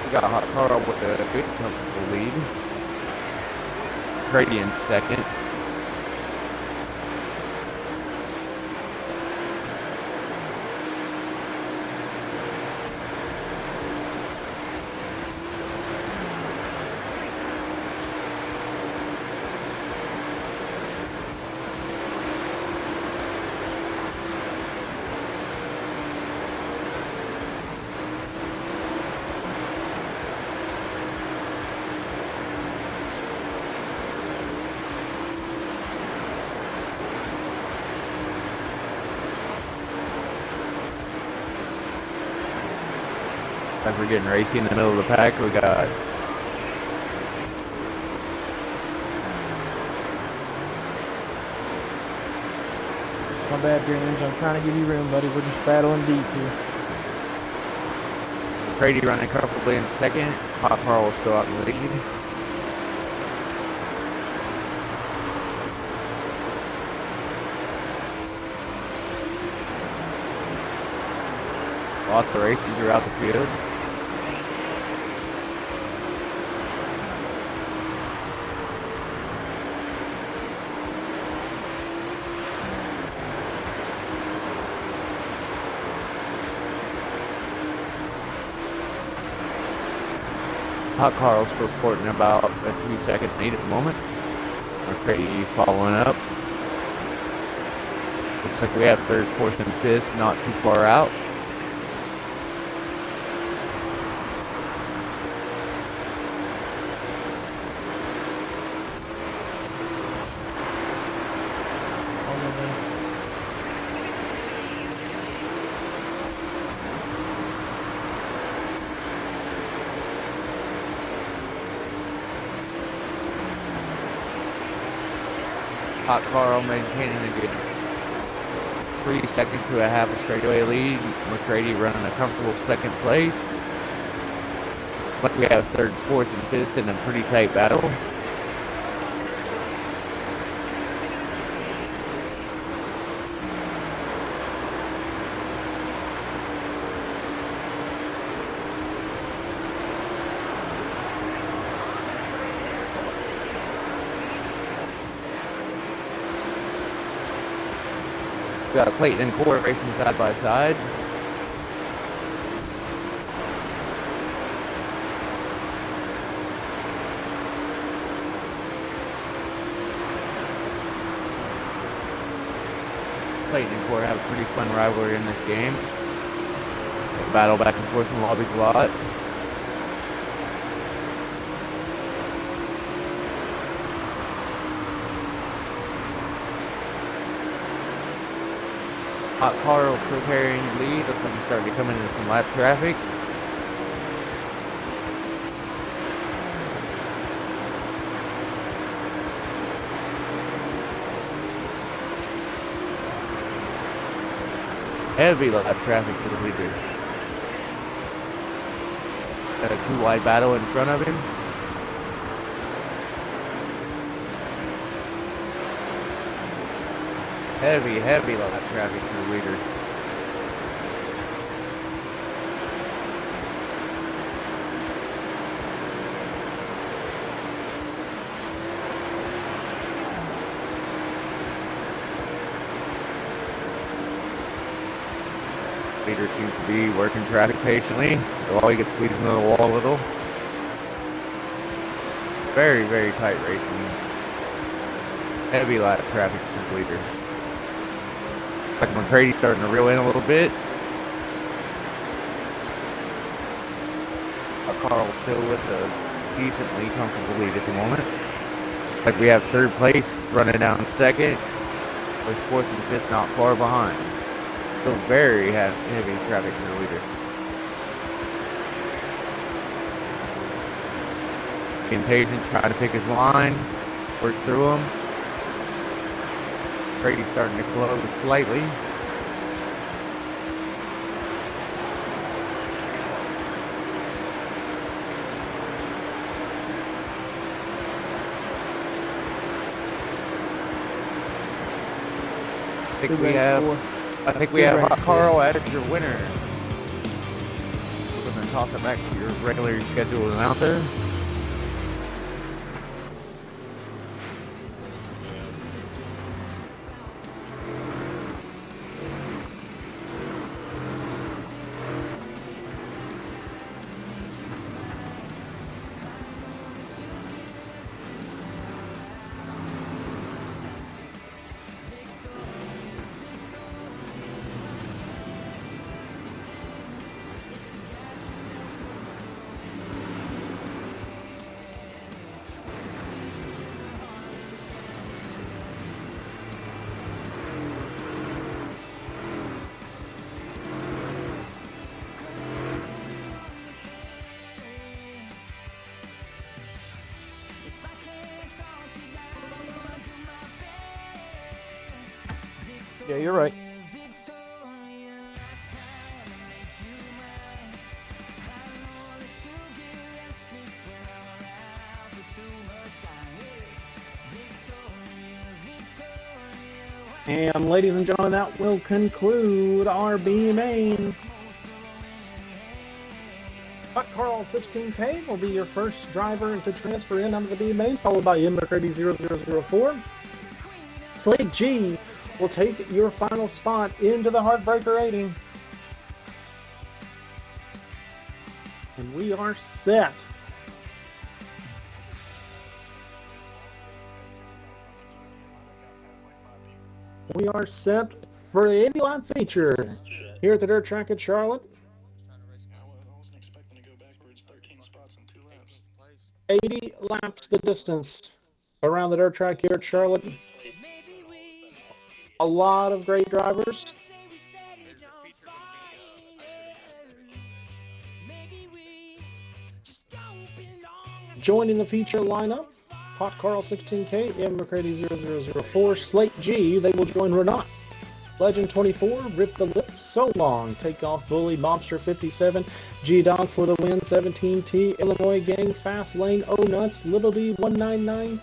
We got Hot Carl with a good comfortable lead. McCready in second. guys were getting racy in the middle of the pack. We got My bad, James. I'm trying to give you room, buddy. We're just battling deep here. Brady running comfortably in second. Hot Carl was still out in the lead. Lots of racing throughout the field. Hot Carl's still sporting about a 2-second lead at the moment. McCready following up. Looks like we have third, fourth, and fifth not too far out. Hot Carl maintaining a good 3 seconds to a half a straightaway lead. McCready running a comfortable second place. Looks like we have third, fourth, and fifth in a pretty tight battle. We got Clayton and Core racing side by side. Clayton and Core have a pretty fun rivalry in this game. They battle back and forth in lobbies a lot. Hot Carl still carrying the lead. Looks like he's starting to come into some lap traffic. Heavy lap traffic to the leader. Got a 2-wide battle in front of him. Heavy lap traffic to the leader. Leader seems to be working traffic patiently while he gets squeezed into the wall a little. Very, very tight racing. Heavy lap traffic to the leader. Like McCready's starting to reel in a little bit. Carl's still with a decently comfortable lead at the moment. Looks like we have third place running down second, with fourth and fifth not far behind. Still very heavy traffic in the leader. Being patient, trying to pick his line, work through him. Brady's starting to close slightly. I think we have Hot Carl as your winner. We're going to toss it back to your regularly scheduled announcer. Yeah, you're right. And ladies and gentlemen, that will conclude our B main. Hot Carl 16K will be your first driver to transfer in under the B main, followed by McCready 0004. Slate G will take your final spot into the Heartbreaker 80. And we are set. We are set for the Indy Lap feature here at the dirt track at Charlotte. I wasn't expecting to go backwards 13 spots in 2 laps. 80 laps the distance around the dirt track here at Charlotte. A lot of great drivers. Joining the feature lineup, Hot Carl 16K, M McCready 0004, Slate G, they will join Renat. Legend 24, Rip the Lip, So Long, Takeoff Bully, Mobster 57, G-Dog for the win, 17T, Illinois Gang, Fast Lane, O Nuts, Little D 199,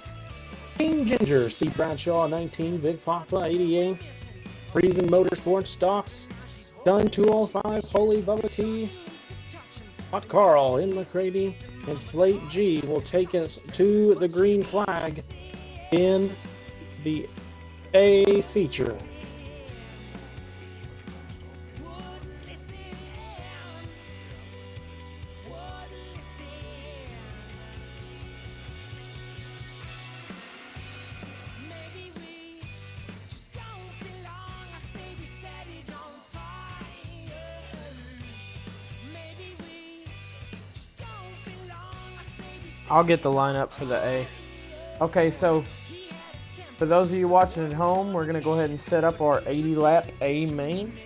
King Ginger, C Bradshaw 19, Big Papa 88, Reason Motorsports, Stocks, Dun 205, Holy Bubba T, Hot Carl, M McCready, and Slate G will take us to the green flag in the A feature. I'll get the lineup for the A. Okay, so for those of you watching at home, we're going to go ahead and set up our 80 lap A main.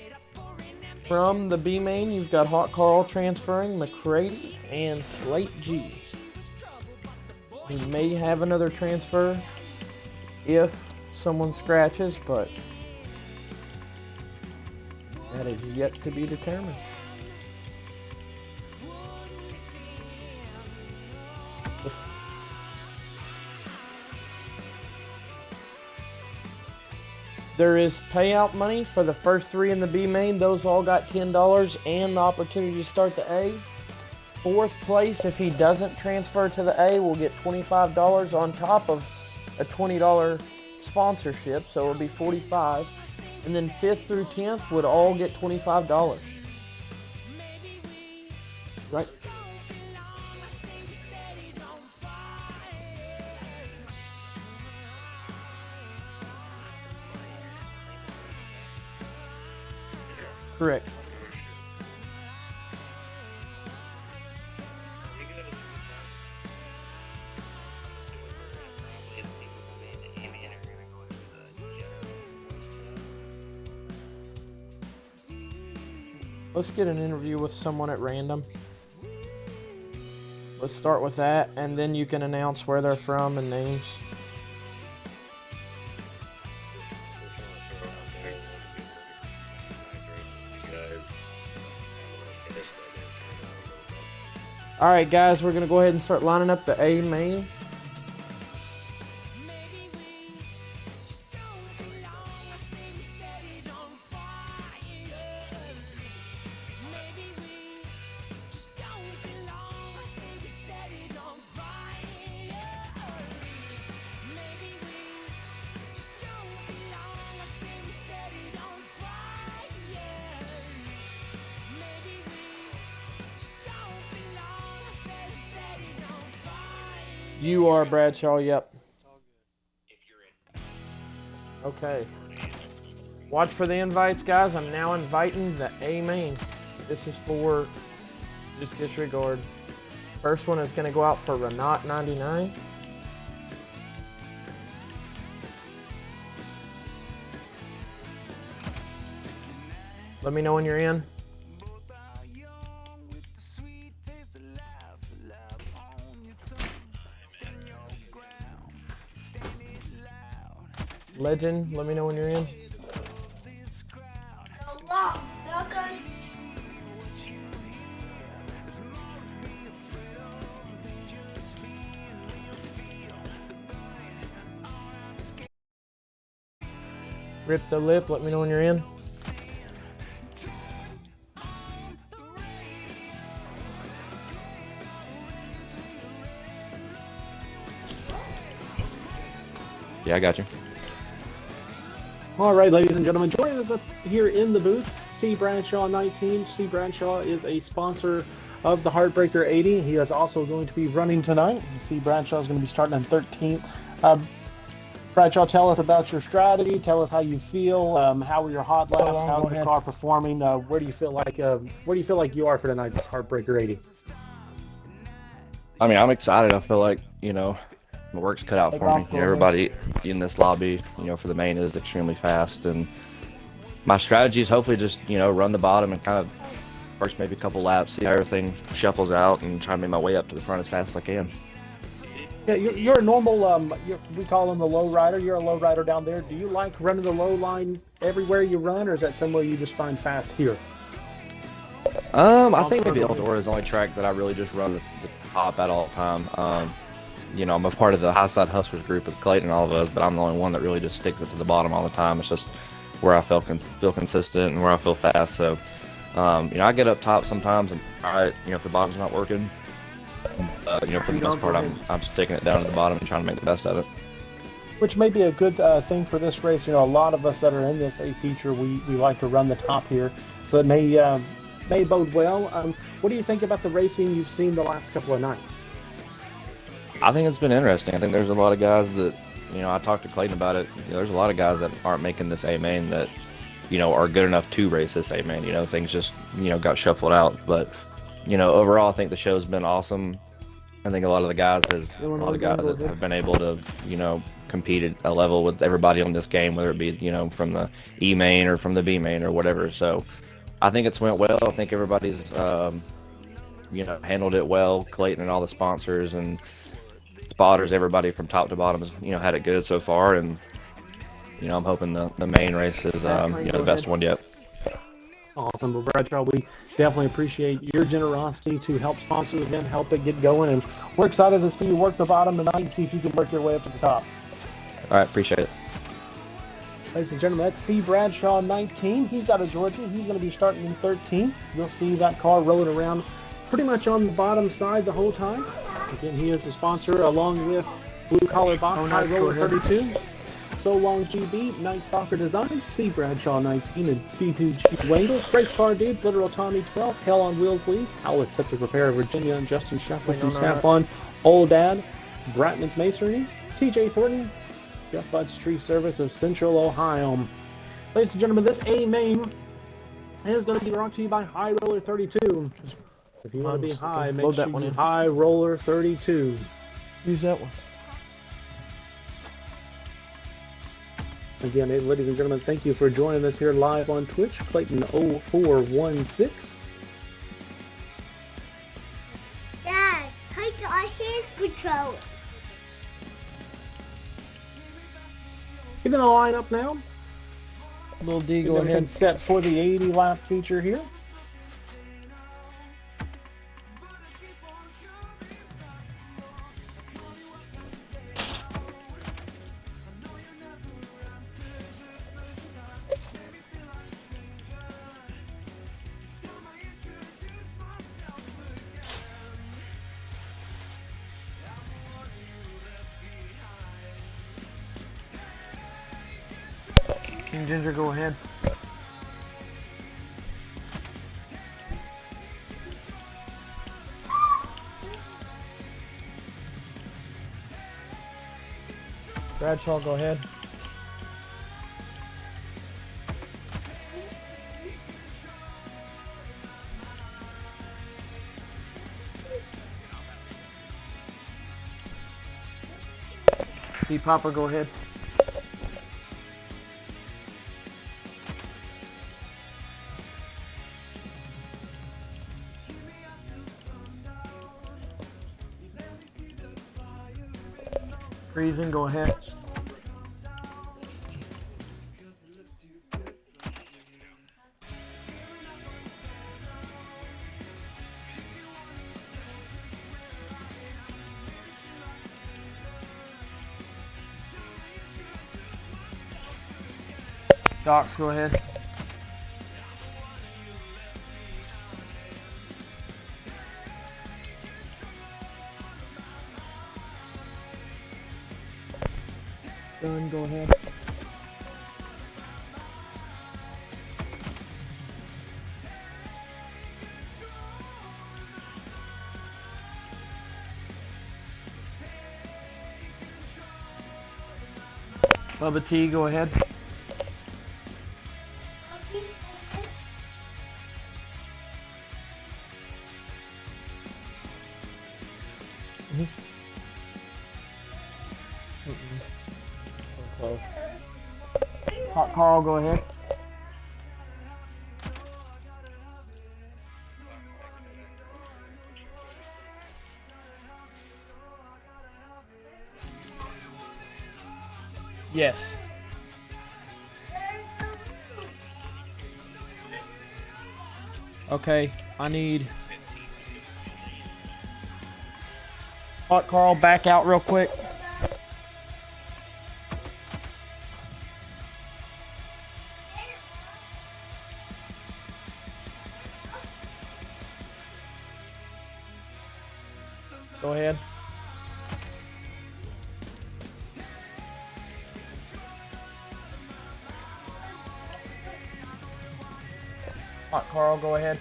From the B main, you've got Hot Carl transferring, McCready, and Slate G. We may have another transfer if someone scratches, but that is yet to be determined. There is payout money for the first 3 in the B main. Those all got $10 and the opportunity to start the A. 4th place, if he doesn't transfer to the A, will get $25 on top of a $20 sponsorship, so it'll be $45. And then 5th through 10th would all get $25. Right? Correct. Let's get an interview with someone at random. Let's start with that, and then you can announce where they're from and names. Alright guys, we're going to go ahead and start lining up the A main. You are Bradshaw, yep. Okay. Watch for the invites, guys. I'm now inviting the A main. This is for just disregard. First one is going to go out for Renat 99. Let me know when you're in. Legend, let me know when you're in. Rip the lip. Let me know when you're in. Yeah, I got you. All right, ladies and gentlemen, joining us up here in the booth, C. Bradshaw 19. C. Bradshaw is a sponsor of the Heartbreaker 80. He is also going to be running tonight. C. Bradshaw is going to be starting on 13th. Bradshaw, tell us about your strategy. Tell us how you feel. How were your hot laps? How's the car performing? Where do you feel like you are for tonight's Heartbreaker 80? I mean, I'm excited. I feel like, my work's cut out for me. Everybody in this lobby, for the main is extremely fast. And my strategy is hopefully just, run the bottom and kind of first maybe a couple laps, see how everything shuffles out, and try to make my way up to the front as fast as I can. Yeah, you're a normal, we call him the low rider. You're a low rider down there. Do you like running the low line everywhere you run, or is that somewhere you just find fast here? I think maybe Eldora is the only track that I really just run the top at all the time. I'm a part of the High Side Hustlers group with Clayton and all of us, but I'm the only one that really just sticks it to the bottom all the time. It's just where I feel consistent and where I feel fast. So, I get up top sometimes and try it, if the bottom's not working. For the most part, I'm sticking it down to the bottom and trying to make the best of it. Which may be a good thing for this race. A lot of us that are in this A feature, we like to run the top here, so it may bode well. What do you think about the racing you've seen the last couple of nights? I think it's been interesting. I think there's a lot of guys that, I talked to Clayton about it. There's a lot of guys that aren't making this A main that, are good enough to race this A main. Things just, got shuffled out. But, overall, I think the show's been awesome. I think a lot of the guys that have been able to, compete at a level with everybody on this game, whether it be, from the E main or from the B main or whatever. So I think it's went well. I think everybody's, handled it well. Clayton and all the sponsors and spotters, everybody from top to bottom has, had it good so far. And, I'm hoping the main race is, the best one yet. Awesome. Well, Bradshaw, we definitely appreciate your generosity to help sponsor the event, help it get going, and we're excited to see you work the bottom tonight and see if you can work your way up to the top. All right, appreciate it. Ladies and gentlemen, that's C. Bradshaw 19. He's out of Georgia. He's going to be starting in 13th. You'll see that car rolling around pretty much on the bottom side the whole time. Again, he is the sponsor along with Blue Collar Box, High Roller 32. So Long GB, Night Stalker Designs, C. Bradshaw 19, and D2G Wangles, Race Car Dude, Literal Tommy 12, Hell on Wheels League, Howlett Septic Repair, Virginia, and Justin Sheffield from Snap-on, Old Dad, Bratman's Masonry, TJ Thornton, Jeff Bud's Tree Service of Central Ohio. Ladies and gentlemen, this A main is going to be brought to you by High Roller 32. If you want to be high, make sure you High Roller 32. Use that one. Again, ladies and gentlemen, thank you for joining us here live on Twitch. Clayton0416. Dad, take the hand control. Getting the line up now. Little D, go ahead. Set for the 80 lap feature here. King Ginger, go ahead. Bradshaw, go ahead. D. Popper, go ahead. Reason, go ahead. Docs, go ahead. Done, go ahead. Bubba T, go ahead. Okay. Hot Carl, go ahead. Yes. Okay, I need Hot Carl back out real quick. Go ahead. Hot Carl, go ahead.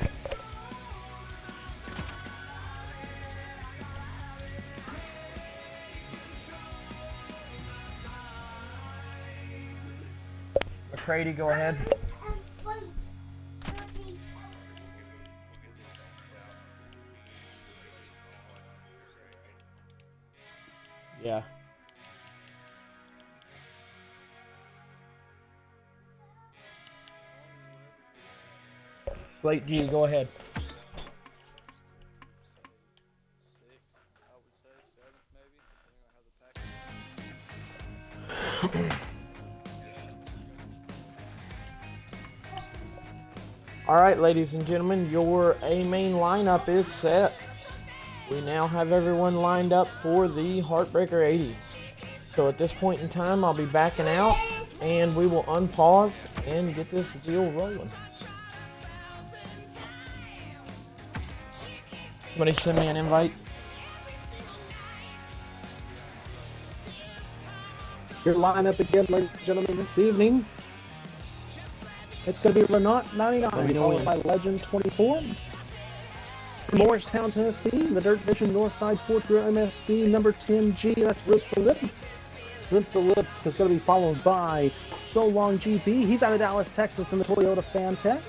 McCready, go ahead. Yeah. Slate G, go ahead. All right, ladies and gentlemen, your A main lineup is set. We now have everyone lined up for the Heartbreaker 80. So at this point in time, I'll be backing out, and we will unpause and get this wheel rolling. Somebody send me an invite. Your lineup again, ladies and gentlemen, this evening. It's going to be Renault 99, followed by Legend 24. From Morristown, Tennessee, the Dirt Vision Northside Sports Grill MSD number 10G. That's Rip the Lip. Rip the Lip is going to be followed by So Long GP. He's out of Dallas, Texas, in the Toyota Fantech.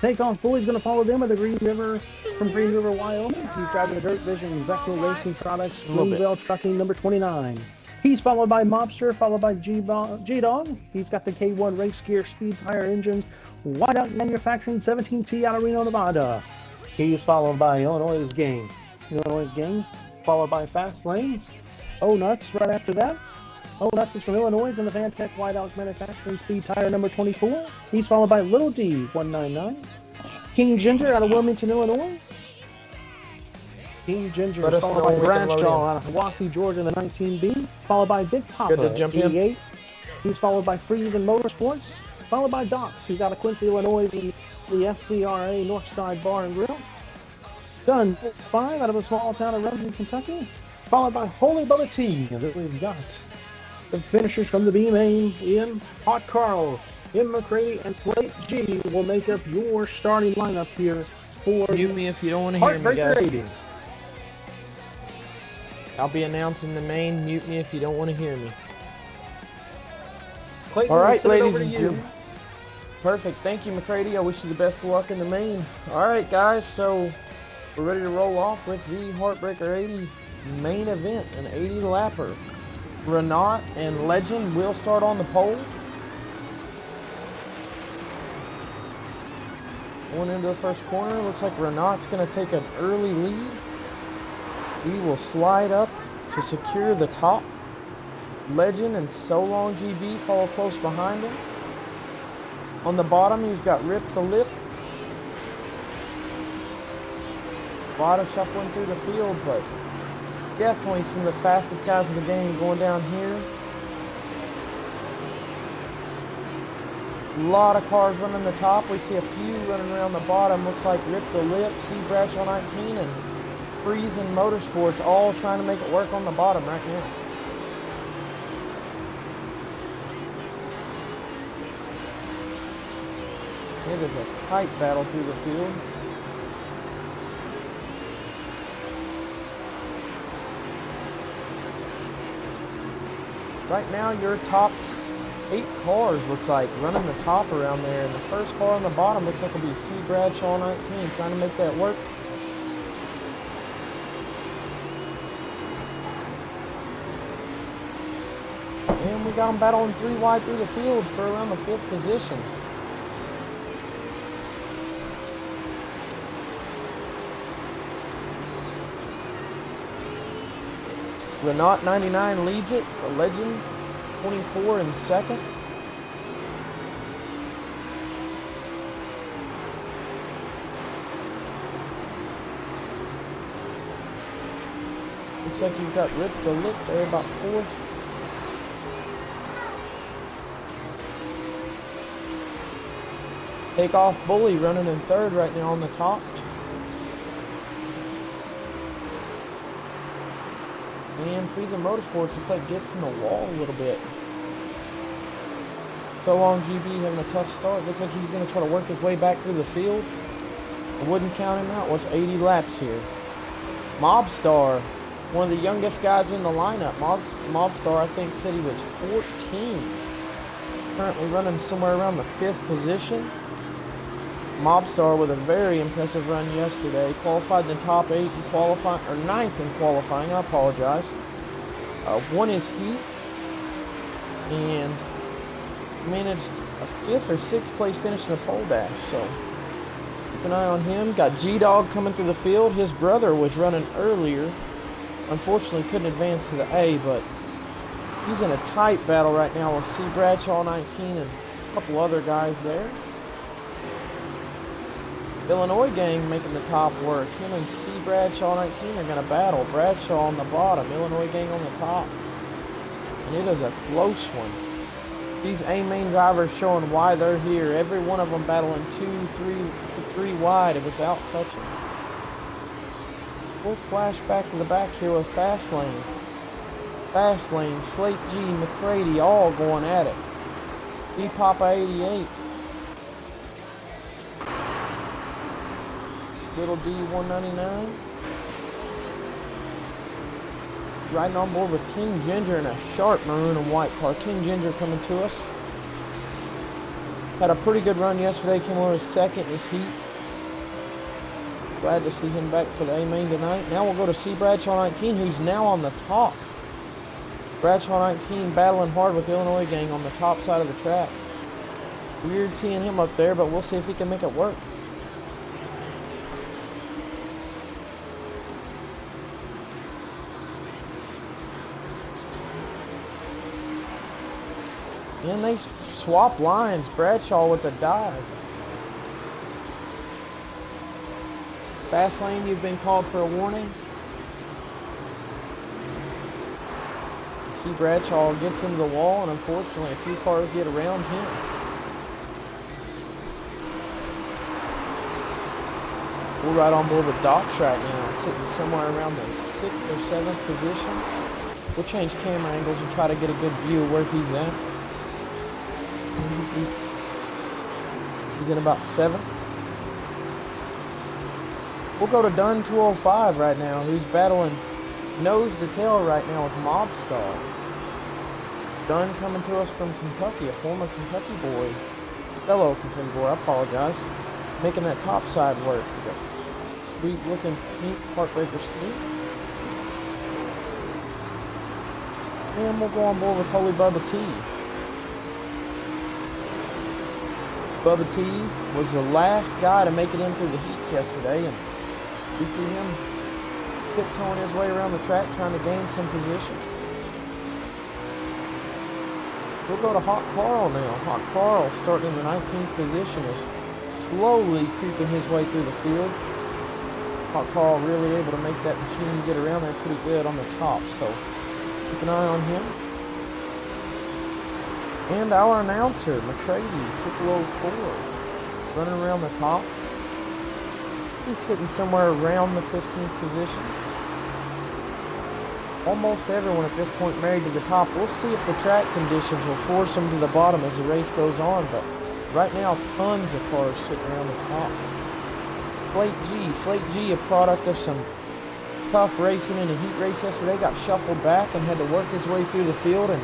Takeoff Bully's going to follow them with the Green River from Green River, Wyoming. He's driving the Dirt Vision Vector Racing Products Greenbelt Trucking number 29. He's followed by Mobster, followed by G-Dog. He's got the K1 Race Gear Speed Tire Engines, Whiteout Manufacturing 17T out of Reno, Nevada. He's followed by Illinois Gang, followed by Fast Lane. Oh Nuts right after that. Oh Nuts is from Illinois in the Fantech Whiteout Manufacturing Speed Tire number 24. He's followed by Little D 199. King Ginger out of Wilmington, Illinois. King Ginger is followed by Bradshaw out of Waukee, Georgia in the 19B, followed by Big Papa, 88. He's followed by Freeze and Motorsports, followed by Docs, who's out of Quincy, Illinois in the FCRA Northside Bar and Grill. Gun 5 out of a small town of Remington, Kentucky, followed by Holy Bubba T. And then we've got the finishers from the B main in Hot Carl, M. McCready, and Slate G will make up your starting lineup here for Mute me if you don't want to hear me, guys. Heartbreaker 80. I'll be announcing the main. Mute me if you don't want to hear me. Clayton, all right, ladies and gentlemen. Perfect. Thank you, McCready. I wish you the best of luck in the main. All right, guys. So we're ready to roll off with the Heartbreaker 80 main event, an 80 lapper. Renault and Legend will start on the pole. Going into the first corner, looks like Renault's going to take an early lead. He will slide up to secure the top. Legend and So Long GB follow close behind him. On the bottom, he's got Rip the Lip. A lot of shuffling through the field, but definitely some of the fastest guys in the game going down here. A lot of cars running the top. We see a few running around the bottom. Looks like Rip the Lip, C. Bradshaw 19, and Freezing Motorsports all trying to make it work on the bottom right now. It is a tight battle through the field. Right now, your top 8 cars looks like running the top around there, and the first car on the bottom looks like it'll be C. Bradshaw 19 trying to make that work. And we got them battling 3 wide through the field for around the 5th position. Renault 99 leads it, the Legend 24 in second. Looks like you've got Rip the Lip there about 4th. Takeoff Bully running in 3rd right now on the top. And Freezing Motorsports looks like gets in the wall a little bit. So Long GB having a tough start. Looks like he's going to try to work his way back through the field. I wouldn't count him out. What's 80 laps here? Mobstar, one of the youngest guys in the lineup. Mobstar, I think, said he was 14. Currently running somewhere around the 5th position. Mobstar with a very impressive run yesterday. Qualified in the top 8 in qualifying, or 9th in qualifying, I apologize. Won his heat and managed a 5th or 6th place finish in the pole dash. So keep an eye on him. Got G-Dog coming through the field. His brother was running earlier. Unfortunately couldn't advance to the A, but he's in a tight battle right now with C. Bradshaw 19 and a couple other guys there. Illinois gang making the top work. Him and C. Bradshaw 19 are going to battle. Bradshaw on the bottom, Illinois gang on the top. And it is a close one. These A-main drivers showing why they're here. Every one of them battling 3 wide without touching. We'll flash back to the back here with Fast Lane. Fast Lane, Slate G, McCready all going at it. D-Papa 88. Little D 199. Riding on board with King Ginger in a sharp maroon and white car. King Ginger coming to us. Had a pretty good run yesterday. Came over second in his heat. Glad to see him back for the A-main tonight. Now we'll go to C. Bradshaw 19, who's now on the top. Bradshaw 19 battling hard with Illinois gang on the top side of the track. Weird seeing him up there, but we'll see if he can make it work. And they swap lines. Bradshaw with a dive. Fast Lane, you've been called for a warning. See, Bradshaw gets into the wall, and unfortunately a few cars get around him. We're right on board with Docs right now, sitting somewhere around the 6th or 7th position. We'll change camera angles and try to get a good view of where he's at. He's in about 7th. We'll go to Dunn 205 right now, who's battling nose to tail right now with Mobstar. Dunn coming to us from Kentucky, a former Kentucky boy. Fellow Kentucky boy, I apologize. Making that top side work. Sweet looking pink Heartbreaker street. And we'll go on board with Holy Bubba T. Bubba T was the last guy to make it in through the heats yesterday, and we see him tiptoeing his way around the track trying to gain some position. We'll go to Hot Carl now. Hot Carl, starting in the 19th position, is slowly creeping his way through the field. Hot Carl really able to make that machine get around there pretty good on the top, so keep an eye on him. And our announcer, McCready, 0004, running around the top. He's sitting somewhere around the 15th position. Almost everyone at this point married to the top. We'll see if the track conditions will force them to the bottom as the race goes on, but right now tons of cars sitting around the top. Slate G, a product of some tough racing in a heat race yesterday, got shuffled back and had to work his way through the field and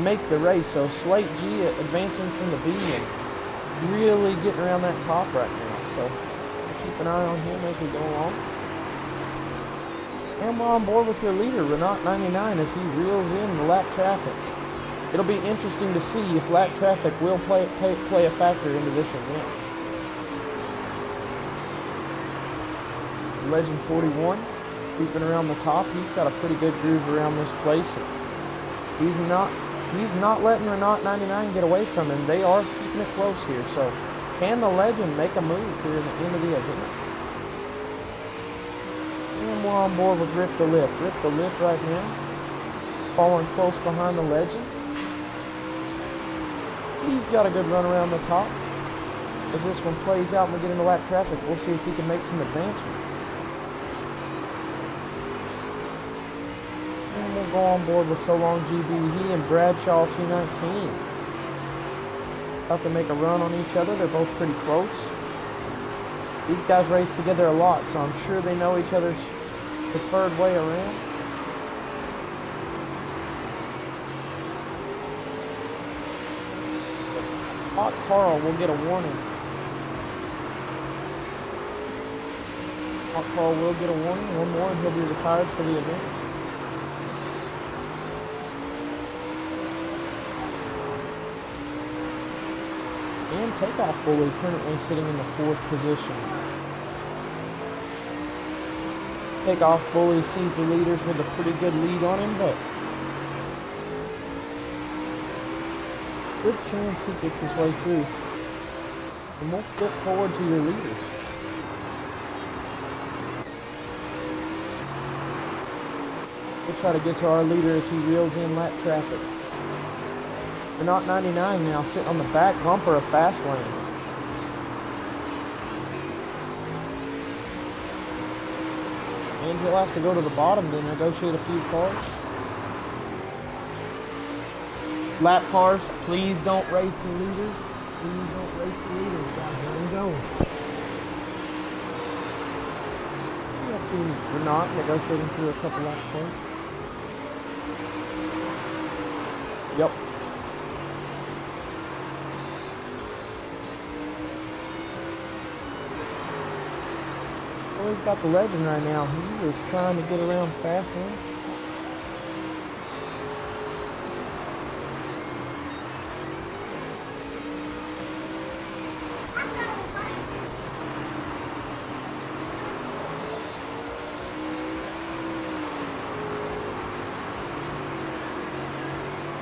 make the race. So Slate G advancing from the B and really getting around that top right now. So we'll keep an eye on him as we go along. And we're on board with your leader, Renault 99, as he reels in the lap traffic. It'll be interesting to see if lap traffic will play a factor into this event. Legend 41, creeping around the top. He's got a pretty good groove around this place. He's not letting Renault 99 get away from him. They are keeping it close here. So can the Legend make a move here at the end of the event? And we're on board with Rip the Lip. Rip the Lip right now, following close behind the Legend. He's got a good run around the top. As this one plays out and we get into lap traffic, we'll see if he can make some advancements. And we'll go on board with So Long GB. He and Bradshaw C19 about to make a run on each other. They're both pretty close. These guys race together a lot, so I'm sure they know each other's preferred way around. Hot Carl will get a warning. Hot Carl will get a warning. One more and he'll be retired for the event. And Takeoff Bully currently sitting in the 4th position. Takeoff Bully sees the leaders with a pretty good lead on him, but good chance he gets his way through. And we'll flip forward to your leaders. We'll try to get to our leader as he reels in lap traffic. Renault 99 now sitting on the back bumper of fast lane. And he'll have to go to the bottom to negotiate a few cars. Lap cars, please don't race the leaders. Please don't race the leaders, guys. Let them go. You'll see Renault negotiating through a couple lap cars. Yep. Well, he's got the Legend right now. He is trying to get around fast lane.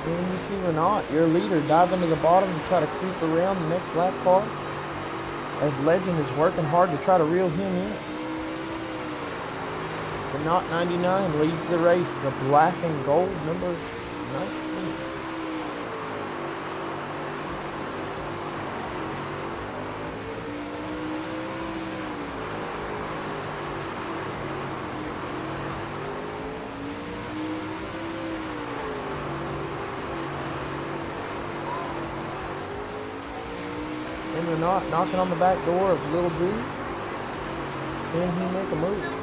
And you see Renault, your leader, dive into the bottom to try to creep around the next lap car, as Legend is working hard to try to reel him in. Renault 99 leads the race, the black and gold number 19. And Renault knocking on the back door of Little B. Can he make a move?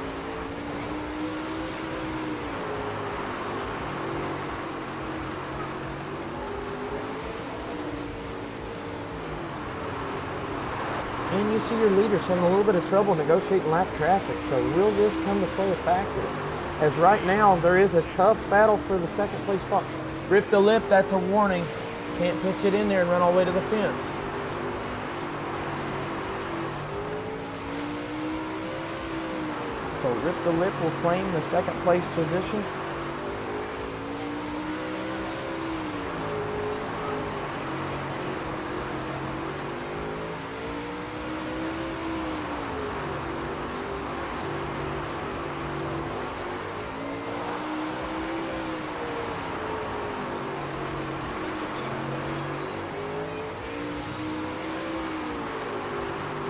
And you see your leaders having a little bit of trouble negotiating lap traffic, so will this come to play a factor? As right now, there is a tough battle for the second place spot. Rip the Lip, that's a warning. Can't pitch it in there and run all the way to the fence. So Rip the Lip will claim the second place position.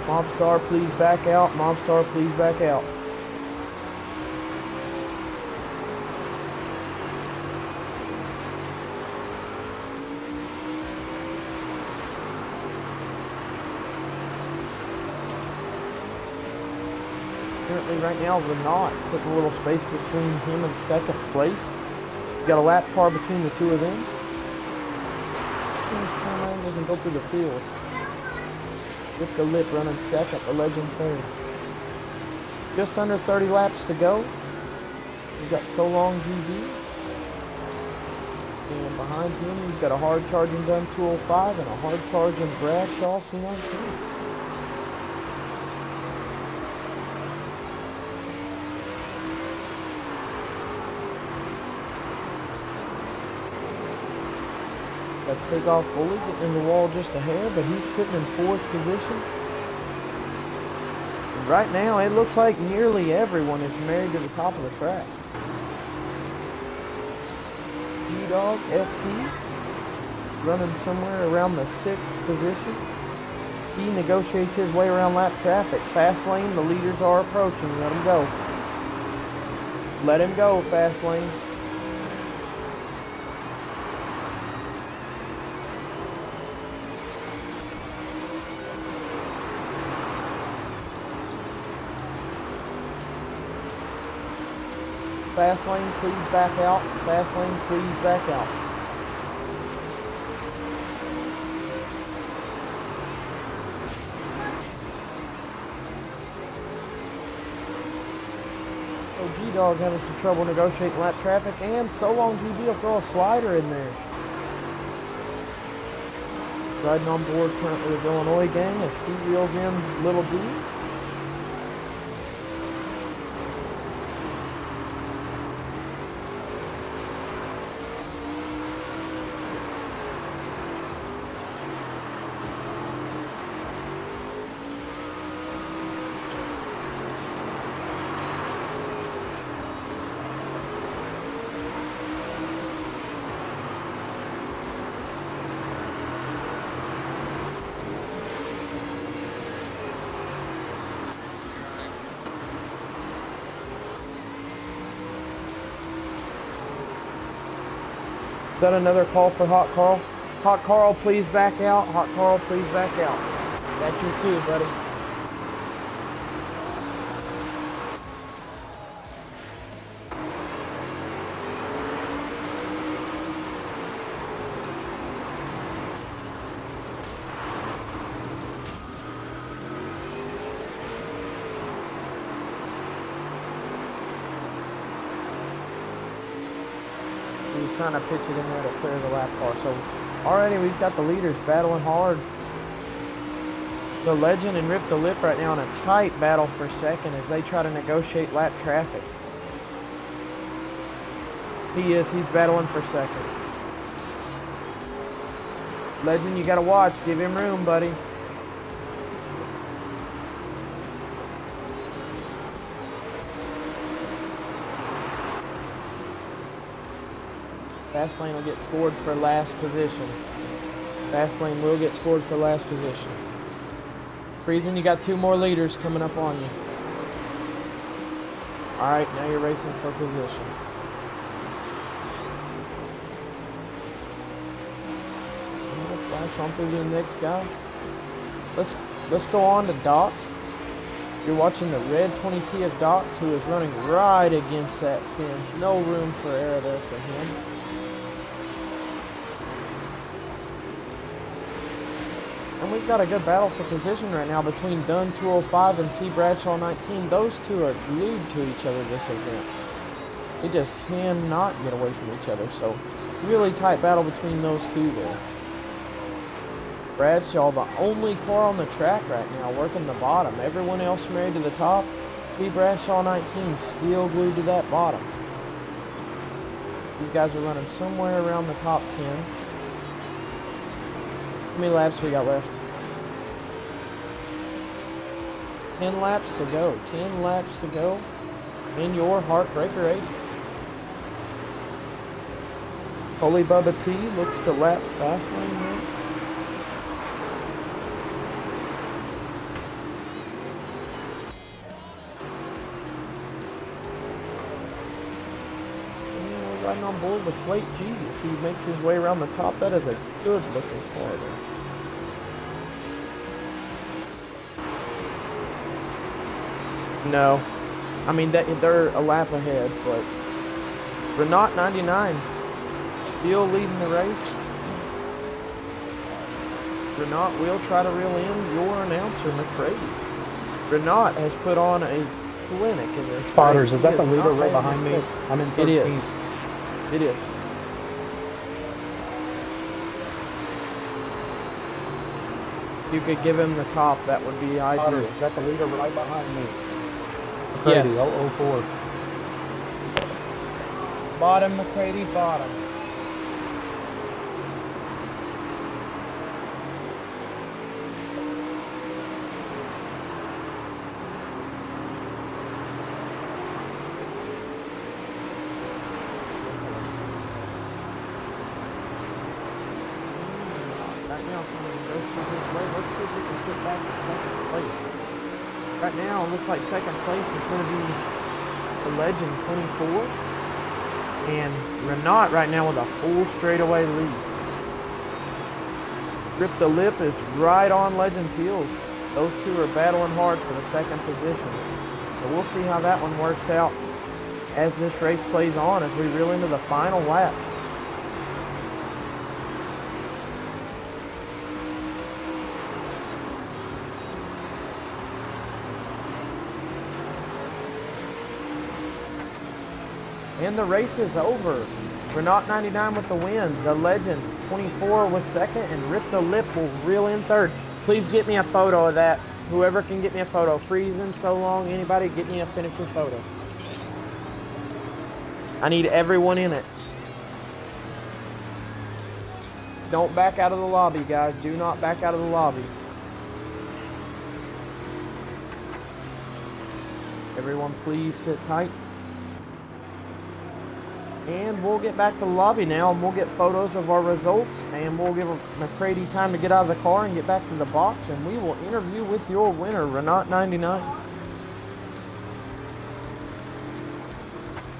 Mobstar, please back out. Mobstar, please back out. Currently, right now, Renault put a little space between him and second place. He's got a lap car between the two of them. Doesn't go through the field. Rip the Lip running second, the Legend third. Just under 30 laps to go. He's got So Long GB. And behind him, he's got a hard charging Gun 205 and a hard charging Bradshaw C19. Got Takeoff Bully getting in the wall just a hair, but he's sitting in 4th position. And right now, it looks like nearly everyone is married to the top of the track. G-Dog FT running somewhere around the 6th position. He negotiates his way around lap traffic. Fast lane, the leaders are approaching. Let him go. Let him go, fast lane. Fast lane, please back out. Fast lane, please back out. So G-Dog having some trouble negotiating lap traffic, and So Long GB will throw a slider in there. Riding on board currently with Illinois gang as he wheels in Little D. Is that another call for Hot Carl? Hot Carl, please back out. Hot Carl, please back out. That's your cue, buddy. He's trying to pitch it in there to clear the lap car. So already we've got the leaders battling hard. The Legend and Rip the Lip right now in a tight battle for second as they try to negotiate lap traffic. He's battling for second. Legend, you gotta watch. Give him room, buddy. Fastlane will get scored for last position. Fastlane will get scored for last position. Friesen, you got 2 more leaders coming up on you. Alright, now you're racing for position. I'm gonna flash on through to the next guy. Let's go on to Docs. You're watching the red 20T of Docs, who is running right against that fence. No room for error there for him. And we've got a good battle for position right now between Dunn 205 and C Bradshaw 19. Those two are glued to each other this event. They just cannot get away from each other. So really tight battle between those two there. Bradshaw, the only car on the track right now, working the bottom. Everyone else married to the top. C Bradshaw 19 still glued to that bottom. These guys are running somewhere around the top 10. How many laps we got left? 10 laps to go. 10 laps to go in your Heartbreaker 80. Holy Bubba T looks to lap fast lane here. on board with Slate G as he makes his way around the top. That is a good looking car there. No. I mean, they're a lap ahead, but Renault 99 still leading the race. Renault will try to reel in your announcer, McCready. Renault has put on a clinic in this Spotters, race. is that the leader Not right made a behind me? mistake. I'm in It 13th. is. It is. If you could give him the top, that would be ideal. Spotters, is that the leader right behind me? McCready, Yes. 004. Bottom, McCready, bottom. Right now, let's see if we can get back to second place. Right now, it looks like second place is going to be the Legend 24. And Renault right now with a full straightaway lead. Rip the Lip is right on Legend's heels. Those two are battling hard for the second position. So we'll see how that one works out as this race plays on, as we reel into the final lap. And the race is over. Renault 99 with the win. The Legend 24 was second, and Rip the Lip will reel in third. Please get me a photo of that. Whoever can get me a photo. Freezing so long. Anybody get me a finisher photo. I need everyone in it. Don't back out of the lobby, guys. Do not back out of the lobby. Everyone please sit tight. And we'll get back to the lobby now, and we'll get photos of our results, and we'll give McCready time to get out of the car and get back to the box, and we will interview with your winner, Renault 99.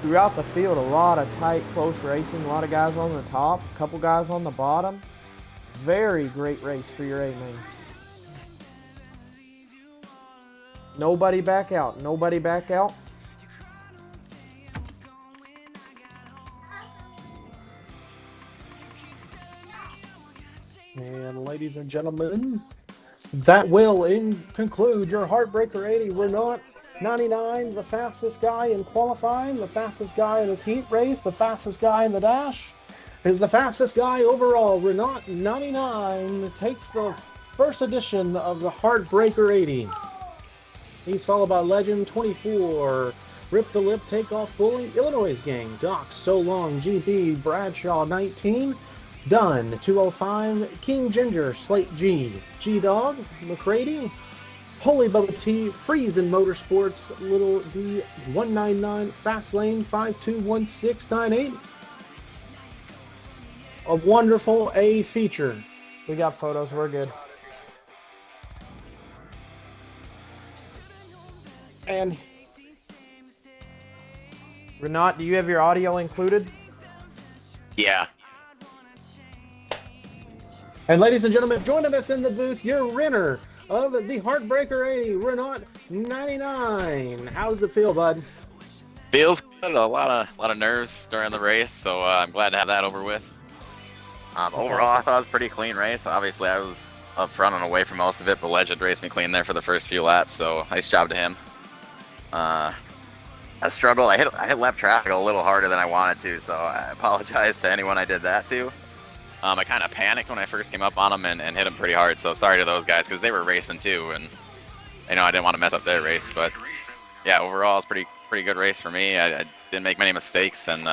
Throughout the field, a lot of tight, close racing, a lot of guys on the top, a couple guys on the bottom. Very great race for your A-main. Nobody back out. Nobody back out. And ladies and gentlemen, that will conclude your Heartbreaker 80 Renault 99, the fastest guy in qualifying, the fastest guy in his heat race, the fastest guy in the dash, is the fastest guy overall. Renault 99 takes the first edition of the Heartbreaker 80. He's followed by Legend 24, Rip the Lip, Takeoff Bully, Illinois Gang, Doc, So Long, GB, Bradshaw 19, Dunn 205, King Ginger, Slate G, G-Dog, McCready, Holy Bubba T, Freezin Motorsports, Little D 199, Fastlane 521698. A wonderful A feature. We got photos, we're good. And Renault, do you have your audio included? Yeah. And ladies and gentlemen, joining us in the booth, your winner of the Heartbreaker 80, Renault 99. How does it feel, bud? Feels good. A lot of nerves during the race, so I'm glad to have that over with. Overall, I thought it was a pretty clean race. Obviously, I was up front and away from most of it, but Legend raced me clean there for the first few laps, so nice job to him. I struggled. I hit lap traffic a little harder than I wanted to, so I apologize to anyone I did that to. I kind of panicked when I first came up on them and hit them pretty hard, so sorry to those guys because they were racing too, and I didn't want to mess up their race. But yeah, overall, it's pretty good race for me. I didn't make many mistakes, and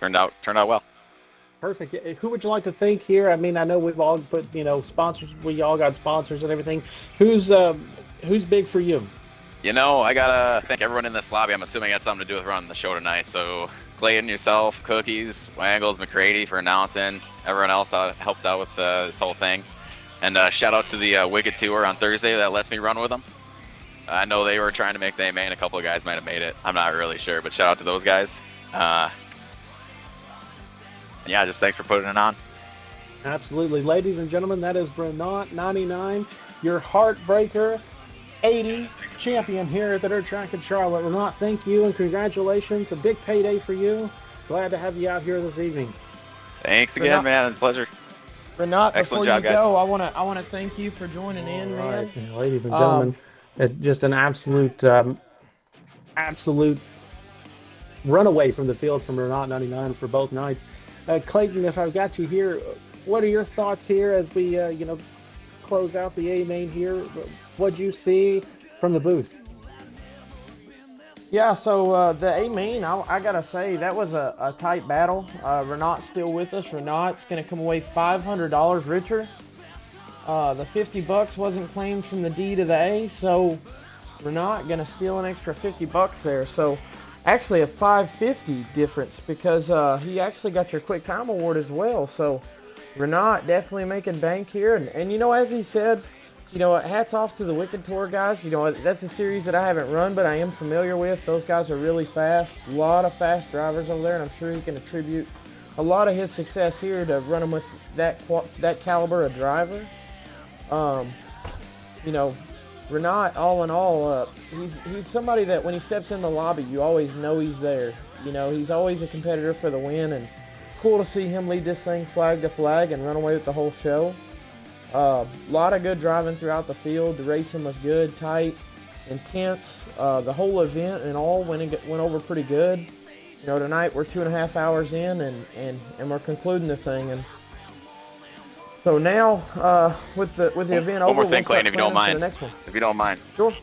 turned out well. Perfect. Who would you like to thank here? I mean, I know we've all put, sponsors. We all got sponsors and everything. Who's big for you? I gotta thank everyone in this lobby. I'm assuming it had something to do with running the show tonight. So Clayton, yourself, Cookies, Wangles, McCready for announcing. Everyone else helped out with this whole thing. And shout out to the Wicked Tour on Thursday that lets me run with them. I know they were trying to make the A-main. A couple of guys might have made it. I'm not really sure, but shout out to those guys. yeah, just thanks for putting it on. Absolutely. Ladies and gentlemen, that is Bernat 99, your Heartbreaker 80 champion here at the Dirt Track in Charlotte. Bernat, thank you and congratulations. A big payday for you. Glad to have you out here this evening. Thanks again, man. Pleasure. Bernat, Excellent before job, you guys. go, I wanna thank you for joining in, man. Right. Ladies and gentlemen, just an absolute runaway from the field from Bernat 99 for both nights. Clayton, if I've got you here, what are your thoughts here as we close out the A main here? What'd you see from the booth? Yeah, so the A main, I gotta say that was a tight battle. Renat's still with us. Renat's gonna come away $500 richer. The $50 wasn't claimed from the D to the A, so Renat gonna steal an extra $50 there. So actually a $550 difference because he actually got your quick time award as well. So Renat definitely making bank here, and as he said, hats off to the Wicked Tour guys. That's a series that I haven't run, but I am familiar with. Those guys are really fast. A lot of fast drivers over there, and I'm sure he can attribute a lot of his success here to running with that caliber of driver. Renat, all in all, he's somebody that when he steps in the lobby, you always know he's there. He's always a competitor for the win, and cool to see him lead this thing flag to flag and run away with the whole show. A lot of good driving throughout the field. The racing was good, tight, intense. The whole event and all went over pretty good. Tonight we're 2.5 hours in and we're concluding the thing. And so now with the event over, One more thing, Clayton, if you don't planning for mind. the next one. If you don't mind. Sure.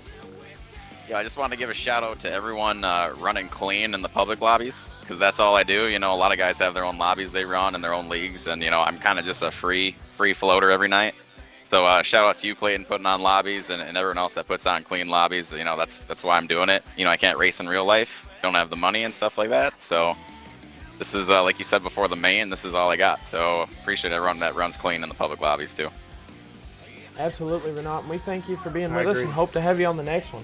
Yeah, I just wanted to give a shout out to everyone running clean in the public lobbies, because that's all I do. A lot of guys have their own lobbies they run and their own leagues, and I'm kind of just a free floater every night. So shout out to you, Clayton, putting on lobbies, and everyone else that puts on clean lobbies. That's why I'm doing it. I can't race in real life, don't have the money and stuff like that. So this is like you said before, the main. This is all I got. So appreciate everyone that runs clean in the public lobbies too. Absolutely, Renat. We thank you for being I with us agree. and hope to have you on the next one.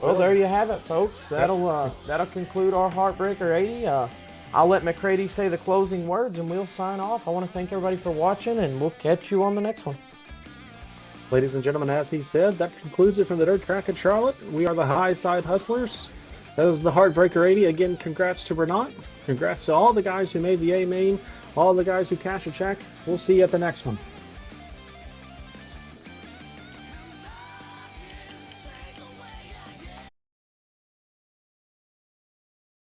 Well, there you have it, folks. That'll conclude our Heartbreaker 80. I'll let McCready say the closing words, and we'll sign off. I want to thank everybody for watching, and we'll catch you on the next one. Ladies and gentlemen, as he said, that concludes it from the Dirt Track in Charlotte. We are the High Side Hustlers. That was the Heartbreaker 80. Again, congrats to Bernat. Congrats to all the guys who made the A main, all the guys who cashed a check. We'll see you at the next one.